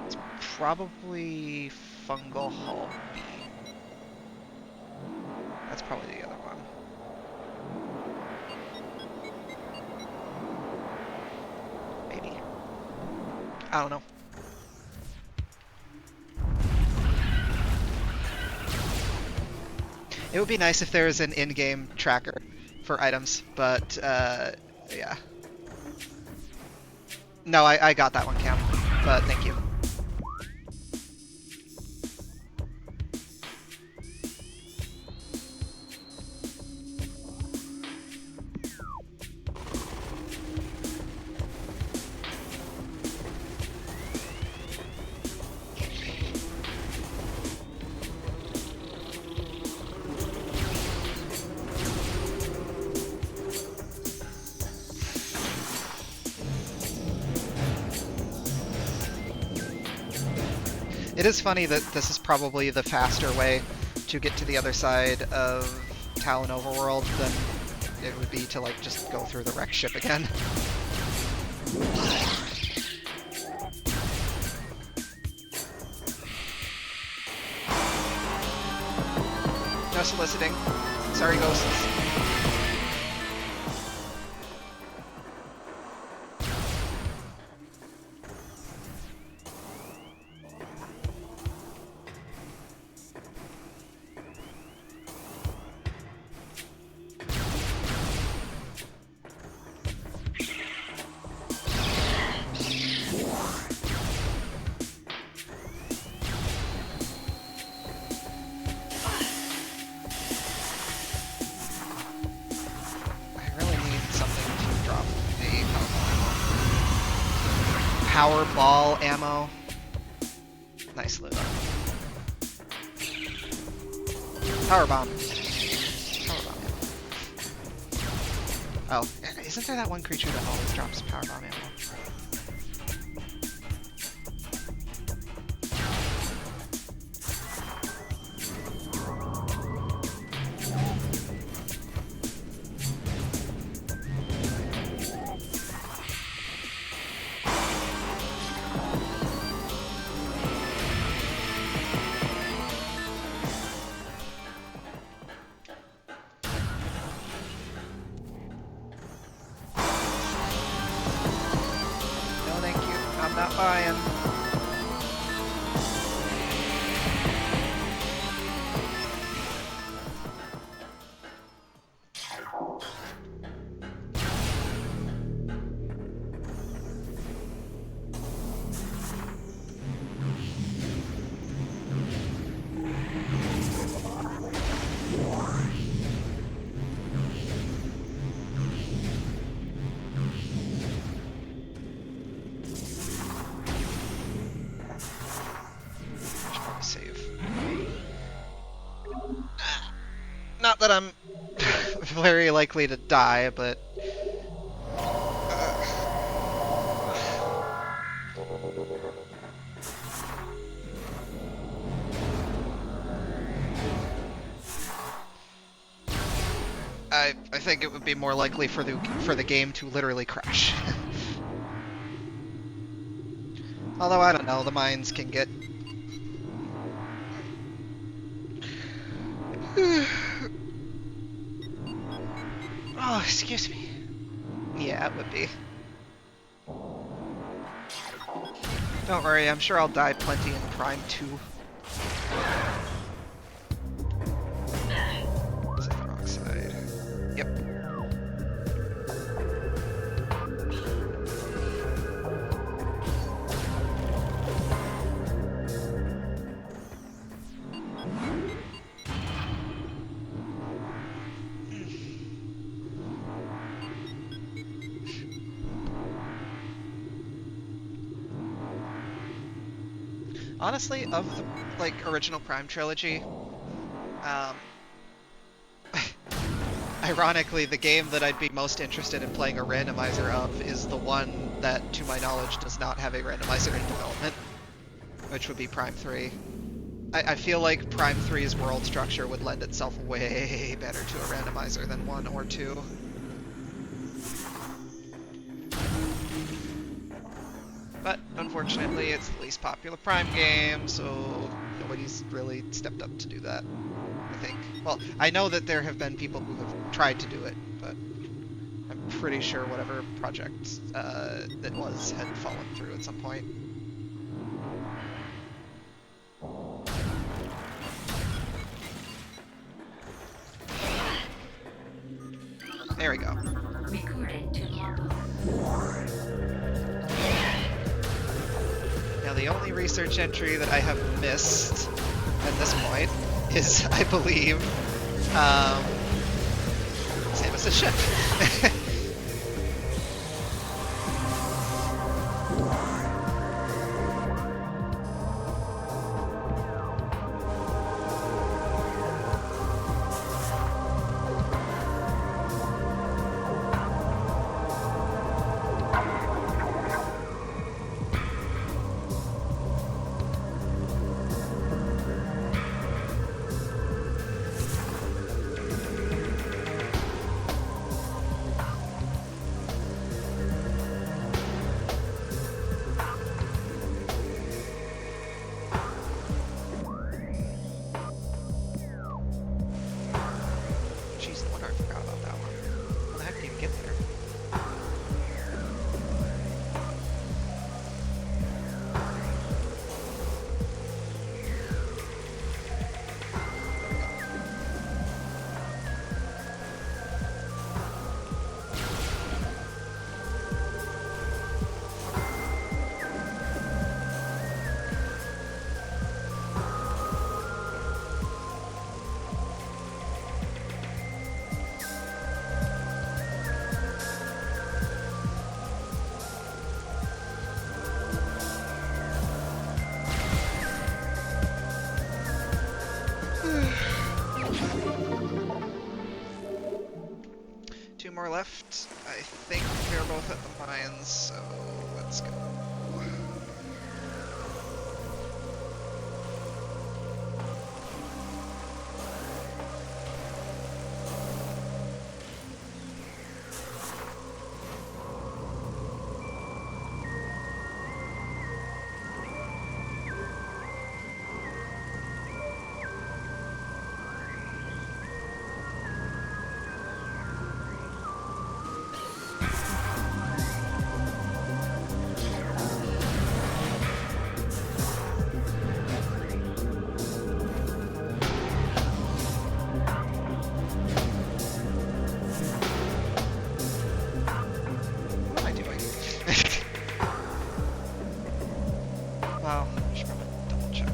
It's probably fungal hull B. That's probably the other one. Maybe. I don't know. It would be nice if there was an in-game tracker for items, but yeah. No, I got that one, Cam, but thank you. It is funny that this is probably the faster way to get to the other side of Talon Overworld than it would be to like just go through the wreck ship again. No soliciting. Sorry, ghosts. Power ball ammo. Nice loot. Power bomb. Power bomb ammo. Oh, isn't there that one creature that always drops power bomb ammo? Not buying. Not that I'm very likely to die, but... I think it would be more likely for the game to literally crash. Although, I don't know, the mines can get... Oh, excuse me. Yeah, it would be. Don't worry, I'm sure I'll die plenty in Prime 2. Is it the wrong side? Yep. Honestly, of the original Prime trilogy, ironically, the game that I'd be most interested in playing a randomizer of is the one that, to my knowledge, does not have a randomizer in development, which would be Prime 3. I feel like Prime 3's world structure would lend itself way better to a randomizer than 1 or 2. But unfortunately, it's the least popular Prime game, so nobody's really stepped up to do that, I think. Well, I know that there have been people who have tried to do it, but I'm pretty sure whatever project that was had fallen through at some point. There we go. Recorded to logbook. Now, the only research entry that I have missed at this point is, I believe, Samus's ship. more left. I think they're both at the mines, so let's go. What am I doing? Well, I should probably double check.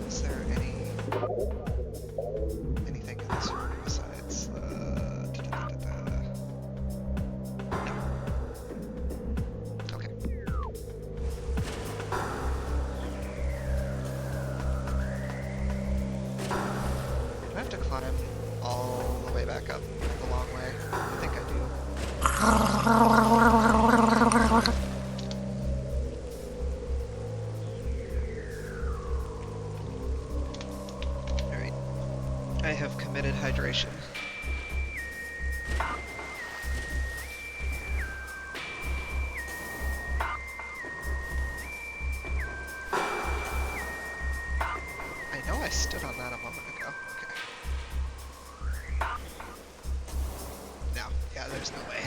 Is there anything in this room besides No. Okay. Do I have to climb all the way back up the long way? I think I do. Alright. I have committed hydration. I know I stood on that a moment ago. Okay. No. Yeah, there's no way.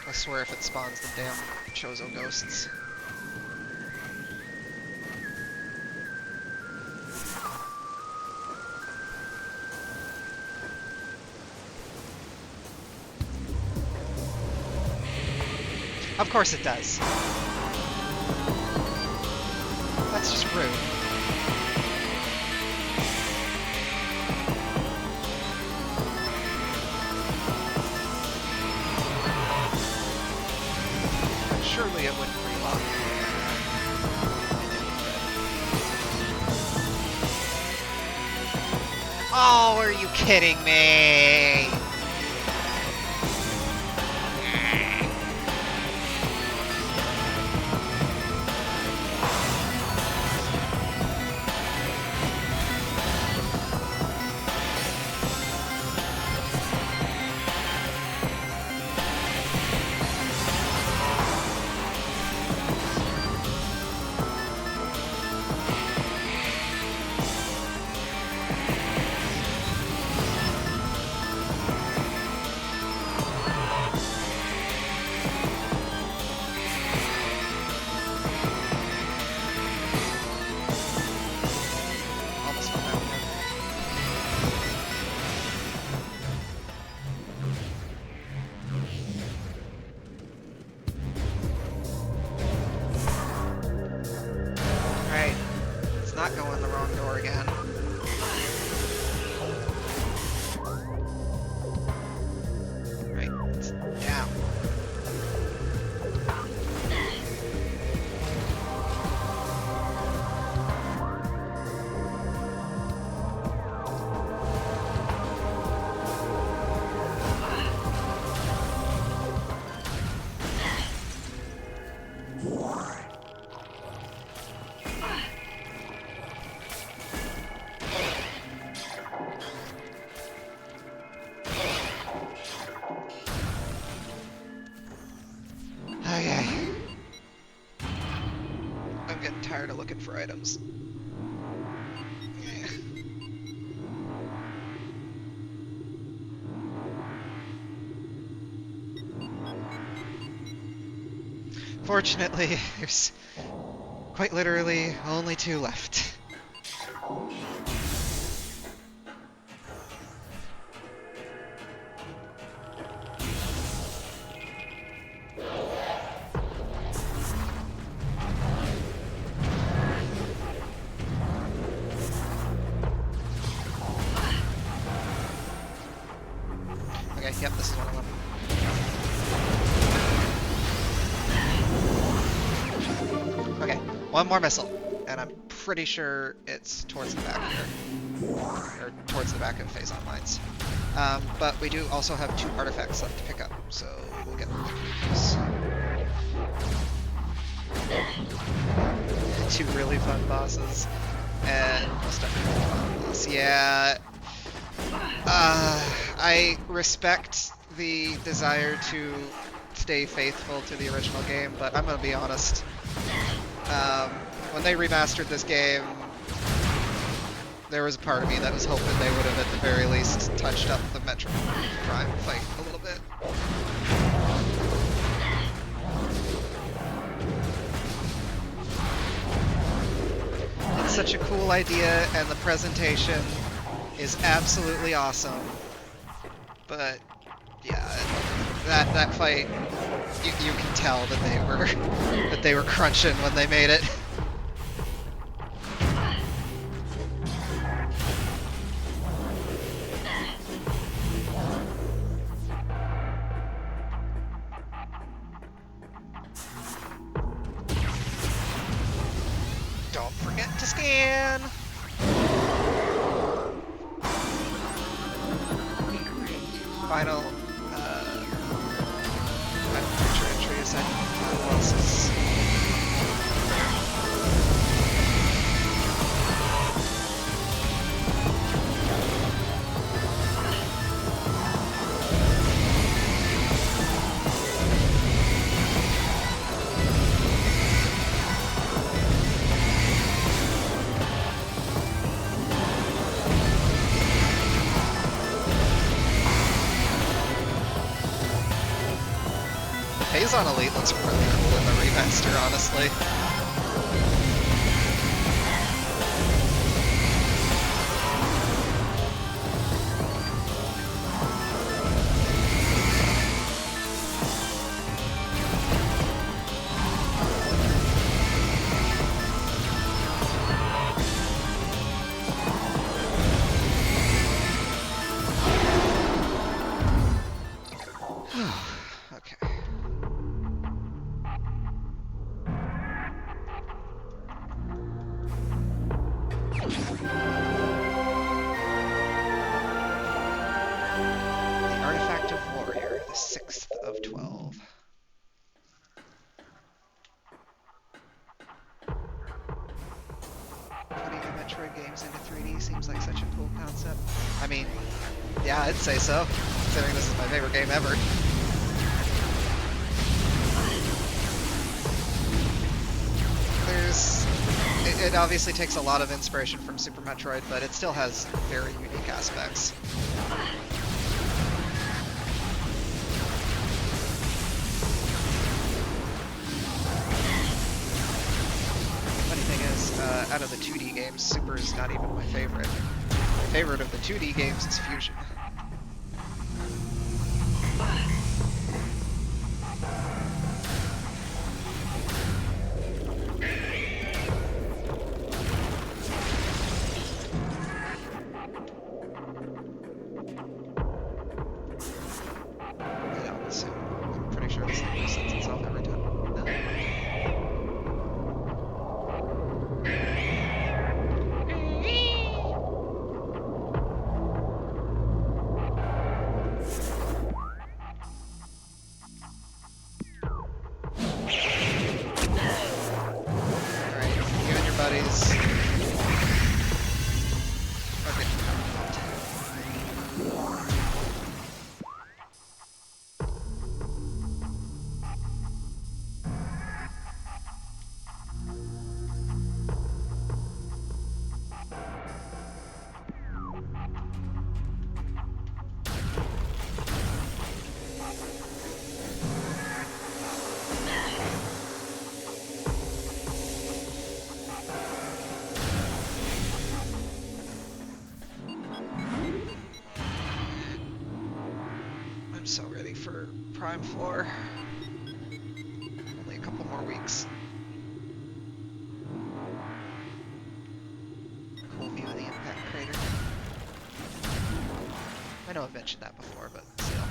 I swear if it spawns the damn Chozo ghosts. Of course it does. That's just rude. Surely it wouldn't reload. Oh, are you kidding me? Almost went out again. Alright. Let's not go in the wrong door again. Right. It's down. Okay. I'm getting tired of looking for items. Fortunately, there's quite literally only 2 left. Okay, yep, this is one of them. Okay, one more missile, and I'm pretty sure it's towards the back here, or towards the back of Phase Online's. But we do also have 2 artifacts left to pick up, so we'll get those. 2 really fun bosses, and most definitely a fun boss. Yeah, I respect the desire to stay faithful to the original game, but I'm gonna be honest. When they remastered this game, there was a part of me that was hoping they would have, at the very least, touched up the Metroid Prime fight a little bit. It's such a cool idea, and the presentation is absolutely awesome. But yeah, that fight, you can tell that they were crunching when they made it. Don't forget to scan. Final picture entry aside from losses. Phazon Elite looks really cool in the remaster, honestly. Okay. The Artifact of Warrior, the 6th of 12. Putting the Metroid games into 3D seems like such a cool concept. I mean, yeah, I'd say so, considering this is my favorite game ever. It obviously takes a lot of inspiration from Super Metroid, but it still has very unique aspects. Funny thing is, out of the 2D games, Super is not even my favorite. My favorite of the 2D games is Fusion. I'm pretty sure this thing resets itself every time. No. Alright, you and your buddies. Okay. I'm so ready for Prime 4. Only a couple more weeks. Cool view of the impact crater. I know I've mentioned that before, but still.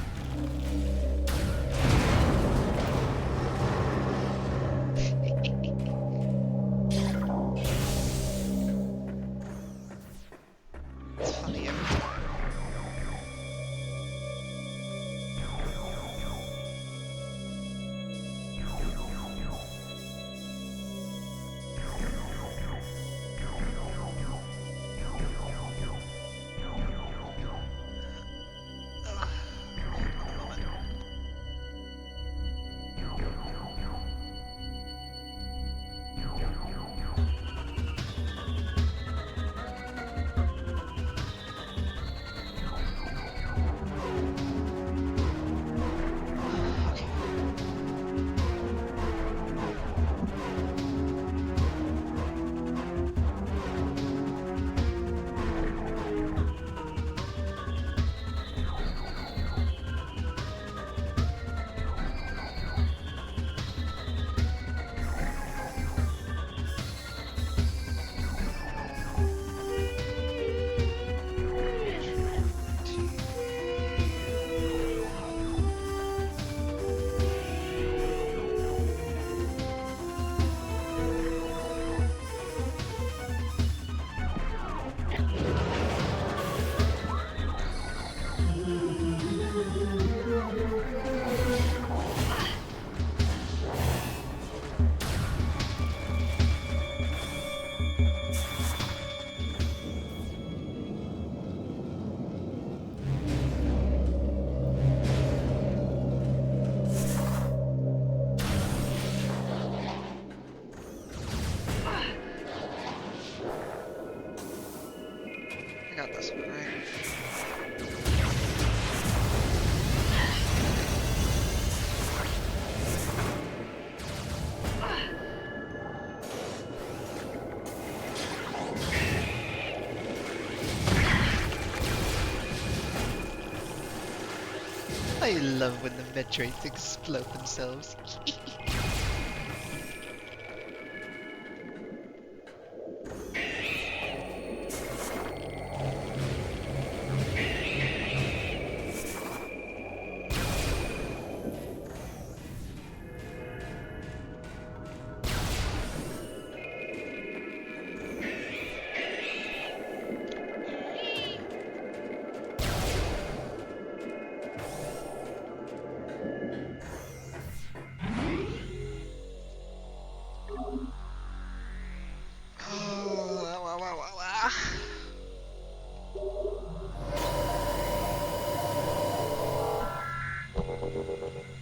got this one, right? I love when the Metroids explode themselves.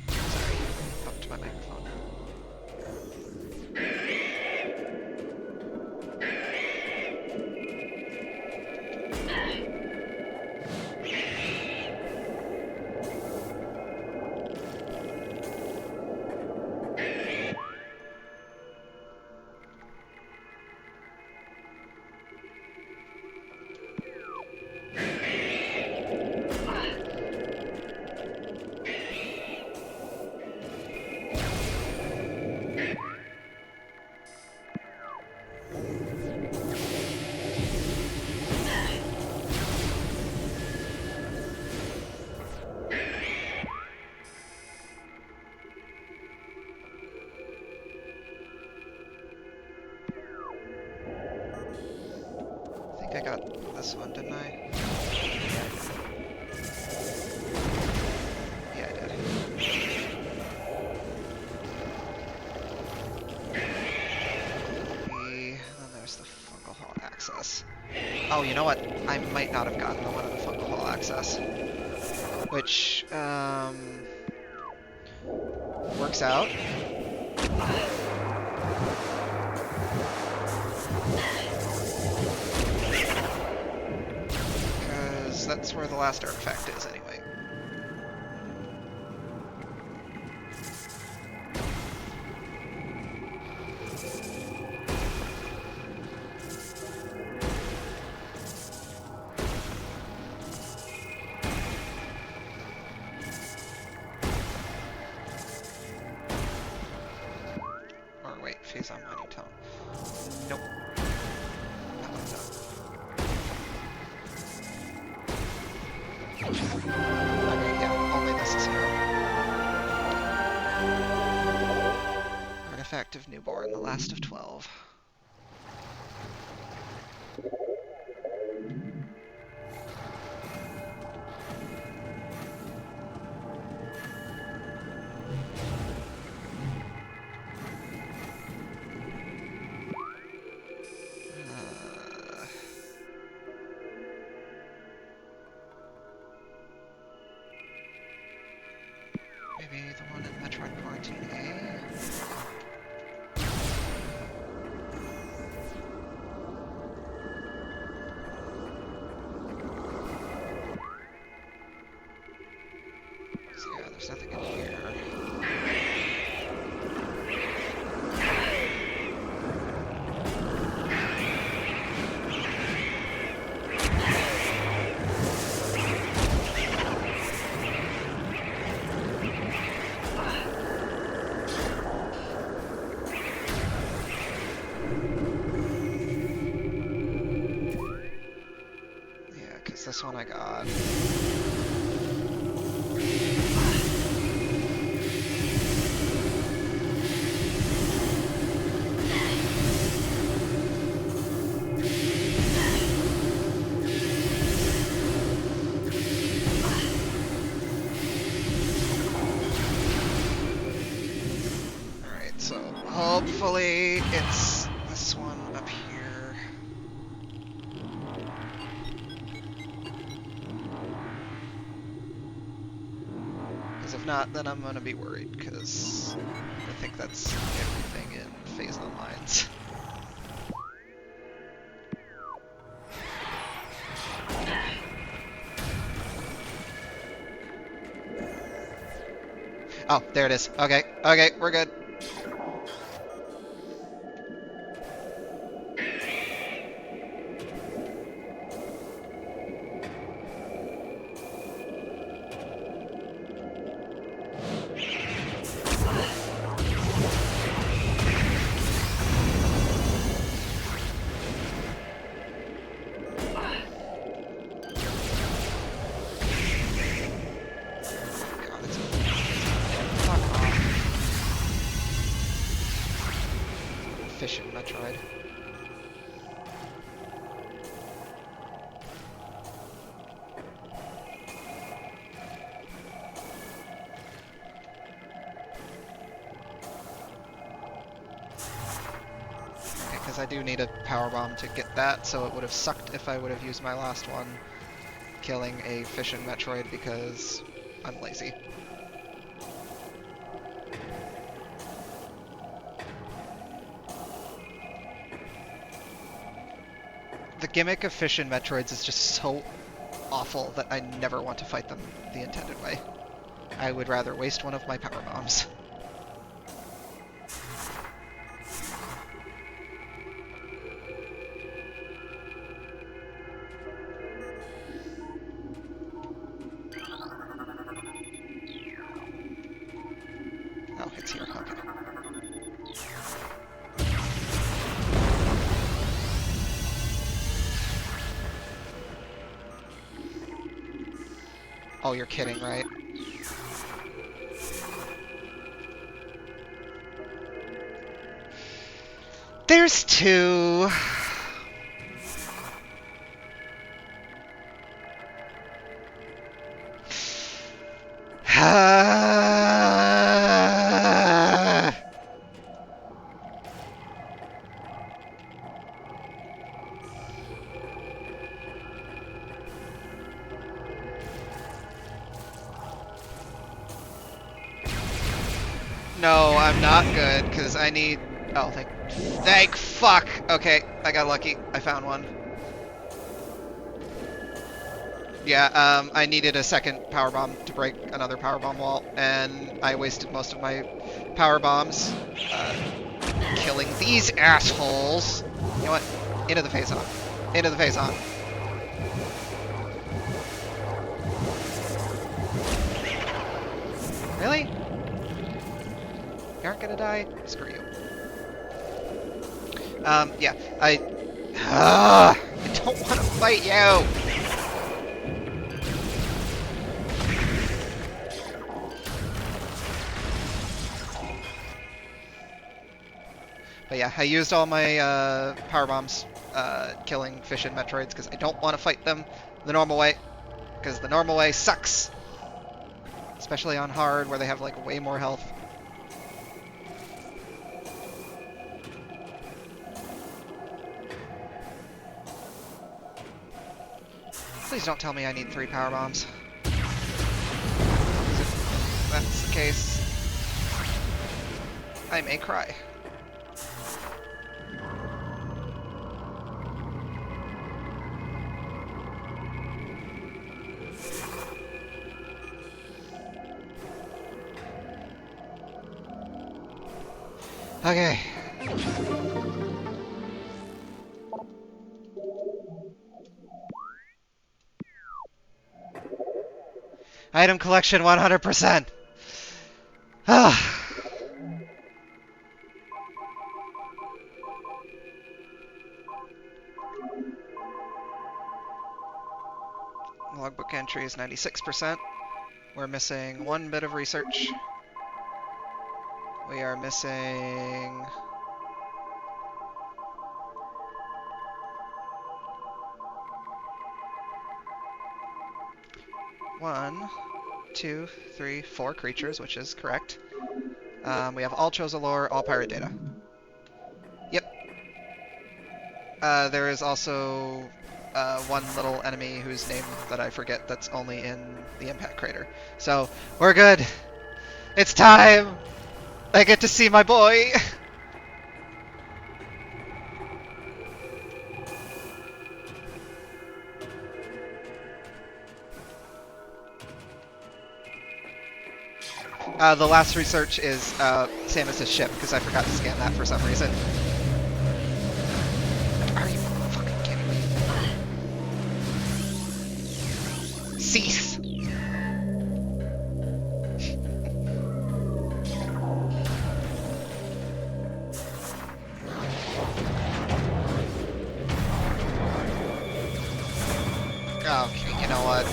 Sorry, bumped my microphone. I think I got this one, didn't I? Yeah, I did. And then there's the Fungal Hall access. Oh, you know what? I might not have gotten the one in the Fungal Hall access. Which, works out. Because that's where the last artifact is, anyway. Or wait, phase on mining tone. Nope. Not mining tone. Okay, yeah, only necessary. Artifact of Newborn, the last of 12. Maybe the one in Metroid Quarantine A? So yeah, there's nothing in here. Yeah, because this one I got. Alright, so hopefully it's this one up here. Because if not, then I'm gonna be worried, because I think that's everything in Phase Online's. Oh, there it is. Okay, okay, we're good. God, it's... Fuck off. Fishing Metroid. Because I do need a power bomb to get that, so it would have sucked if I would have used my last one killing a fission Metroid because I'm lazy. The gimmick of fission Metroids is just so awful that I never want to fight them the intended way. I would rather waste one of my power bombs. Oh, it's here. Okay. Oh, you're kidding, right? There's two. No, I'm not good, because I need... Oh, thank fuck! Okay, I got lucky. I found one. Yeah, I needed a second power bomb to break another power bomb wall, and I wasted most of my power bombs killing these assholes. You know what? Into the face on. Into the face on. Really? You aren't gonna die? Screw you. Yeah, I don't want to fight you! But yeah, I used all my power bombs killing fission Metroids because I don't want to fight them the normal way, because the normal way sucks! Especially on hard, where they have like way more health. Please don't tell me I need 3 power bombs. If that's the case, I may cry. Okay. Item collection 100%. Ah. Logbook entry is 96%. We're missing 1 bit of research. We are missing... 1, 2, 3, 4 creatures, which is correct. We have all Chosen lore, all pirate data. Yep. There is also one little enemy whose name that I forget that's only in the impact crater. So, we're good! It's time! I get to see my boy! The last research is Samus's ship, because I forgot to scan that for some reason. Are you fucking kidding me? Cease! Okay, you know what?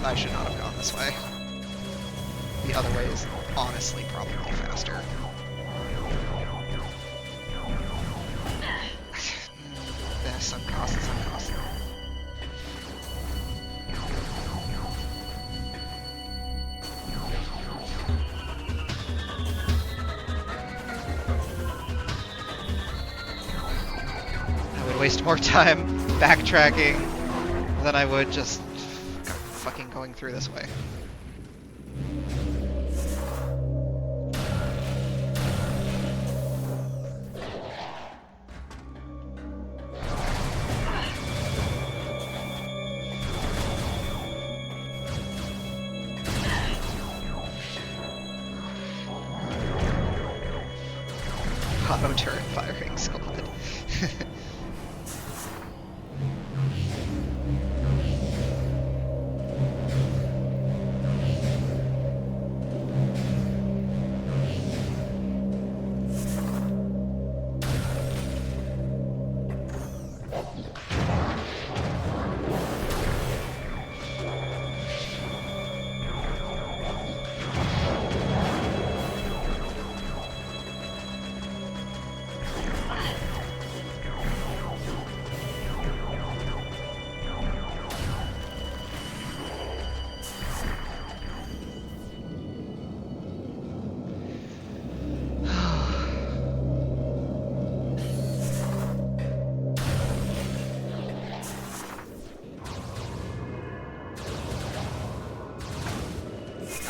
I should not have gone this way. The other way is honestly probably faster. Some cost, some cost. I would waste more time backtracking than I would just fucking going through this way. Auto turret firing squad.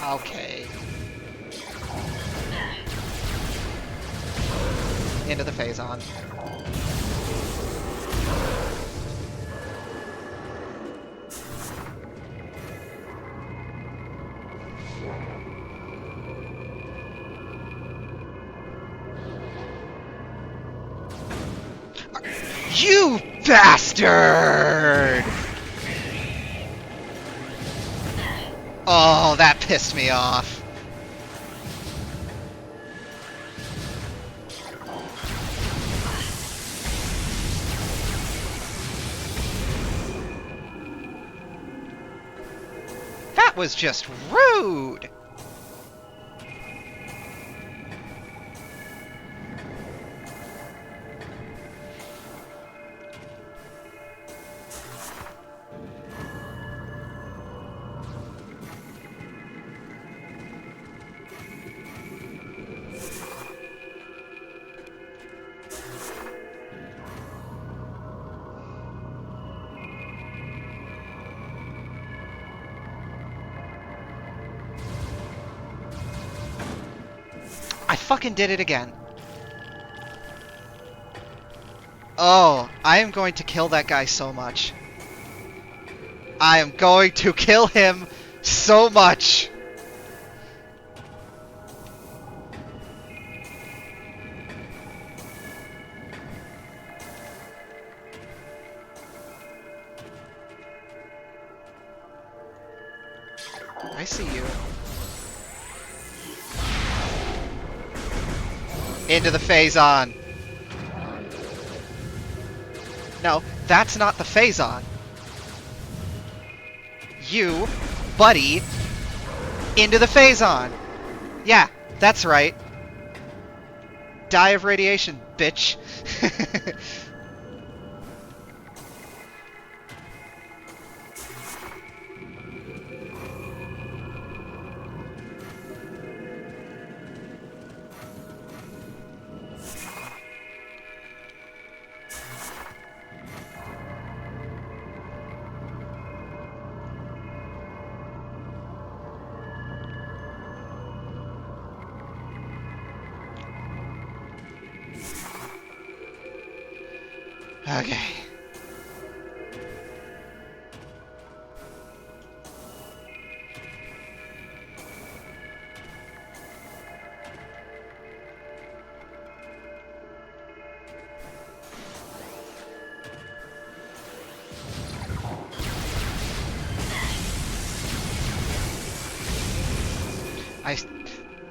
Okay. Into the Phazon. You bastard! Oh, that pissed me off. That was just rude! I fucking did it again. Oh, I am going to kill that guy so much. I am going to kill him so much. I see you. Into the Phazon. No, that's not the Phazon. You, buddy, into the Phazon. Yeah, that's right. Die of radiation, bitch. Okay.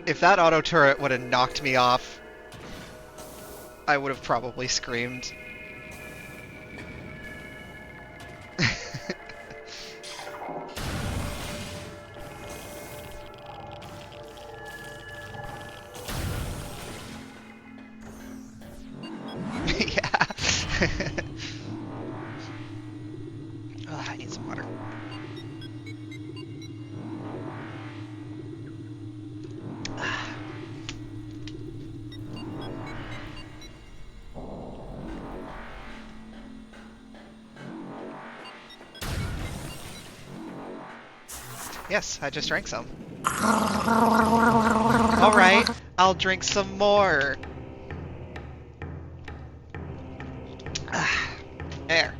If that auto turret would have knocked me off, I would have probably screamed. Yeah. Oh, I need some water. Yes, I just drank some. Alright, I'll drink some more. There.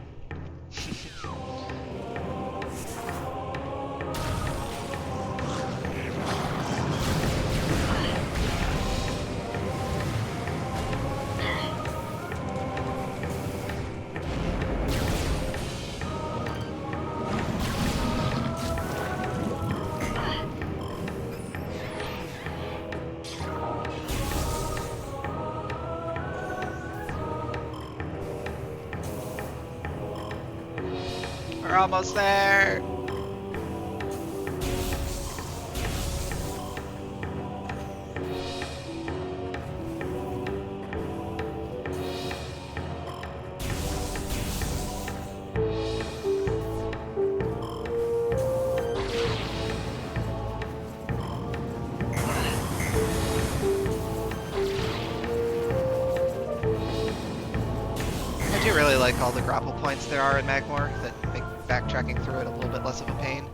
We're almost there. I do really like all the grapple points there are in Magmor that make backtracking through it a little bit less of a pain.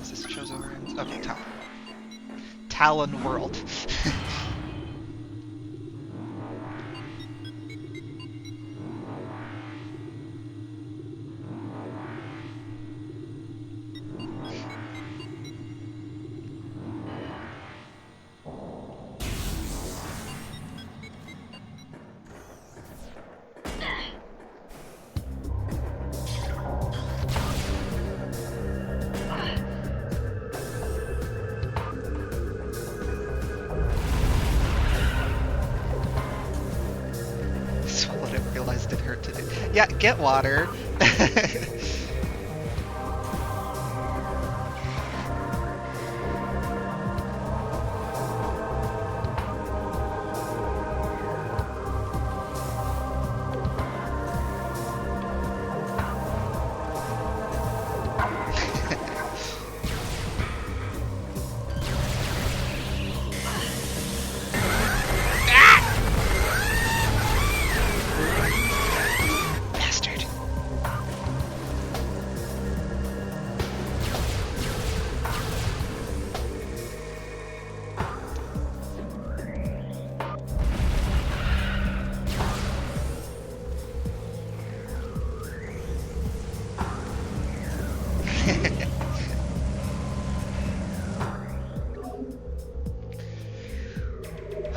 Is this Chozoran? Okay, Talon. Talon World. What I realized it hurt to do. Yeah, get water. Bastard.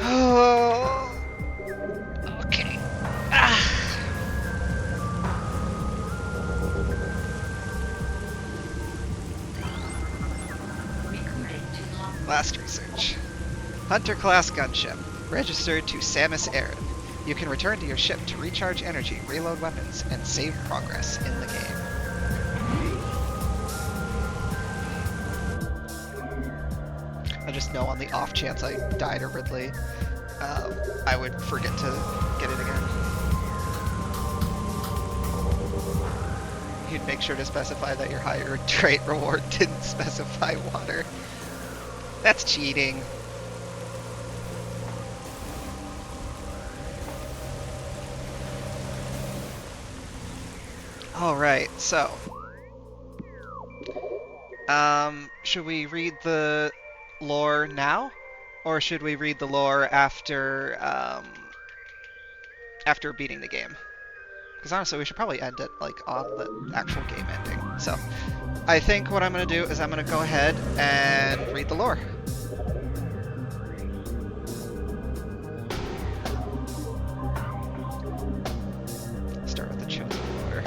Oh. Okay. Recording to log. Last research. Hunter class gunship. Registered to Samus Aran. You can return to your ship to recharge energy, reload weapons, and save progress in the game. I just know on the off chance I die to Ridley, I would forget to get it again. You'd make sure to specify that your higher trait reward didn't specify water. That's cheating. Alright, so. Should we read the lore now? Or should we read the lore after, after beating the game? Because honestly, we should probably end it, like, on the actual game ending. So, I think what I'm going to do is I'm going to go ahead and read the lore. Start with the chosen order.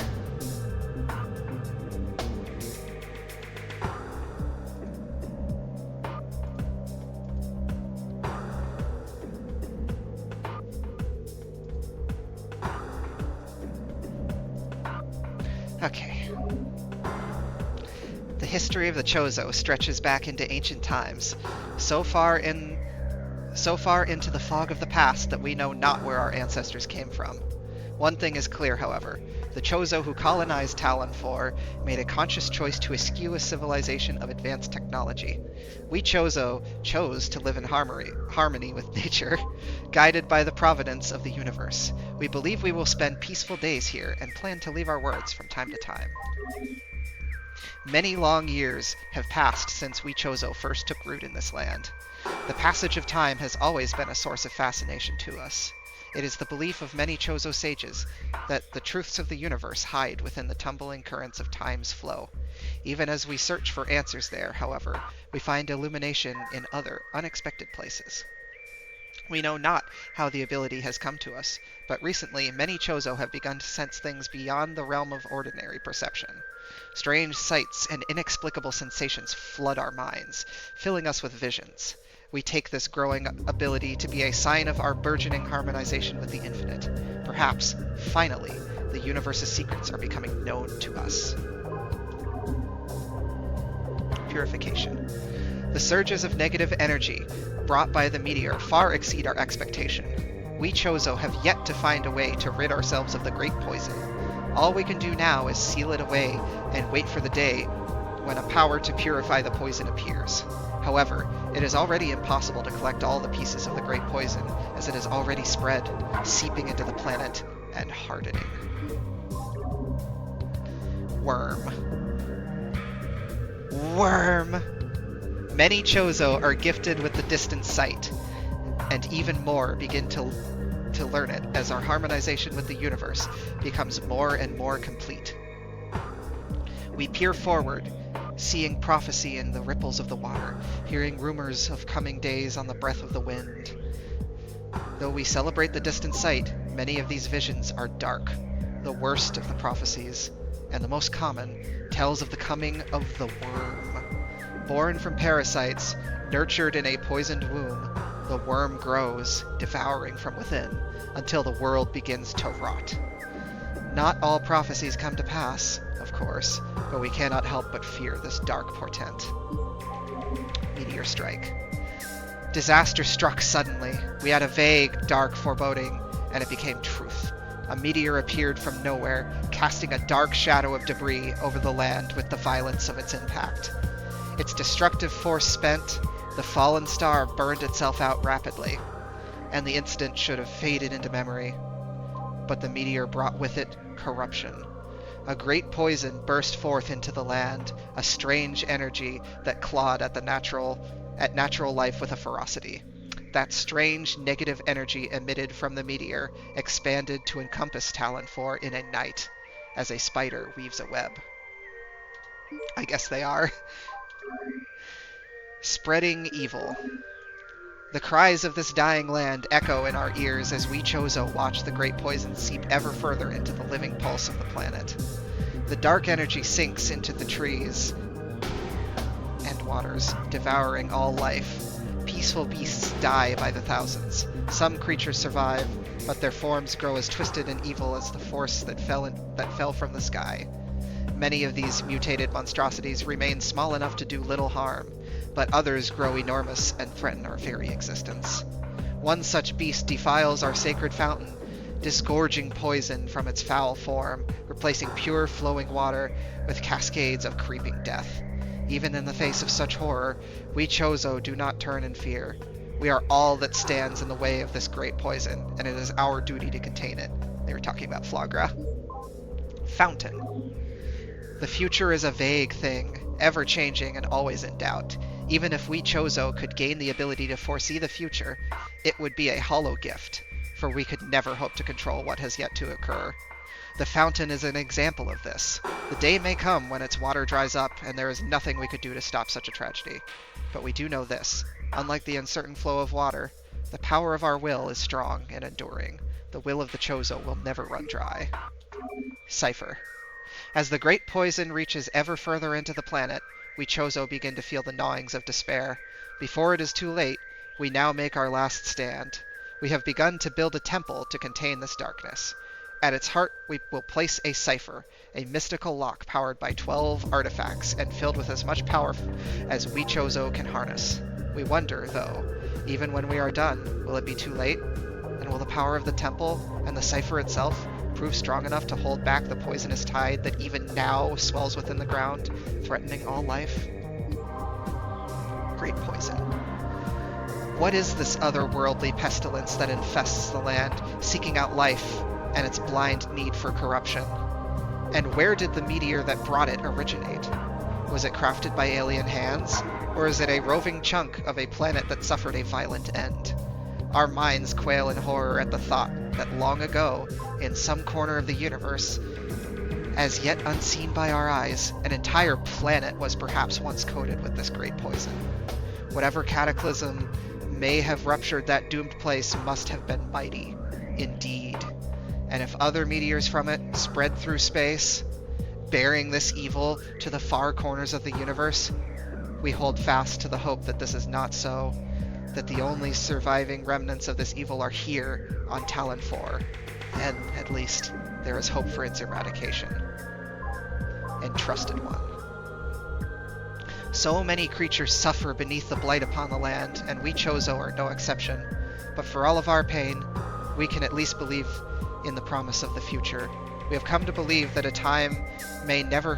Okay. The history of the Chozo stretches back into ancient times, so far into the fog of the past that we know not where our ancestors came from. One thing is clear, however. The Chozo who colonized Talon 4 made a conscious choice to eschew a civilization of advanced technology. We Chozo chose to live in harmony with nature, guided by the providence of the universe. We believe we will spend peaceful days here and plan to leave our words from time to time. Many long years have passed since we Chozo first took root in this land. The passage of time has always been a source of fascination to us. It is the belief of many Chozo sages that the truths of the universe hide within the tumbling currents of time's flow. Even as we search for answers there, however, we find illumination in other, unexpected places. We know not how the ability has come to us, but recently many Chozo have begun to sense things beyond the realm of ordinary perception. Strange sights and inexplicable sensations flood our minds, filling us with visions. We take this growing ability to be a sign of our burgeoning harmonization with the infinite. Perhaps, finally, the universe's secrets are becoming known to us. Purification. The surges of negative energy brought by the meteor far exceed our expectation. We Chozo have yet to find a way to rid ourselves of the great poison. All we can do now is seal it away and wait for the day when a power to purify the poison appears. However, it is already impossible to collect all the pieces of the great poison, as it has already spread, seeping into the planet and hardening. Worm. Many Chozo are gifted with the distant sight, and even more begin to learn it as our harmonization with the universe becomes more and more complete. We peer forward, seeing prophecy in the ripples of the water, hearing rumors of coming days on the breath of the wind. Though we celebrate the distant sight, many of these visions are dark. The worst of the prophecies, and the most common, tells of the coming of the worm. Born from parasites, nurtured in a poisoned womb, the worm grows, devouring from within, until the world begins to rot. Not all prophecies come to pass, of course, but we cannot help but fear this dark portent. Meteor strike. Disaster struck suddenly. We had a vague, dark foreboding, and it became truth. A meteor appeared from nowhere, casting a dark shadow of debris over the land with the violence of its impact. Its destructive force spent, the fallen star burned itself out rapidly, and the incident should have faded into memory. But the meteor brought with it corruption. A great poison burst forth into the land, a strange energy that clawed at natural life with a ferocity. That strange negative energy emitted from the meteor expanded to encompass Talon 4 in a night, as a spider weaves a web. I guess they are. Spreading evil. The cries of this dying land echo in our ears as we Chozo watch the great poison seep ever further into the living pulse of the planet. The dark energy sinks into the trees and waters, devouring all life. Peaceful beasts die by the thousands. Some creatures survive, but their forms grow as twisted and evil as the force that fell from the sky. Many of these mutated monstrosities remain small enough to do little harm, but others grow enormous and threaten our very existence. One such beast defiles our sacred fountain, disgorging poison from its foul form, replacing pure flowing water with cascades of creeping death. Even in the face of such horror, we Chozo do not turn in fear. We are all that stands in the way of this great poison, and it is our duty to contain it. They were talking about Flagra. Fountain. The future is a vague thing, ever-changing and always in doubt. Even if we Chozo could gain the ability to foresee the future, it would be a hollow gift, for we could never hope to control what has yet to occur. The fountain is an example of this. The day may come when its water dries up, and there is nothing we could do to stop such a tragedy. But we do know this. Unlike the uncertain flow of water, the power of our will is strong and enduring. The will of the Chozo will never run dry. Cipher. As the great poison reaches ever further into the planet, we Chozo begin to feel the gnawings of despair. Before it is too late, we now make our last stand. We have begun to build a temple to contain this darkness. At its heart, we will place a cipher, a mystical lock powered by 12 artifacts and filled with as much power as we Chozo can harness. We wonder, though, even when we are done, will it be too late? And will the power of the temple and the cipher itself prove strong enough to hold back the poisonous tide that even now swells within the ground, threatening all life? Great poison. What is this otherworldly pestilence that infests the land, seeking out life and its blind need for corruption? And where did the meteor that brought it originate? Was it crafted by alien hands, or is it a roving chunk of a planet that suffered a violent end? Our minds quail in horror at the thought that long ago, in some corner of the universe, as yet unseen by our eyes, an entire planet was perhaps once coated with this great poison. Whatever cataclysm may have ruptured that doomed place must have been mighty, indeed. And if other meteors from it spread through space, bearing this evil to the far corners of the universe, we hold fast to the hope that this is not so, that the only surviving remnants of this evil are here on Talon 4, and at least there is hope for its eradication. Entrusted One. So many creatures suffer beneath the blight upon the land, and we Chozo are no exception. But for all of our pain, we can at least believe in the promise of the future. We have come to believe that a time may never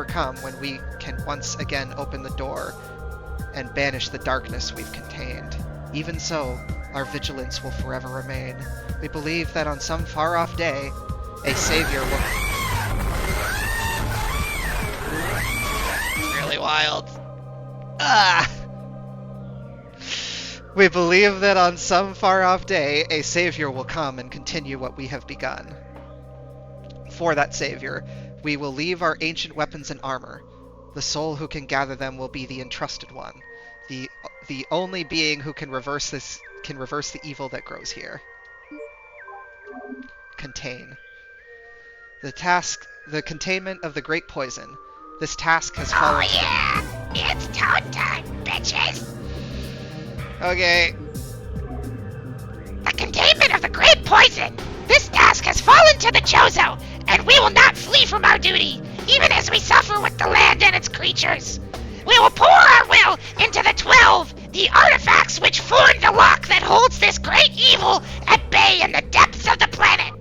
come when we can once again open the door and banish the darkness we've contained. Even so, our vigilance will forever remain. We believe that on some far-off day, a savior will... It's really wild. We believe that on some far-off day, a savior will come and continue what we have begun. For that savior, we will leave our ancient weapons and armor. The soul who can gather them will be the Entrusted One, the only being who can reverse the evil that grows here. Contain. The containment of the great poison. This task has fallen... Oh yeah! It's toad time, bitches! Okay. The containment of the great poison! This task has fallen to the Chozo, and we will not flee from our duty, even as we suffer with the land and its creatures. We will pour our will into the 12, the artifacts which form the lock that holds this great evil at bay in the depths of the planet.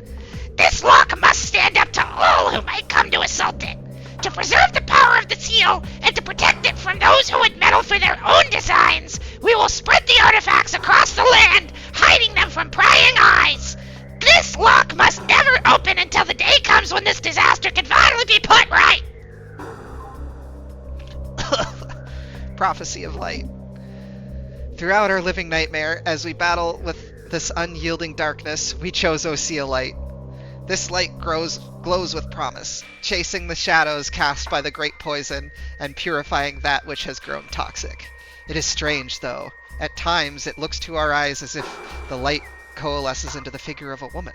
This lock must stand up to all who might come to assault it. To preserve the power of the seal and to protect it from those who would meddle for their own designs, we will spread the artifacts across the land, hiding them from prying eyes. This lock must never open until the day comes when this disaster can finally be put right. Prophecy of Light. Throughout our living nightmare, as we battle with this unyielding darkness, we Chozo see a light. This light glows with promise, chasing the shadows cast by the great poison and purifying that which has grown toxic. It is strange, though. At times, it looks to our eyes as if the light coalesces into the figure of a woman.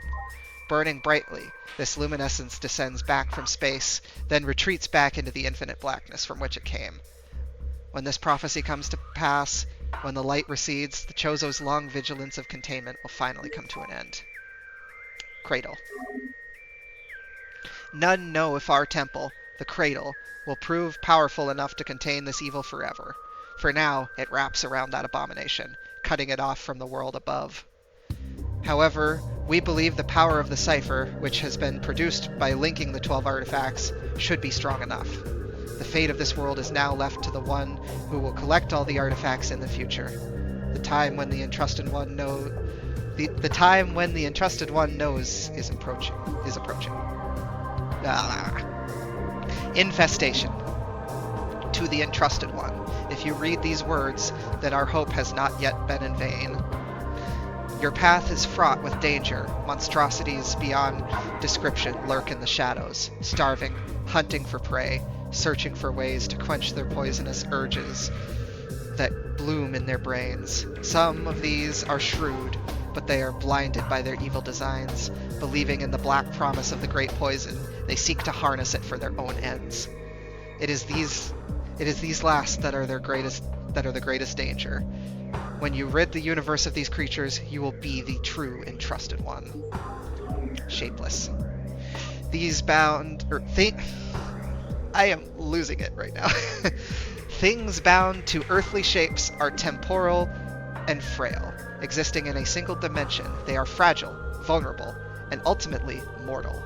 Burning brightly, this luminescence descends back from space, then retreats back into the infinite blackness from which it came. When this prophecy comes to pass, when the light recedes, the Chozo's long vigilance of containment will finally come to an end. Cradle. None know if our temple, the Cradle, will prove powerful enough to contain this evil forever. For now, it wraps around that abomination, cutting it off from the world above. However, we believe the power of the cipher, which has been produced by linking the 12 artifacts, should be strong enough. The fate of this world is now left to the one who will collect all the artifacts in the future. The time when the Entrusted One knows is approaching. Infestation. To the Entrusted One. If you read these words, then our hope has not yet been in vain. Your path is fraught with danger. Monstrosities beyond description lurk in the shadows, starving, hunting for prey, searching for ways to quench their poisonous urges that bloom in their brains. Some of these are shrewd, but they are blinded by their evil designs. Believing in the black promise of the great poison, they seek to harness it for their own ends. It is these last that are the greatest danger. When you rid the universe of these creatures, you will be the true Entrusted One. Shapeless. These bound... I am losing it right now. Things bound to earthly shapes are temporal and frail. Existing in a single dimension, they are fragile, vulnerable, and ultimately mortal.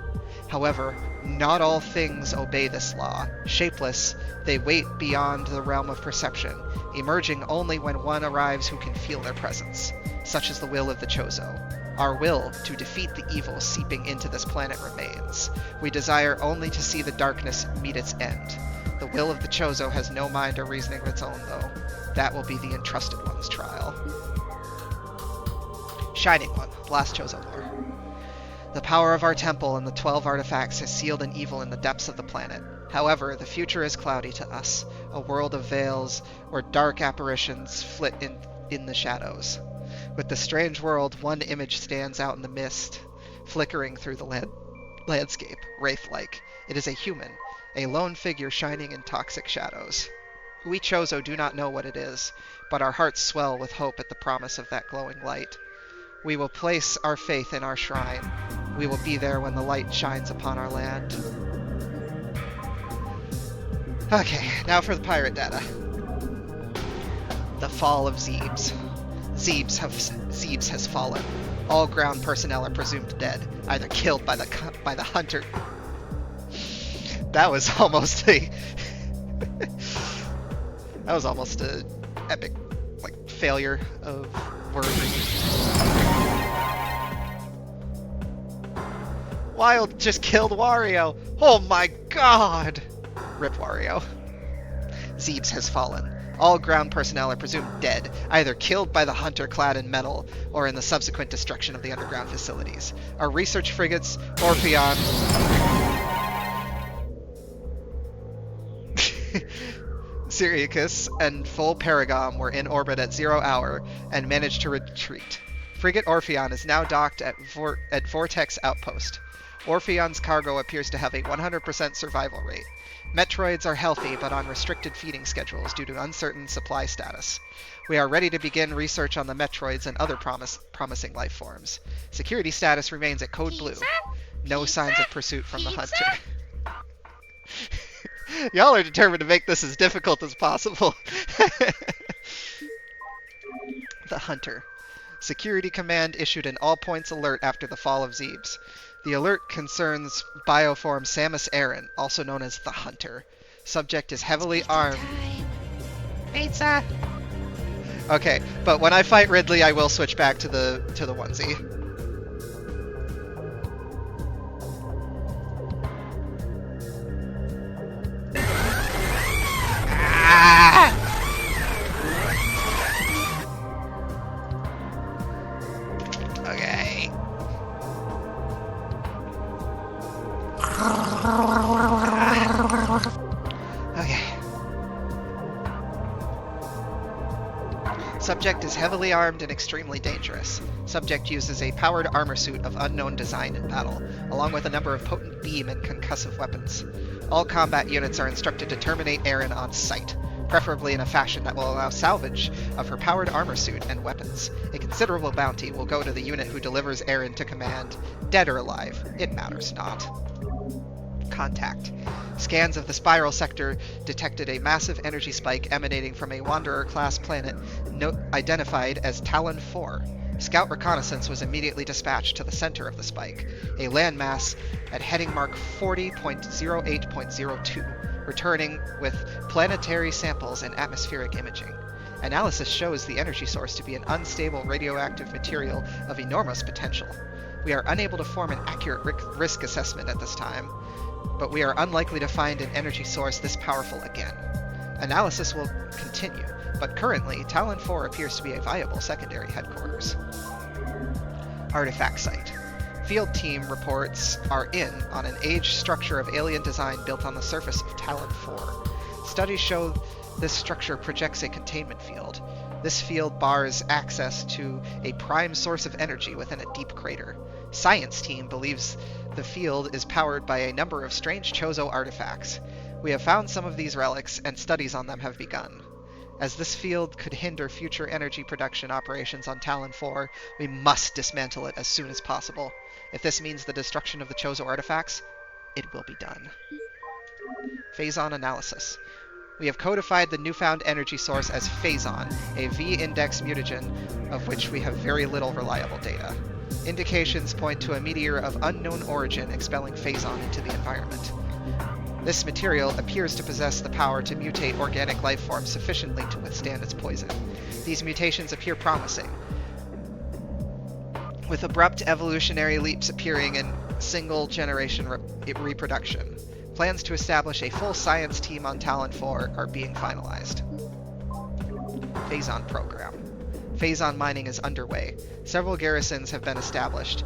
However, not all things obey this law. Shapeless, they wait beyond the realm of perception, emerging only when one arrives who can feel their presence. Such is the will of the Chozo. Our will to defeat the evil seeping into this planet remains. We desire only to see the darkness meet its end. The will of the Chozo has no mind or reasoning of its own, though. That will be the Entrusted One's trial. Shining One, Last Chozo lore. The power of our temple and the 12 artifacts has sealed an evil in the depths of the planet. However, the future is cloudy to us, a world of veils where dark apparitions flit in the shadows. With the strange world, one image stands out in the mist, flickering through the landscape, wraith-like. It is a human, a lone figure shining in toxic shadows. We Chozo do not know what it is, but our hearts swell with hope at the promise of that glowing light. We will place our faith in our shrine. We will be there when the light shines upon our land. Okay, now for the pirate data. The fall of Zebes. Zebes has fallen. All ground personnel are presumed dead, either killed by the hunter. That was almost a that was almost a epic failure of wording. Wild just killed Wario. Oh my god! Rip Wario. Zebes has fallen. All ground personnel are presumed dead, either killed by the hunter clad in metal or in the subsequent destruction of the underground facilities. Our research frigates, Orpheon, Syracuse, and Full Paragon were in orbit at 0 hour and managed to retreat. Frigate Orpheon is now docked at Vortex Outpost. Orpheon's cargo appears to have a 100% survival rate. Metroids are healthy but on restricted feeding schedules due to uncertain supply status. We are ready to begin research on the Metroids and other promising life forms. Security status remains at Code Blue. No signs of pursuit from the hunter. Y'all are determined to make this as difficult as possible. The hunter. Security Command issued an all-points alert after the fall of Zebes. The alert concerns bioform Samus Aran, also known as the Hunter. Subject is heavily armed. Pizza! Okay, but when I fight Ridley, I will switch back to the onesie. Ah! Okay. Okay. Subject is heavily armed and extremely dangerous. Subject uses a powered armor suit of unknown design in battle, along with a number of potent beam and concussive weapons. All combat units are instructed to terminate Aran on sight, preferably in a fashion that will allow salvage of her powered armor suit and weapons. A considerable bounty will go to the unit who delivers Aran to command. Dead or alive, it matters not. Contact. Scans of the spiral sector detected a massive energy spike emanating from a Wanderer-class planet identified as Talon 4. Scout reconnaissance was immediately dispatched to the center of the spike, a landmass at heading mark 40.08.02, returning with planetary samples and atmospheric imaging. Analysis shows the energy source to be an unstable radioactive material of enormous potential. We are unable to form an accurate risk assessment at this time, but we are unlikely to find an energy source this powerful again. Analysis will continue, but currently, Talon 4 appears to be a viable secondary headquarters. Artifact Site. Field team reports are in on an aged structure of alien design built on the surface of Talon 4. Studies show this structure projects a containment field. This field bars access to a prime source of energy within a deep crater. Science team believes the field is powered by a number of strange Chozo artifacts. We have found some of these relics, and studies on them have begun. As this field could hinder future energy production operations on Talon 4, we must dismantle it as soon as possible. If this means the destruction of the Chozo artifacts, it will be done. Phazon analysis. We have codified the newfound energy source as Phazon, a V-index mutagen of which we have very little reliable data. Indications point to a meteor of unknown origin expelling Phazon into the environment. This material appears to possess the power to mutate organic life forms sufficiently to withstand its poison. These mutations appear promising, with abrupt evolutionary leaps appearing in single-generation reproduction. Plans to establish a full science team on Talon 4 are being finalized. Phazon program. Phazon mining is underway. Several garrisons have been established,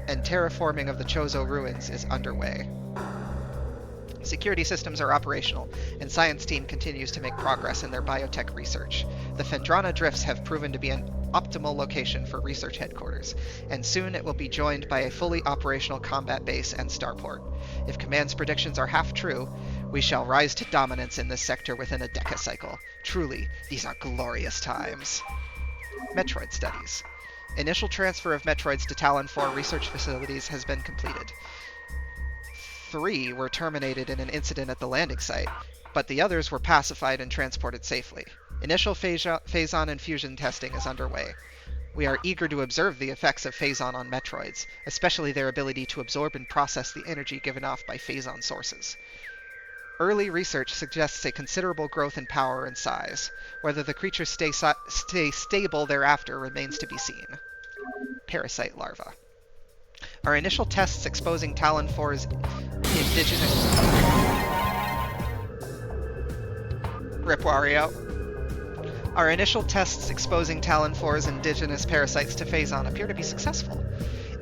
and terraforming of the Chozo ruins is underway. Security systems are operational, and science team continues to make progress in their biotech research. The Phendrana Drifts have proven to be an optimal location for research headquarters, and soon it will be joined by a fully operational combat base and starport. If Command's predictions are half true, we shall rise to dominance in this sector within a decacycle. Truly, these are glorious times. Metroid studies. Initial transfer of Metroids to Talon 4 research facilities has been completed. 3 were terminated in an incident at the landing site, but the others were pacified and transported safely. Initial Phazon and fusion testing is underway. We are eager to observe the effects of Phazon on Metroids, especially their ability to absorb and process the energy given off by Phazon sources. Early research suggests a considerable growth in power and size. Whether the creatures stay stable thereafter remains to be seen. Parasite larva. Our initial tests exposing Talon 4's indigenous... Rip Wario. Our initial tests exposing Talon 4's indigenous parasites to Phazon appear to be successful.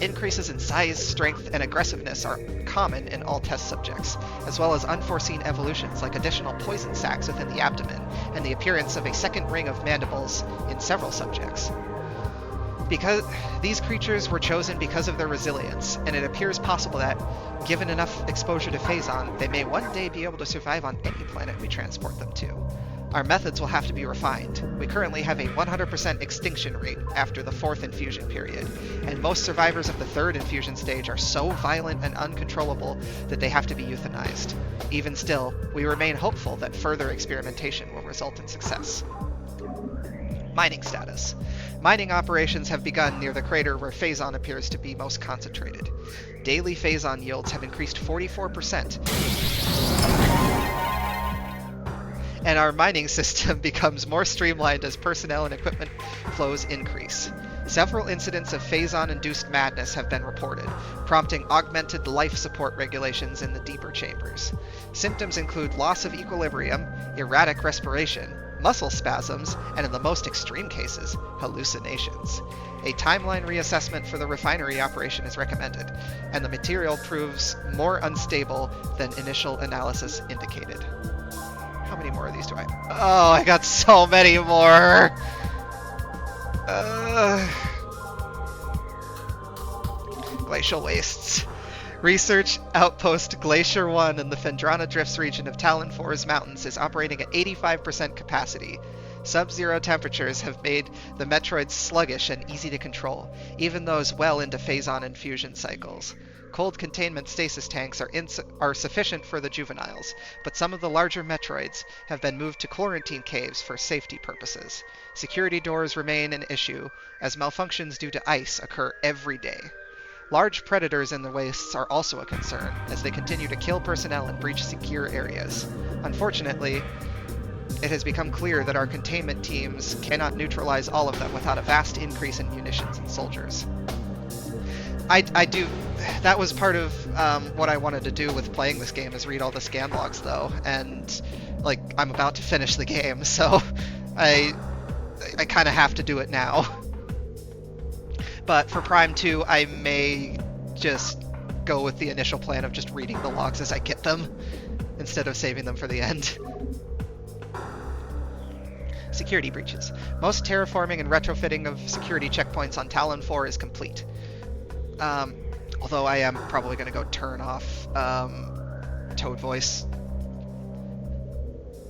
Increases in size, strength, and aggressiveness are common in all test subjects, as well as unforeseen evolutions like additional poison sacs within the abdomen and the appearance of a second ring of mandibles in several subjects. Because these creatures were chosen because of their resilience, and it appears possible that, given enough exposure to Phazon, they may one day be able to survive on any planet we transport them to. Our methods will have to be refined. We currently have a 100% extinction rate after the 4th infusion period, and most survivors of the 3rd infusion stage are so violent and uncontrollable that they have to be euthanized. Even still, we remain hopeful that further experimentation will result in success. Mining status. Mining operations have begun near the crater where Phazon appears to be most concentrated. Daily Phazon yields have increased 44%. And our mining system becomes more streamlined as personnel and equipment flows increase. Several incidents of Phazon-induced madness have been reported, prompting augmented life support regulations in the deeper chambers. Symptoms include loss of equilibrium, erratic respiration, muscle spasms, and in the most extreme cases, hallucinations. A timeline reassessment for the refinery operation is recommended, and the material proves more unstable than initial analysis indicated. How many more of these do I... Oh, I got so many more! Glacial wastes. Research Outpost Glacier 1 in the Phendrana Drifts region of Talon 4's mountains is operating at 85% capacity. Sub-zero temperatures have made the Metroids sluggish and easy to control, even those well into Phazon infusion cycles. Cold containment stasis tanks are sufficient for the juveniles, but some of the larger Metroids have been moved to quarantine caves for safety purposes. Security doors remain an issue, as malfunctions due to ice occur every day. Large predators in the wastes are also a concern, as they continue to kill personnel and breach secure areas. Unfortunately, it has become clear that our containment teams cannot neutralize all of them without a vast increase in munitions and soldiers. That was part of what I wanted to do with playing this game, is read all the scan logs, though, and, like, I'm about to finish the game, so I kind of have to do it now. But for Prime 2, I may just go with the initial plan of just reading the logs as I get them, instead of saving them for the end. Security breaches. Most terraforming and retrofitting of security checkpoints on Talon 4 is complete. Although I am probably going to go turn off Toad Voice.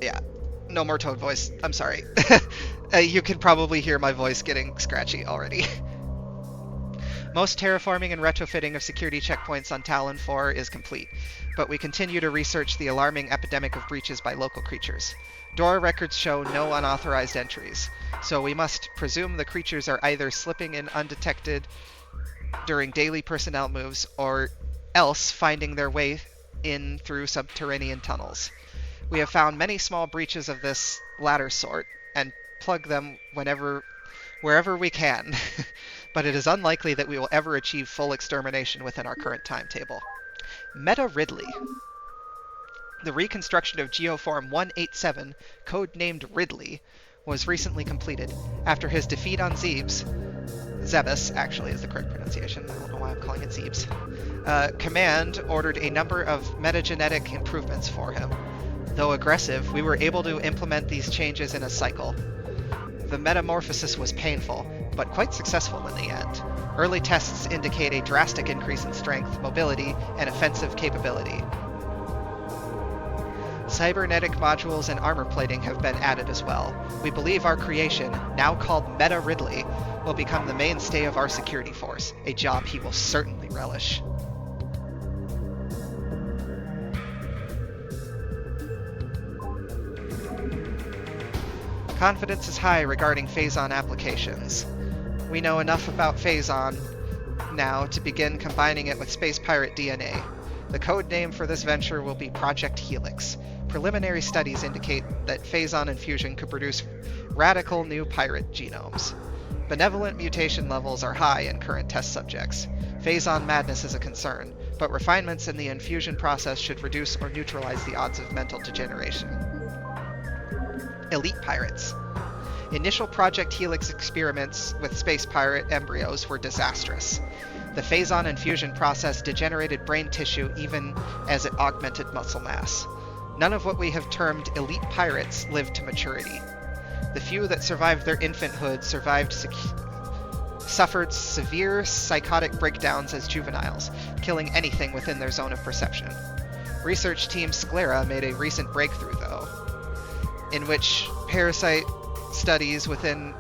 Yeah, no more Toad Voice. I'm sorry. You can probably hear my voice getting scratchy already. Most terraforming and retrofitting of security checkpoints on Talon 4 is complete, but we continue to research the alarming epidemic of breaches by local creatures. Dora records show no unauthorized entries, so we must presume the creatures are either slipping in undetected during daily personnel moves, or else finding their way in through subterranean tunnels. We have found many small breaches of this latter sort, and plug them wherever we can, but it is unlikely that we will ever achieve full extermination within our current timetable. Meta Ridley. The reconstruction of Geoform 187, codenamed Ridley, was recently completed. After his defeat on Zebes actually is the correct pronunciation, I don't know why I'm calling it Zebes, Command ordered a number of metagenetic improvements for him. Though aggressive, we were able to implement these changes in a cycle. The metamorphosis was painful, but quite successful in the end. Early tests indicate a drastic increase in strength, mobility, and offensive capability. Cybernetic modules and armor plating have been added as well. We believe our creation, now called Meta Ridley, will become the mainstay of our security force, a job he will certainly relish. Confidence is high regarding Phazon applications. We know enough about Phazon now to begin combining it with Space Pirate DNA. The code name for this venture will be Project Helix. Preliminary studies indicate that Phazon infusion could produce radical new pirate genomes. Benevolent mutation levels are high in current test subjects. Phazon madness is a concern, but refinements in the infusion process should reduce or neutralize the odds of mental degeneration. Elite Pirates. Initial Project Helix experiments with space pirate embryos were disastrous. The Phazon infusion process degenerated brain tissue even as it augmented muscle mass. None of what we have termed elite pirates lived to maturity. The few that survived their infanthood suffered severe psychotic breakdowns as juveniles, killing anything within their zone of perception. Research team Sclera made a recent breakthrough, though, in which parasite studies with a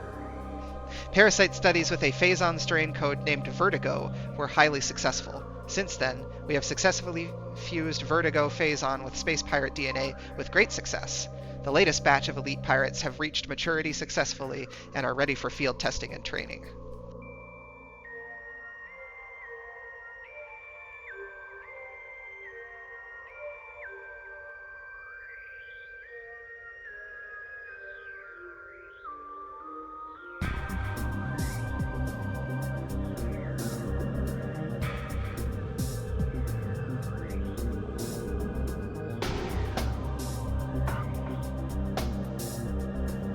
Phazon strain code named Vertigo were highly successful. Since then, we have successfully fused Vertigo Phazon with Space Pirate DNA with great success. The latest batch of elite pirates have reached maturity successfully and are ready for field testing and training.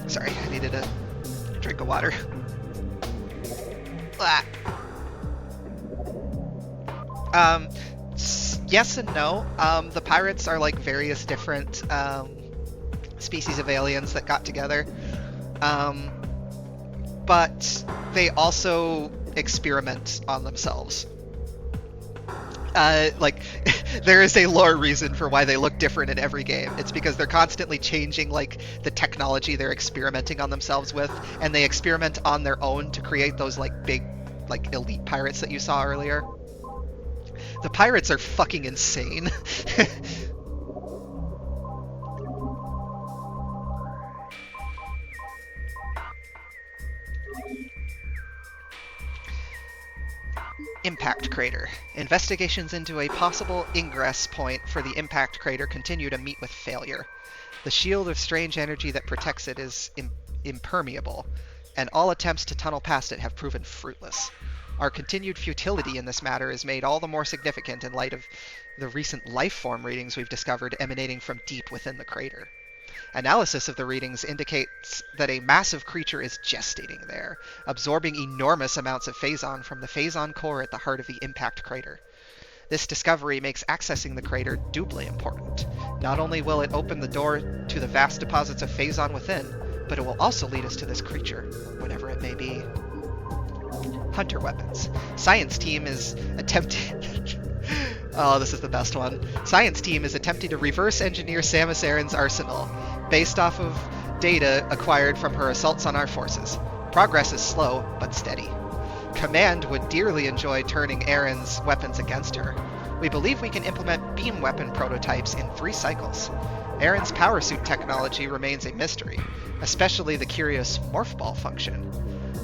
Sorry, I needed a drink of water. Yes and no. The pirates are like various different species of aliens that got together. But they also experiment on themselves. There is a lore reason for why they look different in every game. It's because they're constantly changing, like, the technology they're experimenting on themselves with, and they experiment on their own to create those, like, big, like, elite pirates that you saw earlier. The pirates are fucking insane. Impact Crater. Investigations into a possible ingress point for the impact crater continue to meet with failure. The shield of strange energy that protects it is impermeable, and all attempts to tunnel past it have proven fruitless. Our continued futility in this matter is made all the more significant in light of the recent life form readings we've discovered emanating from deep within the crater. Analysis of the readings indicates that a massive creature is gestating there, absorbing enormous amounts of Phazon from the Phazon core at the heart of the impact crater. This discovery makes accessing the crater doubly important. Not only will it open the door to the vast deposits of Phazon within, but it will also lead us to this creature, whatever it may be. Hunter weapons. Science team is attempting... Oh, this is the best one. Science team is attempting to reverse engineer Samus Aran's arsenal, based off of data acquired from her assaults on our forces. Progress is slow, but steady. Command would dearly enjoy turning Erin's weapons against her. We believe we can implement beam weapon prototypes in 3 cycles. Erin's power suit technology remains a mystery, especially the curious morph ball function.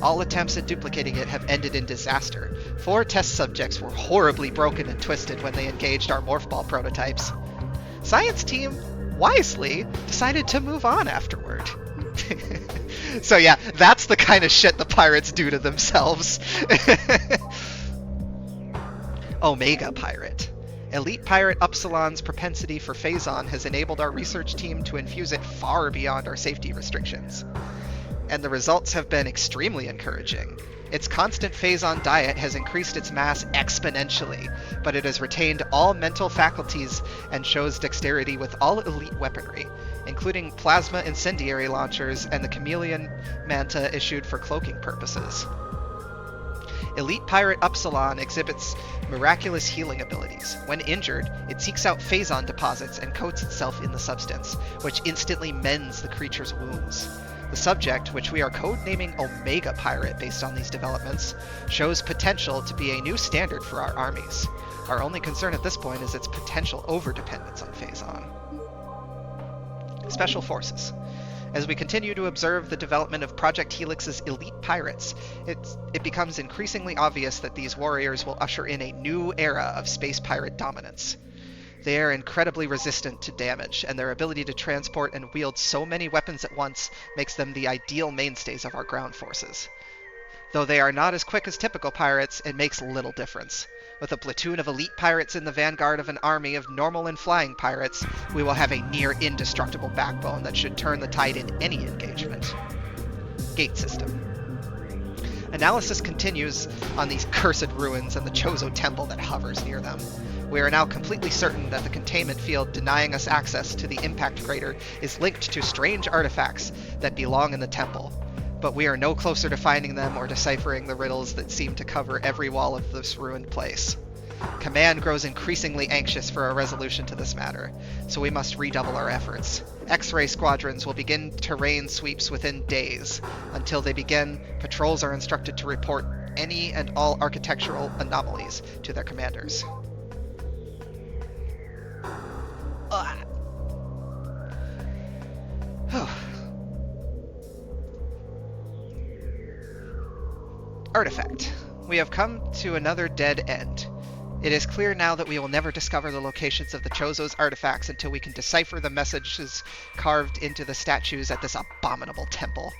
All attempts at duplicating it have ended in disaster. 4 test subjects were horribly broken and twisted when they engaged our morph ball prototypes. Science team, wisely, decided to move on afterward. So yeah, that's the kind of shit the pirates do to themselves. Omega Pirate. Elite Pirate Upsilon's propensity for Phazon has enabled our research team to infuse it far beyond our safety restrictions. And the results have been extremely encouraging. Its constant Phazon diet has increased its mass exponentially, but it has retained all mental faculties and shows dexterity with all elite weaponry, including plasma incendiary launchers and the chameleon manta issued for cloaking purposes. Elite Pirate Upsilon exhibits miraculous healing abilities. When injured, it seeks out Phazon deposits and coats itself in the substance, which instantly mends the creature's wounds. The subject, which we are codenaming Omega Pirate based on these developments, shows potential to be a new standard for our armies. Our only concern at this point is its potential overdependence on Phazon. Special Forces. As we continue to observe the development of Project Helix's elite pirates, it becomes increasingly obvious that these warriors will usher in a new era of space pirate dominance. They are incredibly resistant to damage, and their ability to transport and wield so many weapons at once makes them the ideal mainstays of our ground forces. Though they are not as quick as typical pirates, it makes little difference. With a platoon of elite pirates in the vanguard of an army of normal and flying pirates, we will have a near indestructible backbone that should turn the tide in any engagement. Gate system. Analysis continues on these cursed ruins and the Chozo temple that hovers near them. We are now completely certain that the containment field denying us access to the impact crater is linked to strange artifacts that belong in the temple, but we are no closer to finding them or deciphering the riddles that seem to cover every wall of this ruined place. Command grows increasingly anxious for a resolution to this matter, so we must redouble our efforts. X-ray squadrons will begin terrain sweeps within days. Until they begin, patrols are instructed to report any and all architectural anomalies to their commanders. Artifact. We have come to another dead end. It is clear now that we will never discover the locations of the Chozo's artifacts until we can decipher the messages carved into the statues at this abominable temple.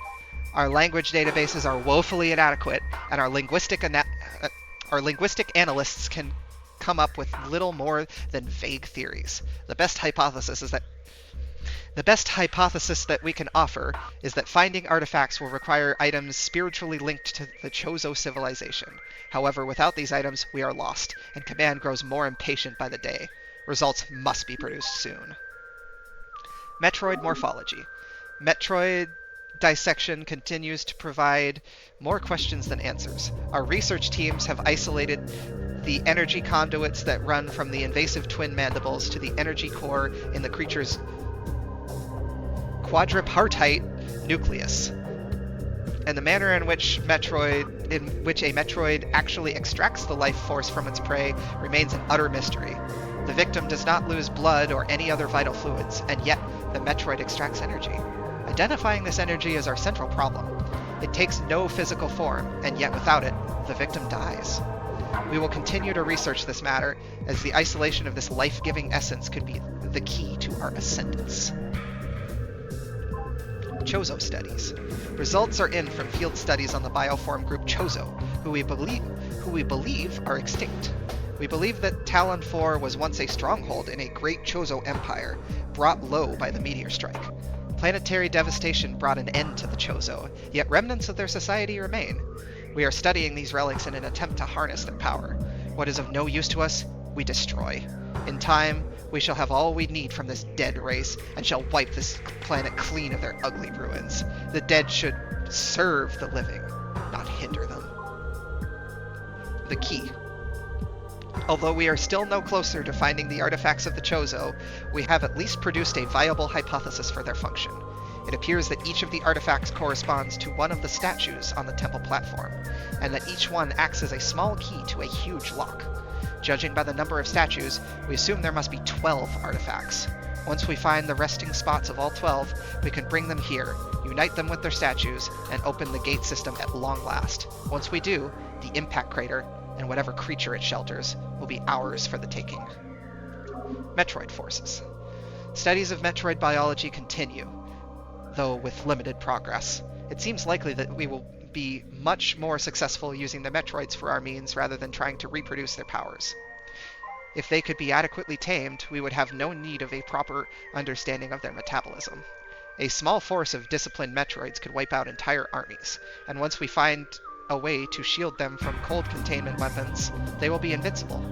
Our language databases are woefully inadequate, and our linguistic analysts can come up with little more than vague theories. The best hypothesis that we can offer is that finding artifacts will require items spiritually linked to the Chozo civilization. However, without these items, we are lost, and Command grows more impatient by the day. Results must be produced soon. Metroid morphology. Metroid dissection continues to provide more questions than answers. Our research teams have isolated the energy conduits that run from the invasive twin mandibles to the energy core in the creature's quadripartite nucleus, and the manner in which a Metroid actually extracts the life force from its prey remains an utter mystery. The victim does not lose blood or any other vital fluids, and yet the Metroid extracts energy. Identifying this energy is our central problem. It takes no physical form, and yet without it, the victim dies. We will continue to research this matter, as the isolation of this life-giving essence could be the key to our ascendance. Chozo studies. Results are in from field studies on the bioform group Chozo, who we believe are extinct. We believe that Talon 4 was once a stronghold in a great Chozo empire, brought low by the meteor strike. Planetary devastation brought an end to the Chozo, yet remnants of their society remain. We are studying these relics in an attempt to harness their power. What is of no use to us, we destroy. In time, we shall have all we need from this dead race, and shall wipe this planet clean of their ugly ruins. The dead should serve the living, not hinder them. The key. Although we are still no closer to finding the artifacts of the Chozo, we have at least produced a viable hypothesis for their function. It appears that each of the artifacts corresponds to one of the statues on the temple platform, and that each one acts as a small key to a huge lock. Judging by the number of statues, we assume there must be 12 artifacts. Once we find the resting spots of all 12, we can bring them here, unite them with their statues, and open the gate system at long last. Once we do, the impact crater, and whatever creature it shelters, will be ours for the taking. Metroid forces. Studies of Metroid biology continue, though with limited progress. It seems likely that we will be much more successful using the Metroids for our means rather than trying to reproduce their powers. If they could be adequately tamed, we would have no need of a proper understanding of their metabolism. A small force of disciplined Metroids could wipe out entire armies, and once we find a way to shield them from cold containment weapons, they will be invincible.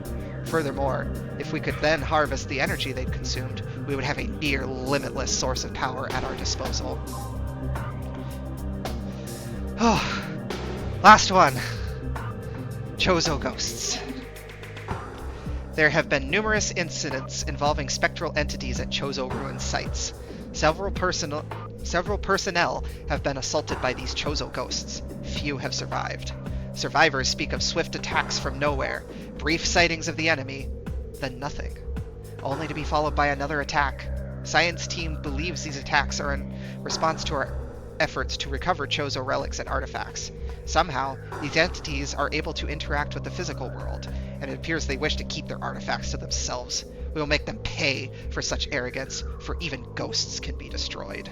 Furthermore, if we could then harvest the energy they'd consumed, we would have a near limitless source of power at our disposal. Oh, last one. Chozo Ghosts. There have been numerous incidents involving spectral entities at Chozo Ruins sites. Several personnel have been assaulted by these Chozo ghosts. Few have survived. Survivors speak of swift attacks from nowhere, brief sightings of the enemy, then nothing, only to be followed by another attack. Science team believes these attacks are in response to our efforts to recover Chozo relics and artifacts. Somehow, these entities are able to interact with the physical world, and it appears they wish to keep their artifacts to themselves. We will make them pay for such arrogance, for even ghosts can be destroyed.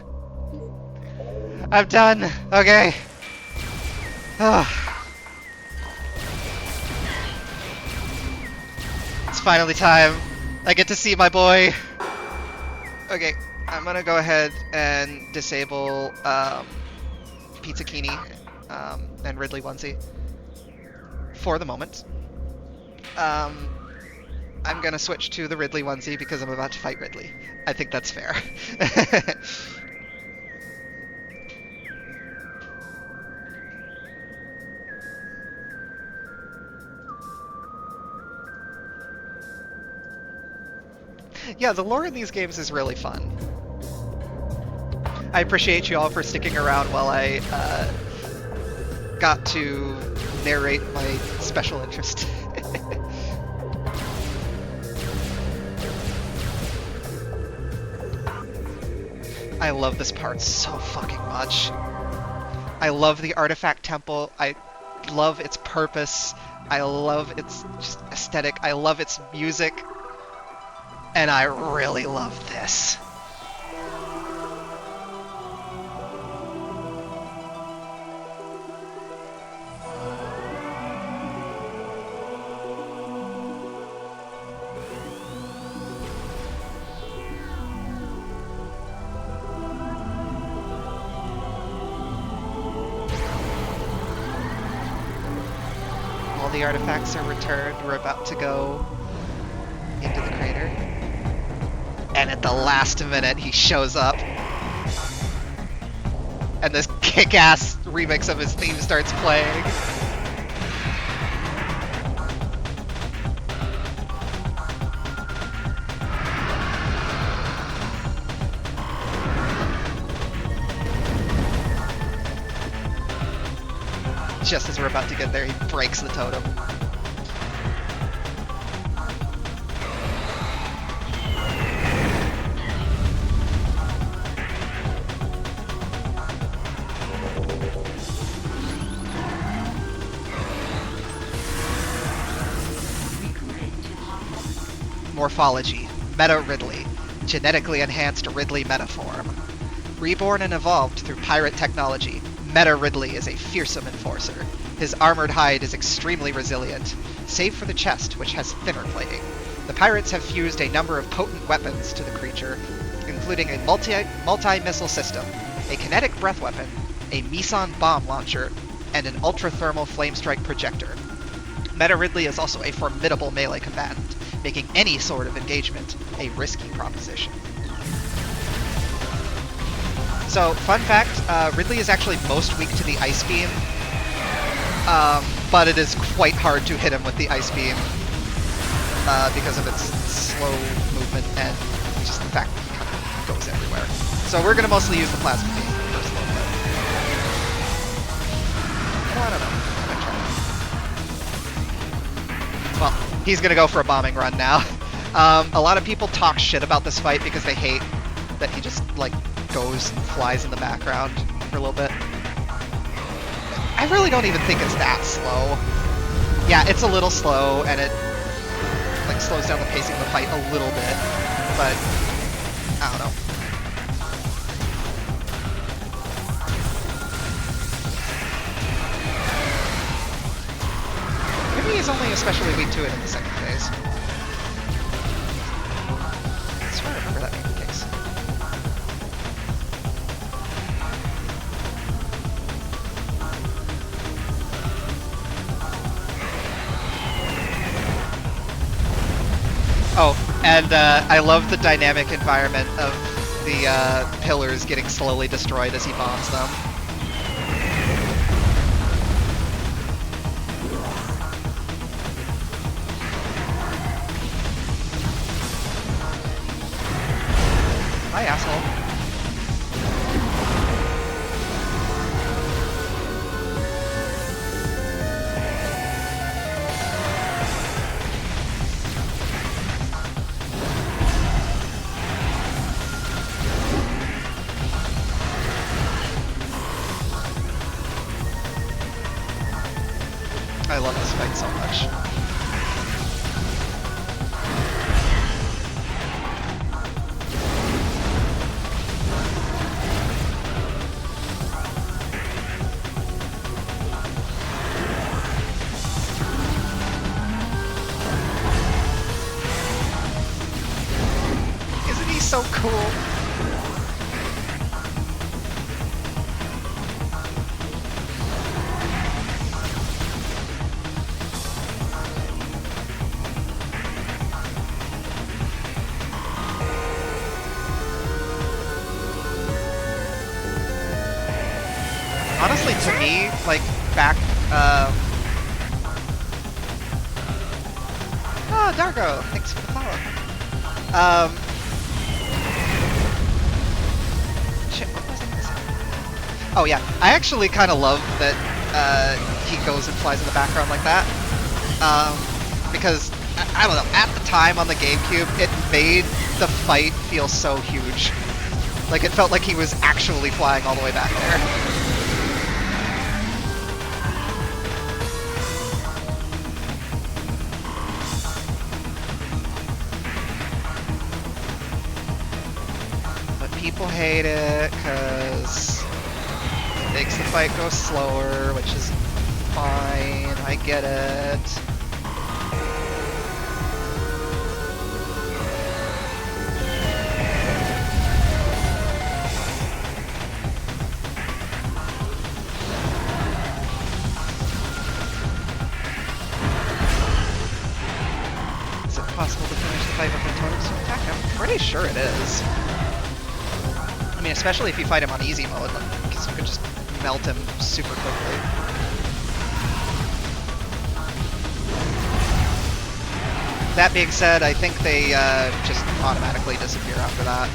I'm done! Okay. It's finally time. I get to see my boy. Okay, I'm gonna go ahead and disable Pizza Kini and Ridley Onesie for the moment. I'm gonna switch to the Ridley Onesie because I'm about to fight Ridley. I think that's fair. Yeah, the lore in these games is really fun. I appreciate you all for sticking around while I got to narrate my special interest. I love this part so fucking much. I love the artifact temple. I love its purpose. I love its just aesthetic. I love its music. And I really love this. All the artifacts are returned. We're about to go into the crater. And at the last minute, he shows up. And this kick-ass remix of his theme starts playing. Just as we're about to get there, he breaks the totem. Morphology. Meta Ridley. Genetically enhanced Ridley metaform. Reborn and evolved through pirate technology, Meta Ridley is a fearsome enforcer. His armored hide is extremely resilient, save for the chest, which has thinner plating. The pirates have fused a number of potent weapons to the creature, including a multi-missile system, a kinetic breath weapon, a meson bomb launcher, and an ultra-thermal flame strike projector. Meta Ridley is also a formidable melee combatant, making any sort of engagement a risky proposition. So, fun fact, Ridley is actually most weak to the Ice Beam, but it is quite hard to hit him with the Ice Beam because of its slow movement and just the fact that he kind of goes everywhere. So we're gonna mostly use the plasma beam for the first little bit. I don't know. I might try. Well, he's gonna go for a bombing run now. A lot of people talk shit about this fight because they hate that he just like goes and flies in the background for a little bit. I really don't even think it's that slow. Yeah, it's a little slow, and it like slows down the pacing of the fight a little bit, but I don't know. Maybe he's only especially weak to it in the second phase. I swear I remember that being the case. Oh, and I love the dynamic environment of the pillars getting slowly destroyed as he bombs them. Hi, asshole. I love this fight so much. Isn't he so cool? Honestly, to me, like, back, Oh, Dargo, thanks for the follow. Shit, what was I gonna say? Oh yeah, I actually kind of love that, he goes and flies in the background like that. Because, I don't know, at the time on the GameCube, it made the fight feel so huge. Like, it felt like he was actually flying all the way back there. People hate it because it makes the fight go slower, which is fine. I get it. Is it possible to finish the fight with a totem sword attack? I'm pretty sure it is. I mean, especially if you fight him on easy mode, because you could just melt him super quickly. That being said, I think they just automatically disappear after that.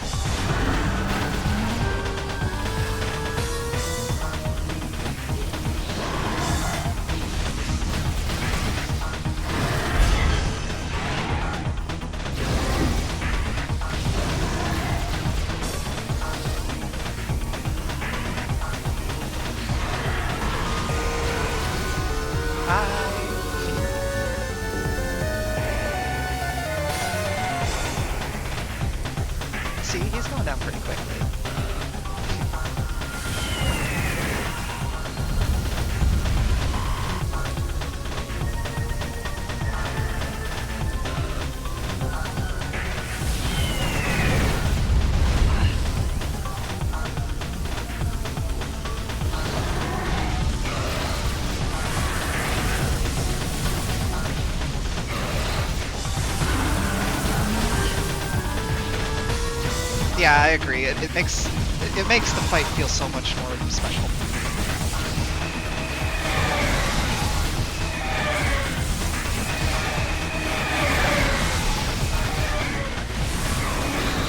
See, he's going down pretty quickly. Yeah, I agree. It makes the fight feel so much more special.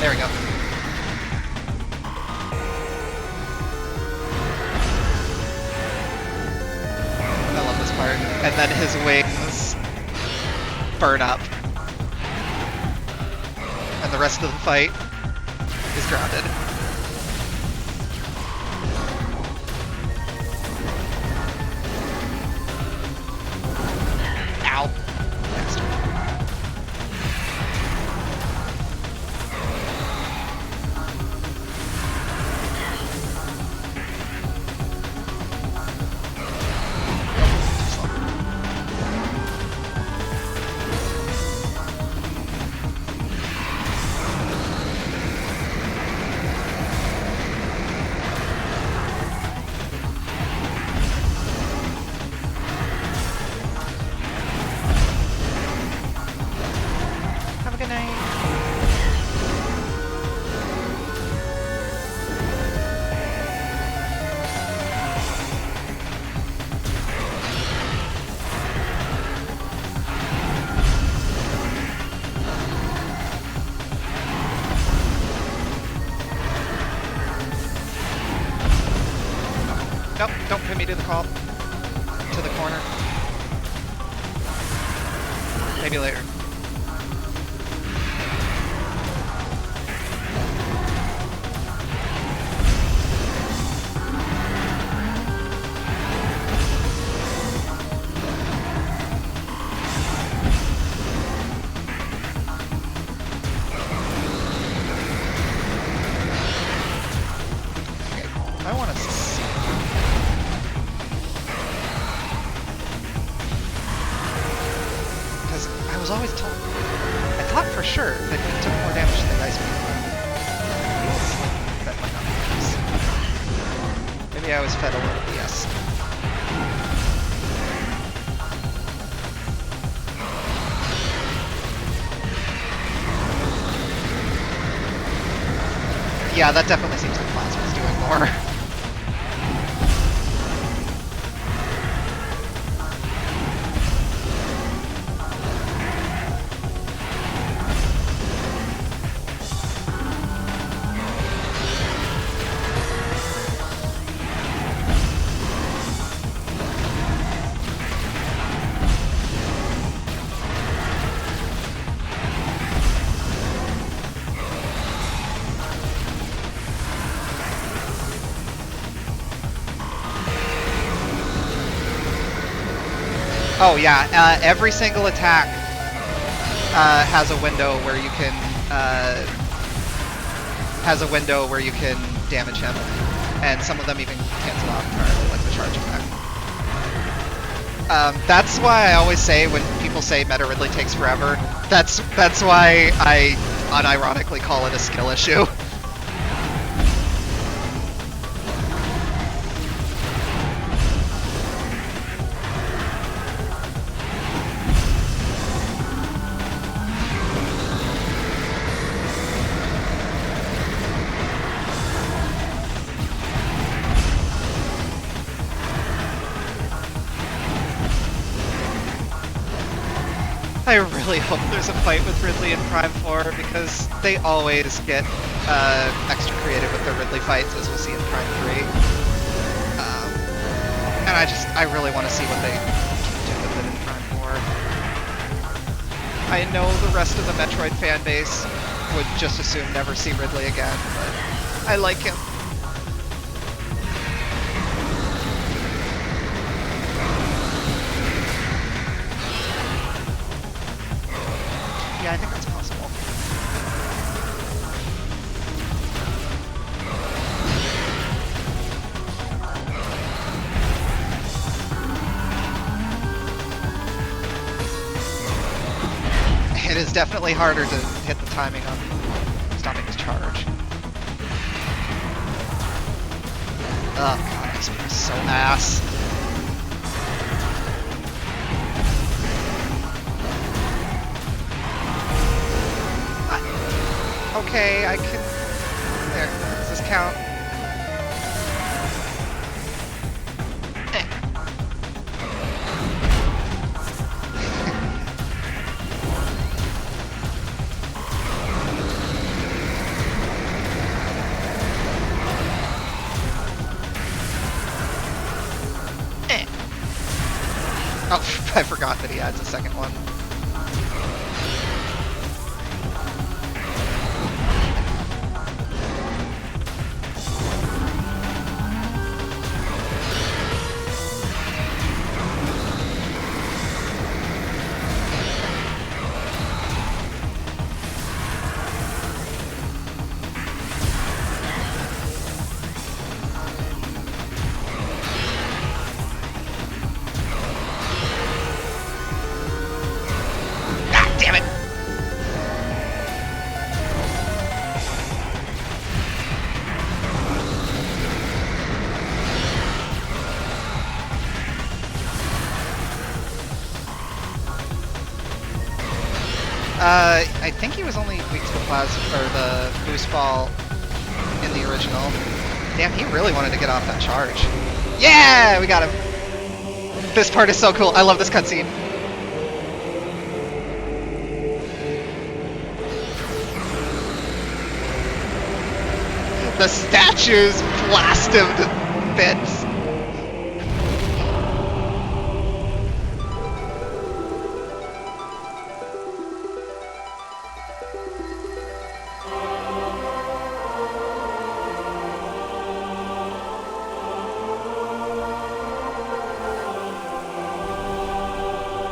There we go. and then his wings burn up. And the rest of the fight is grounded. Ow. Bastard. Have a good night. Nope, don't put me to the call. To the corner. Maybe later. I want to see. Because I was always told, I thought for sure that he took more damage than Ice Beam. Feels like that might not be the case. Maybe I was fed a little BS. Yeah, that definitely seems like Plasma's doing more. Oh yeah, every single attack has a window where you can damage him, and some of them even cancel out entirely, like the charge attack. That's why I always say when people say Meta Ridley takes forever, that's why I unironically call it a skill issue. I really hope there's a fight with Ridley in Prime 4 because they always get extra creative with their Ridley fights, as we'll see in Prime 3. And I really want to see what they do with it in Prime 4. I know the rest of the Metroid fan base would just assume never see Ridley again, but I like him. Yeah, I think that's possible. It is definitely harder to hit the timing on stopping his charge. Oh god, this is so ass. Okay, I can... There, does this count? Oh, I forgot that he adds a second one. Ah, damn it! I think he was only weak to the plasma or the boost ball in the original. Damn, he really wanted to get off that charge. Yeah, we got him. This part is so cool. I love this cutscene. The statues blast him to bits.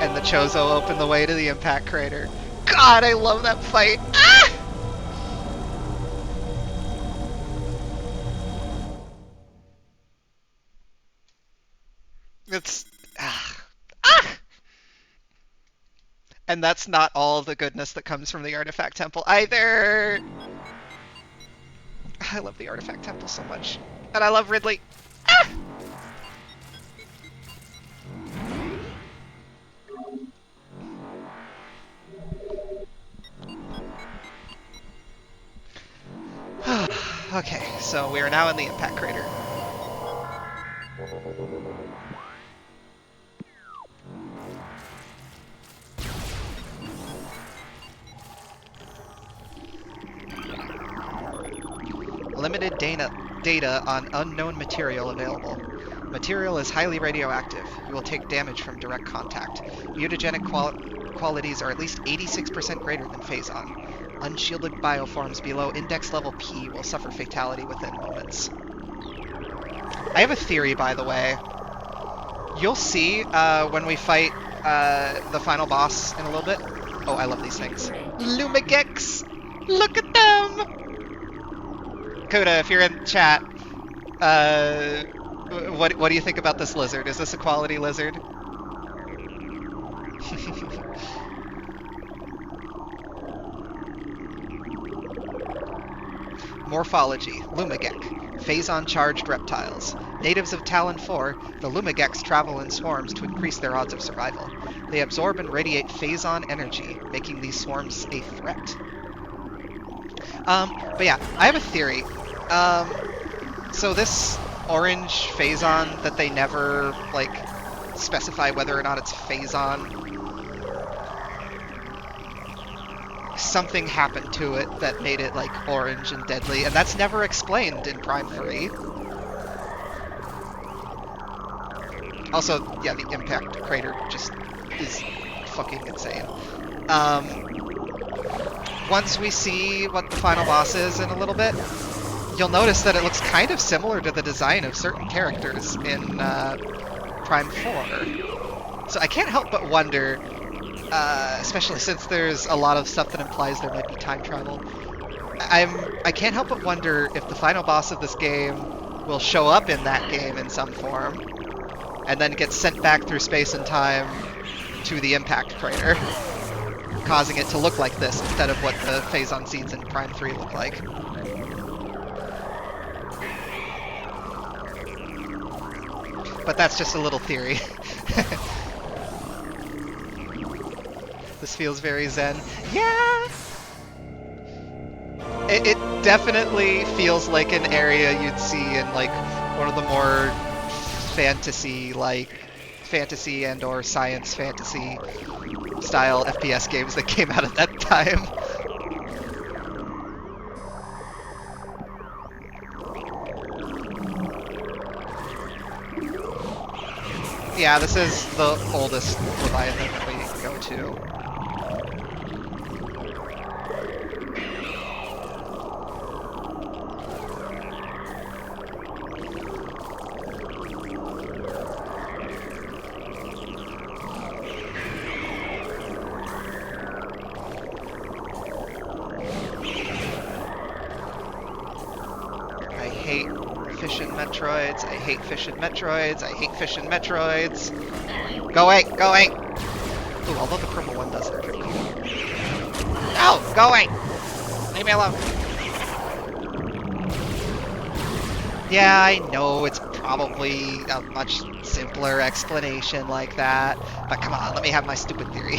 And the Chozo opened the way to the impact crater. God, I love that fight. Ah! It's and that's not all the goodness that comes from the Artifact Temple either. I love the Artifact Temple so much. And I love Ridley. Ah! Okay, so we are now in the impact crater. Limited data on unknown material available. Material is highly radioactive. You will take damage from direct contact. Mutagenic qualities are at least 86% greater than Phazon. Unshielded bioforms below index level P will suffer fatality within moments. I have a theory, by the way. You'll see when we fight the final boss in a little bit. Oh, I love these things. Lumigex! Look at them! Coda, if you're in chat, what do you think about this lizard? Is this a quality lizard? Morphology, Lumigek. Phazon-charged reptiles. Natives of Talon 4, the Lumigex travel in swarms to increase their odds of survival. They absorb and radiate Phazon energy, making these swarms a threat. But yeah, I have a theory. So this orange Phazon that they never, like, specify whether or not it's Phazon, something happened to it that made it, like, orange and deadly, and that's never explained in Prime 3. Also, yeah, the impact crater just is fucking insane. Once we see what the final boss is in a little bit, you'll notice that it looks kind of similar to the design of certain characters in Prime 4. So I can't help but wonder, especially since there's a lot of stuff that implies there might be time travel, I can't help but wonder if the final boss of this game will show up in that game in some form, and then get sent back through space and time to the impact crater, causing it to look like this instead of what the Phazon scenes in Prime 3 look like. But that's just a little theory. This feels very zen. Yeah! It definitely feels like an area you'd see in, like, one of the more fantasy and or science fantasy style FPS games that came out at that time. Yeah, this is the oldest Leviathan that we go to. I hate fishing Metroids. I hate fishing Metroids. I hate fishing Metroids. Go away! Go away! Ooh, although the purple one does look pretty cool. No! Go away! Leave me alone! Yeah, I know it's probably a much simpler explanation like that, but come on, let me have my stupid theory.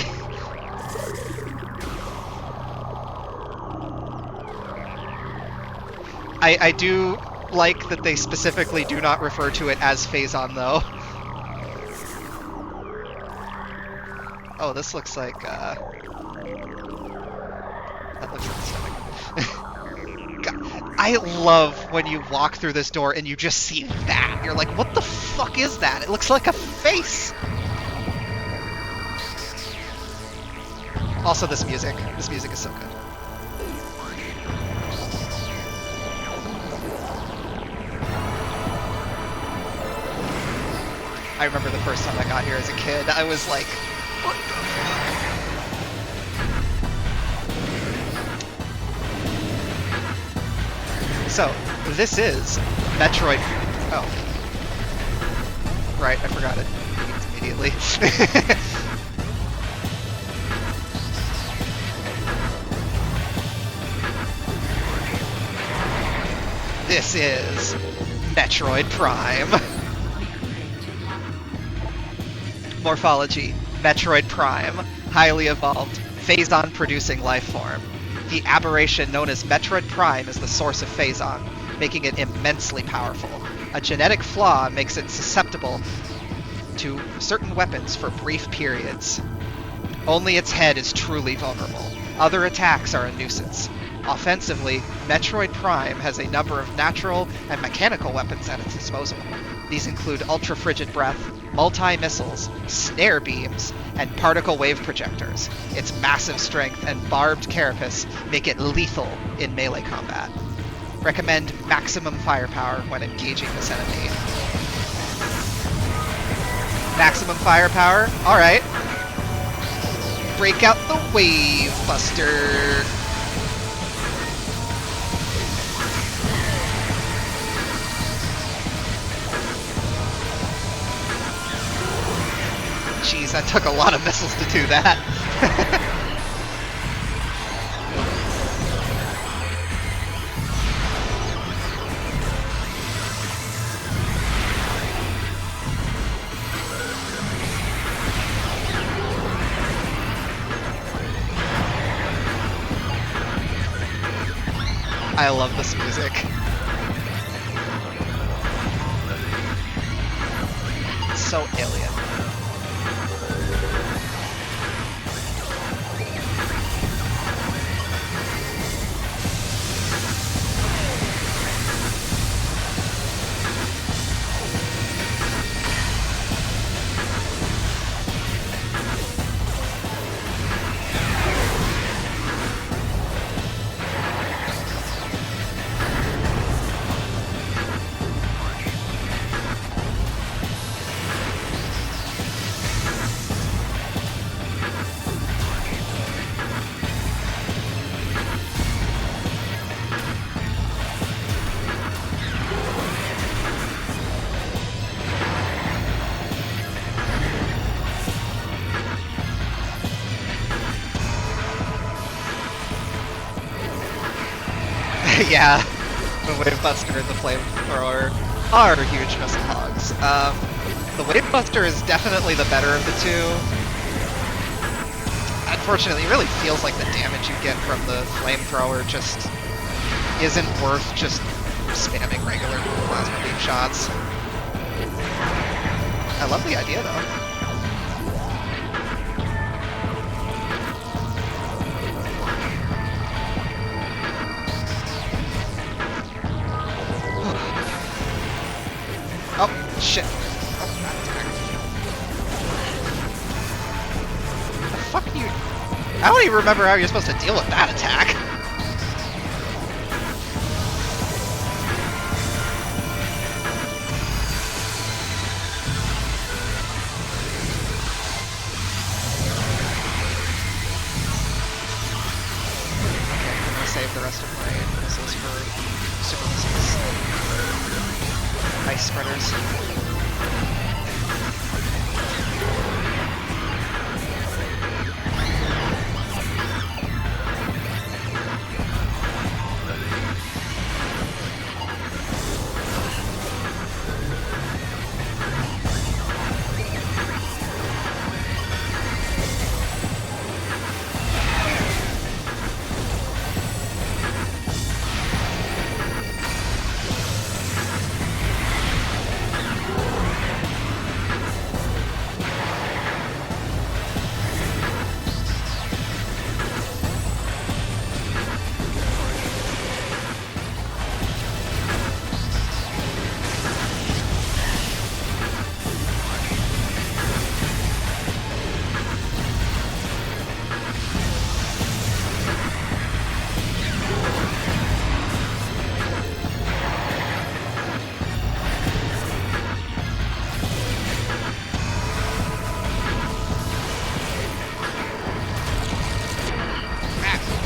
I do like that they specifically do not refer to it as Phazon, though. Oh, this looks like, that looks like the stomach. God, I love when you walk through this door and you just see that. You're like, what the fuck is that? It looks like a face! Also, this music. This music is so good. I remember the first time I got here as a kid, I was like, what the fuck? So, this is Metroid... Oh. Right, I forgot it immediately. This is Metroid Prime. Morphology, Metroid Prime, highly evolved, Phazon producing life form. The aberration known as Metroid Prime is the source of Phazon, making it immensely powerful. A genetic flaw makes it susceptible to certain weapons for brief periods. Only its head is truly vulnerable. Other attacks are a nuisance. Offensively, Metroid Prime has a number of natural and mechanical weapons at its disposal. These include ultra-frigid breath, multi-missiles, snare beams, and particle wave projectors. Its massive strength and barbed carapace make it lethal in melee combat. Recommend maximum firepower when engaging this enemy. Maximum firepower? Alright. Break out the Wave Buster. Jeez, that took a lot of missiles to do that. I love this music. It's so alien. Yeah, the Wave Buster and the Flamethrower are huge missile hogs. The Wave Buster is definitely the better of the two. Unfortunately, it really feels like the damage you get from the Flamethrower just isn't worth just spamming regular plasma beam shots. I love the idea, though. Oh, shit. Oh, that attack. I don't even remember how you're supposed to deal with that attack. Okay, I'm gonna save the rest of my missiles for super missiles. Ice spreaders.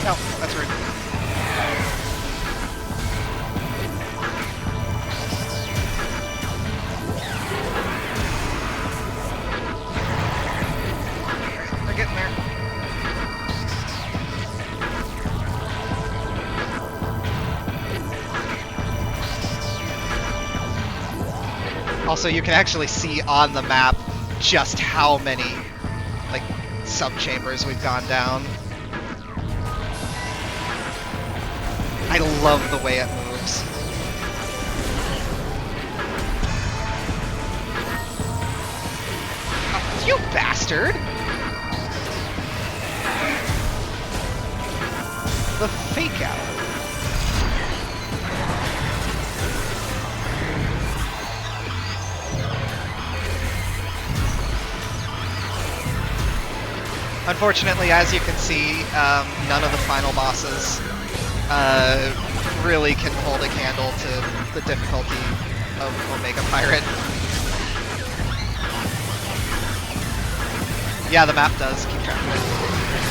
No, that's rude. They're getting there. Also, you can actually see on the map just how many, like, sub-chambers we've gone down. I love the way it moves. Oh, you bastard! The fake out. Unfortunately, as you can see, none of the final bosses really can hold a candle to the difficulty of Omega Pirate. Yeah, the map does keep track of it.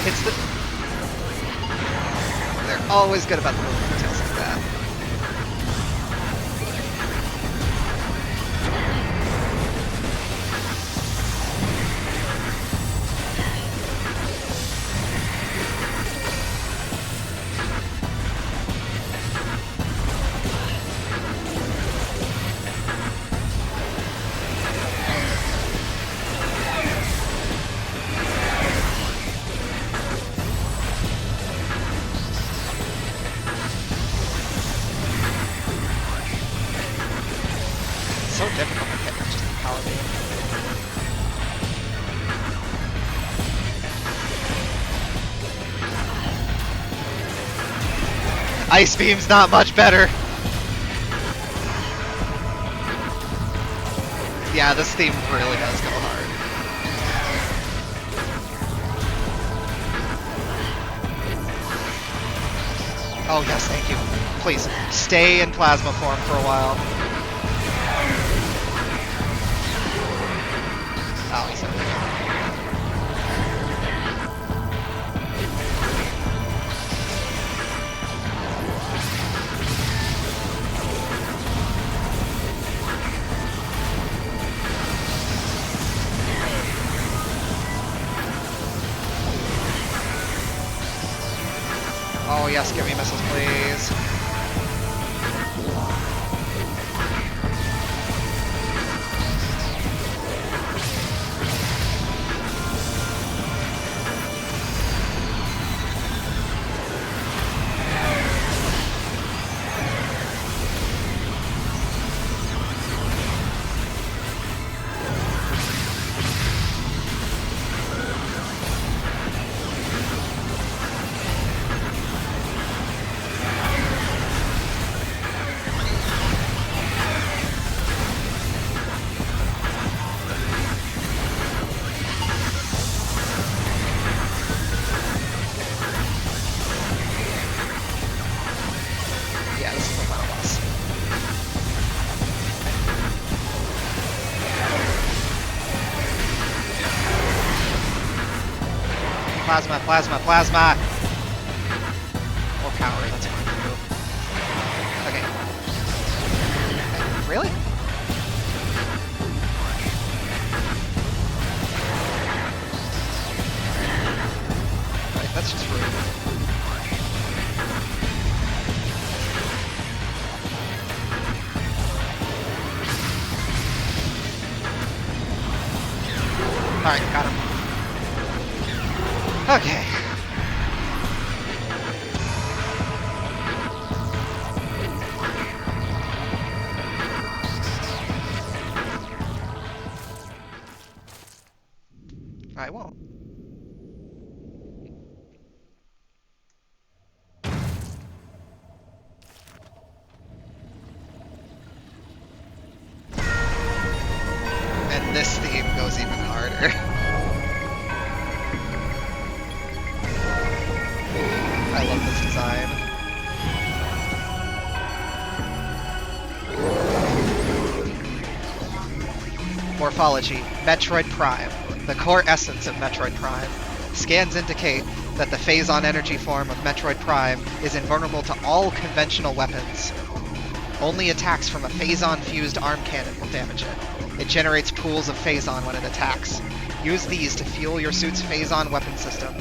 It's the... They're always good about the little details like that. So difficult to hit, just the power beam. Ice beam's not much better. Yeah, this theme really does go hard. Oh yes, thank you. Please, stay in plasma form for a while. Oh, he's okay. Oh yes, give me missiles, please. Plasma, plasma, plasma! Or power, that's fine too. Okay. Really? Right, that's just rude. Alright, got him. Okay. I won't. And this theme goes even harder. I love this design. Morphology, Metroid Prime. The core essence of Metroid Prime. Scans indicate that the phazon energy form of Metroid Prime is invulnerable to all conventional weapons. Only attacks from a phazon-fused arm cannon will damage it. It generates pools of phazon when it attacks. Use these to fuel your suit's phazon weapon system.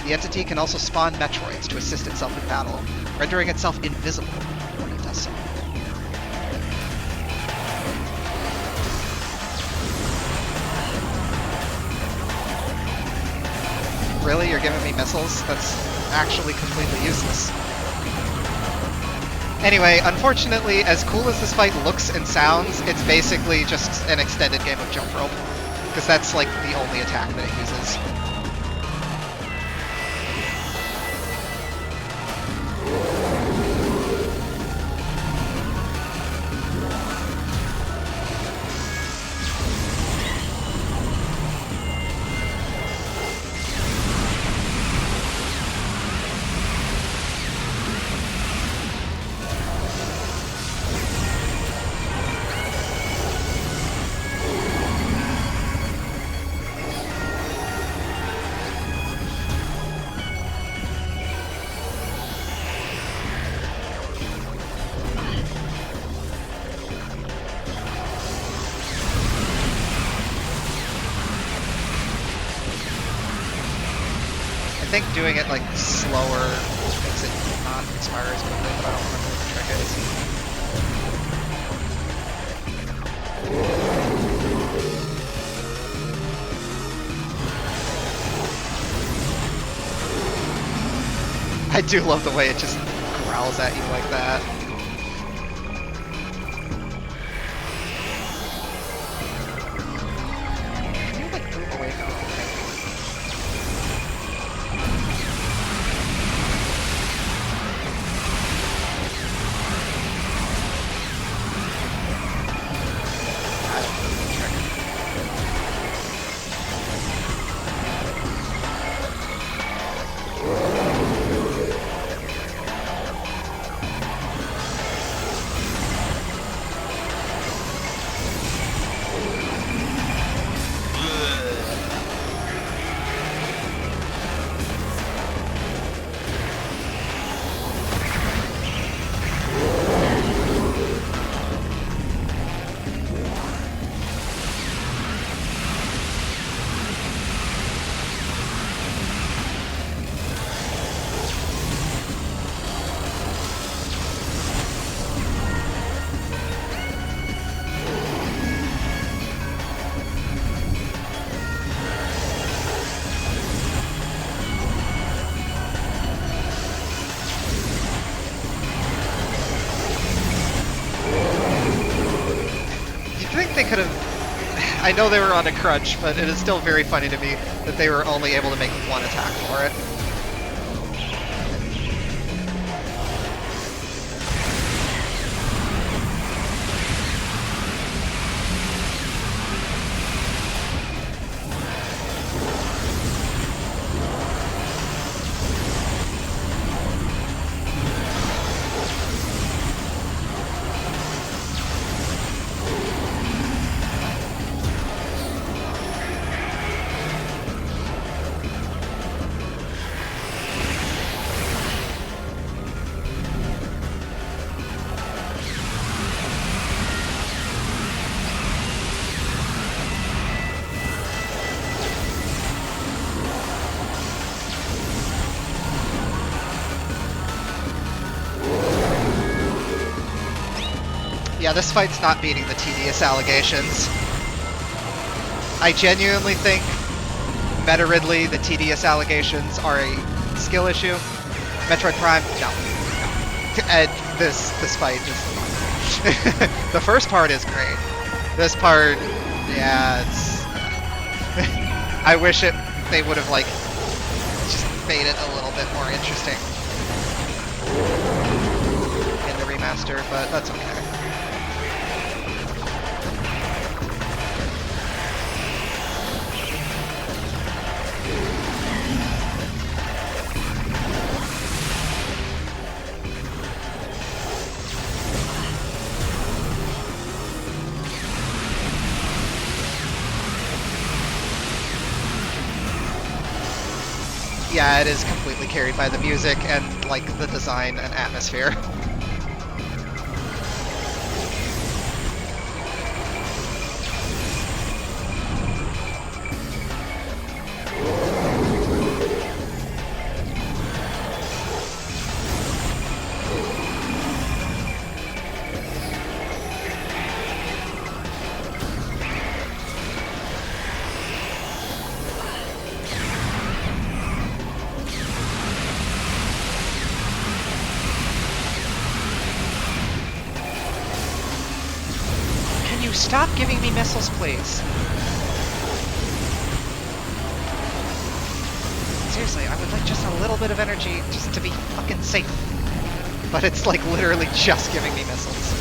The entity can also spawn Metroids to assist itself in battle, rendering itself invisible when it does so. Really? You're giving me missiles? That's actually completely useless. Anyway, unfortunately, as cool as this fight looks and sounds, it's basically just an extended game of jump rope. Because that's, like, the only attack that it uses. I think doing it like slower makes it not expire as quickly, but I don't remember what the trick is. I do love the way it just growls at you like that. Can you like move away from it? They could have... I know they were on a crunch, but it is still very funny to me that they were only able to make one attack for it. Yeah, this fight's not beating the tedious allegations. I genuinely think Meta Ridley, the tedious allegations are a skill issue. Metroid Prime, no. And this fight is the first part is great. This part, yeah, it's I wish they would have like just made it a little bit more interesting in the remaster, but that's okay. Yeah, it is completely carried by the music and like the design and atmosphere. Stop giving me missiles, please. Seriously, I would like just a little bit of energy just to be fucking safe. But it's like literally just giving me missiles.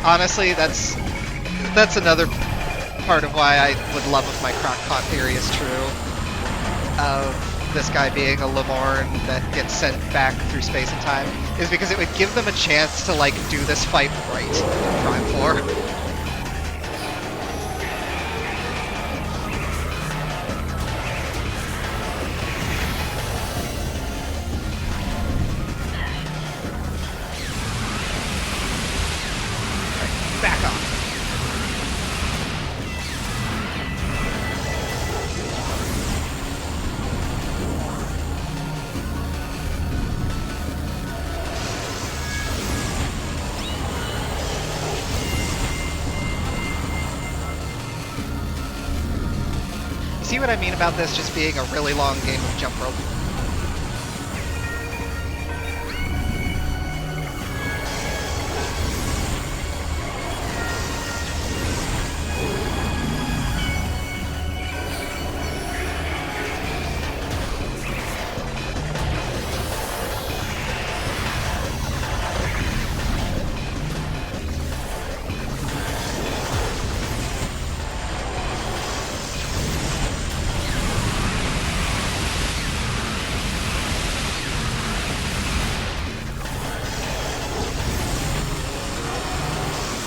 Honestly, that's another part of why I would love if my crockpot theory is true. Of this guy being a Lemorne that gets sent back through space and time, is because it would give them a chance to like do this fight right in Prime 4. Back off. See what I mean about this just being a really long game of jump rope?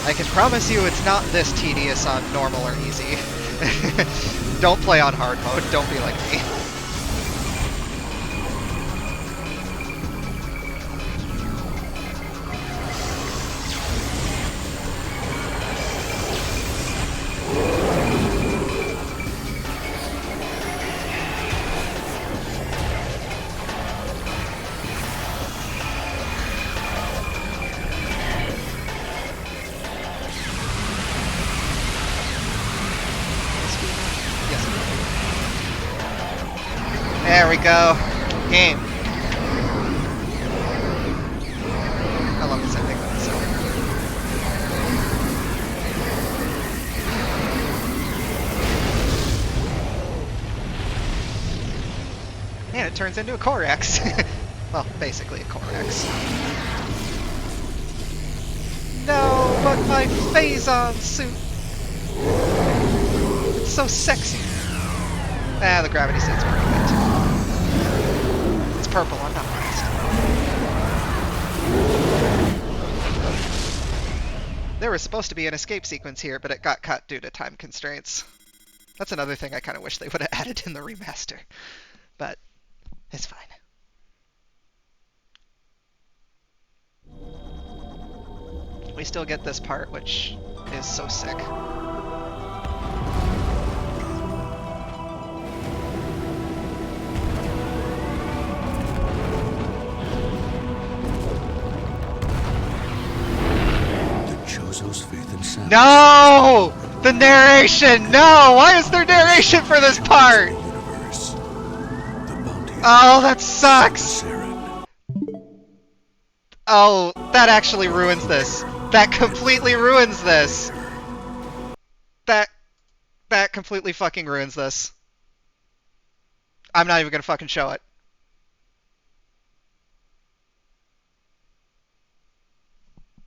I can promise you it's not this tedious on normal or easy. Don't play on hard mode, don't be like me. There we go. Game. I love this ending. So. Man, it turns into a Corex. Well, basically a Corex. No, but my Phazon suit. It's so sexy. Ah, the gravity state's pretty good too. It's purple, I'm not biased. There was supposed to be an escape sequence here, but it got cut due to time constraints. That's another thing I kind of wish they would have added in the remaster. But it's fine. We still get this part, which is so sick. No! The narration! No! Why is there narration for this part? Oh, that sucks! Oh, that actually ruins this. That completely ruins this. That completely fucking ruins this. I'm not even gonna fucking show it.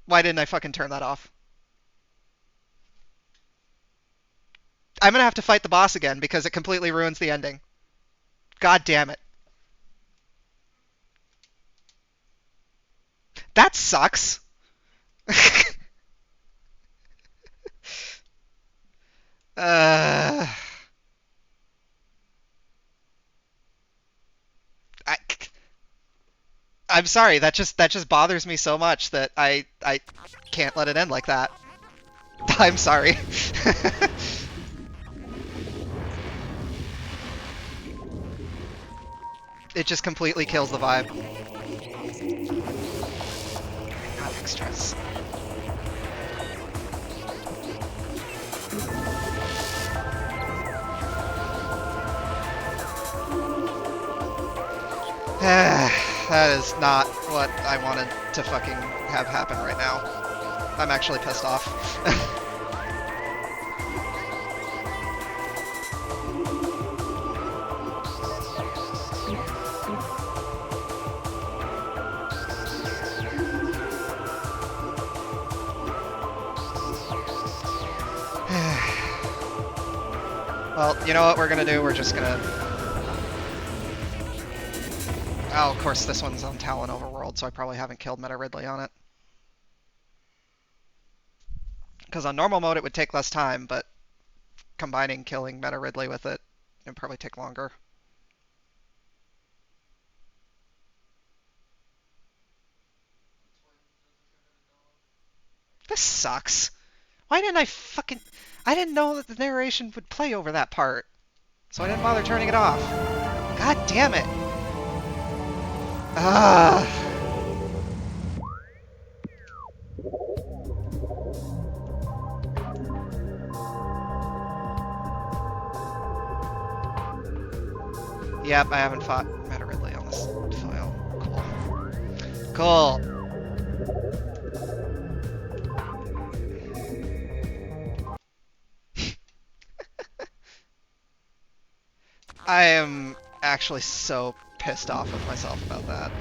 Why didn't I fucking turn that off? I'm gonna have to fight the boss again because it completely ruins the ending. God damn it. That sucks. uh, I, I'm sorry. That just bothers me so much that I can't let it end like that. I'm sorry. It just completely kills the vibe. Not extras. That is not what I wanted to fucking have happen right now. I'm actually pissed off. Well, you know what we're gonna do? We're just gonna... Oh, of course, this one's on Talon Overworld, so I probably haven't killed Meta Ridley on it. Because on normal mode it would take less time, but combining killing Meta Ridley with it would probably take longer. This sucks. Why didn't I fucking... I didn't know that the narration would play over that part, so I didn't bother turning it off. God damn it. Ah. Yep, I haven't fought Meta Ridley on this file. Cool. Cool. I am actually so pissed off with myself about that.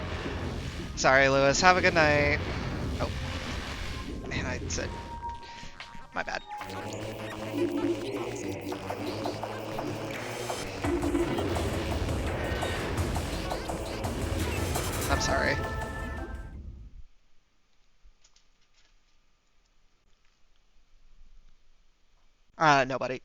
Sorry, Lewis. Have a good night. Oh. Man, I said... My bad. I'm sorry. Nobody.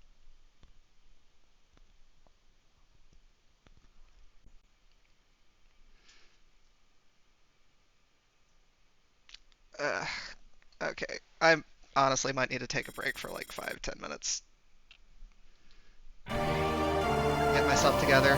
Okay. I honestly might need to take a break for like 5-10 minutes. Get myself together.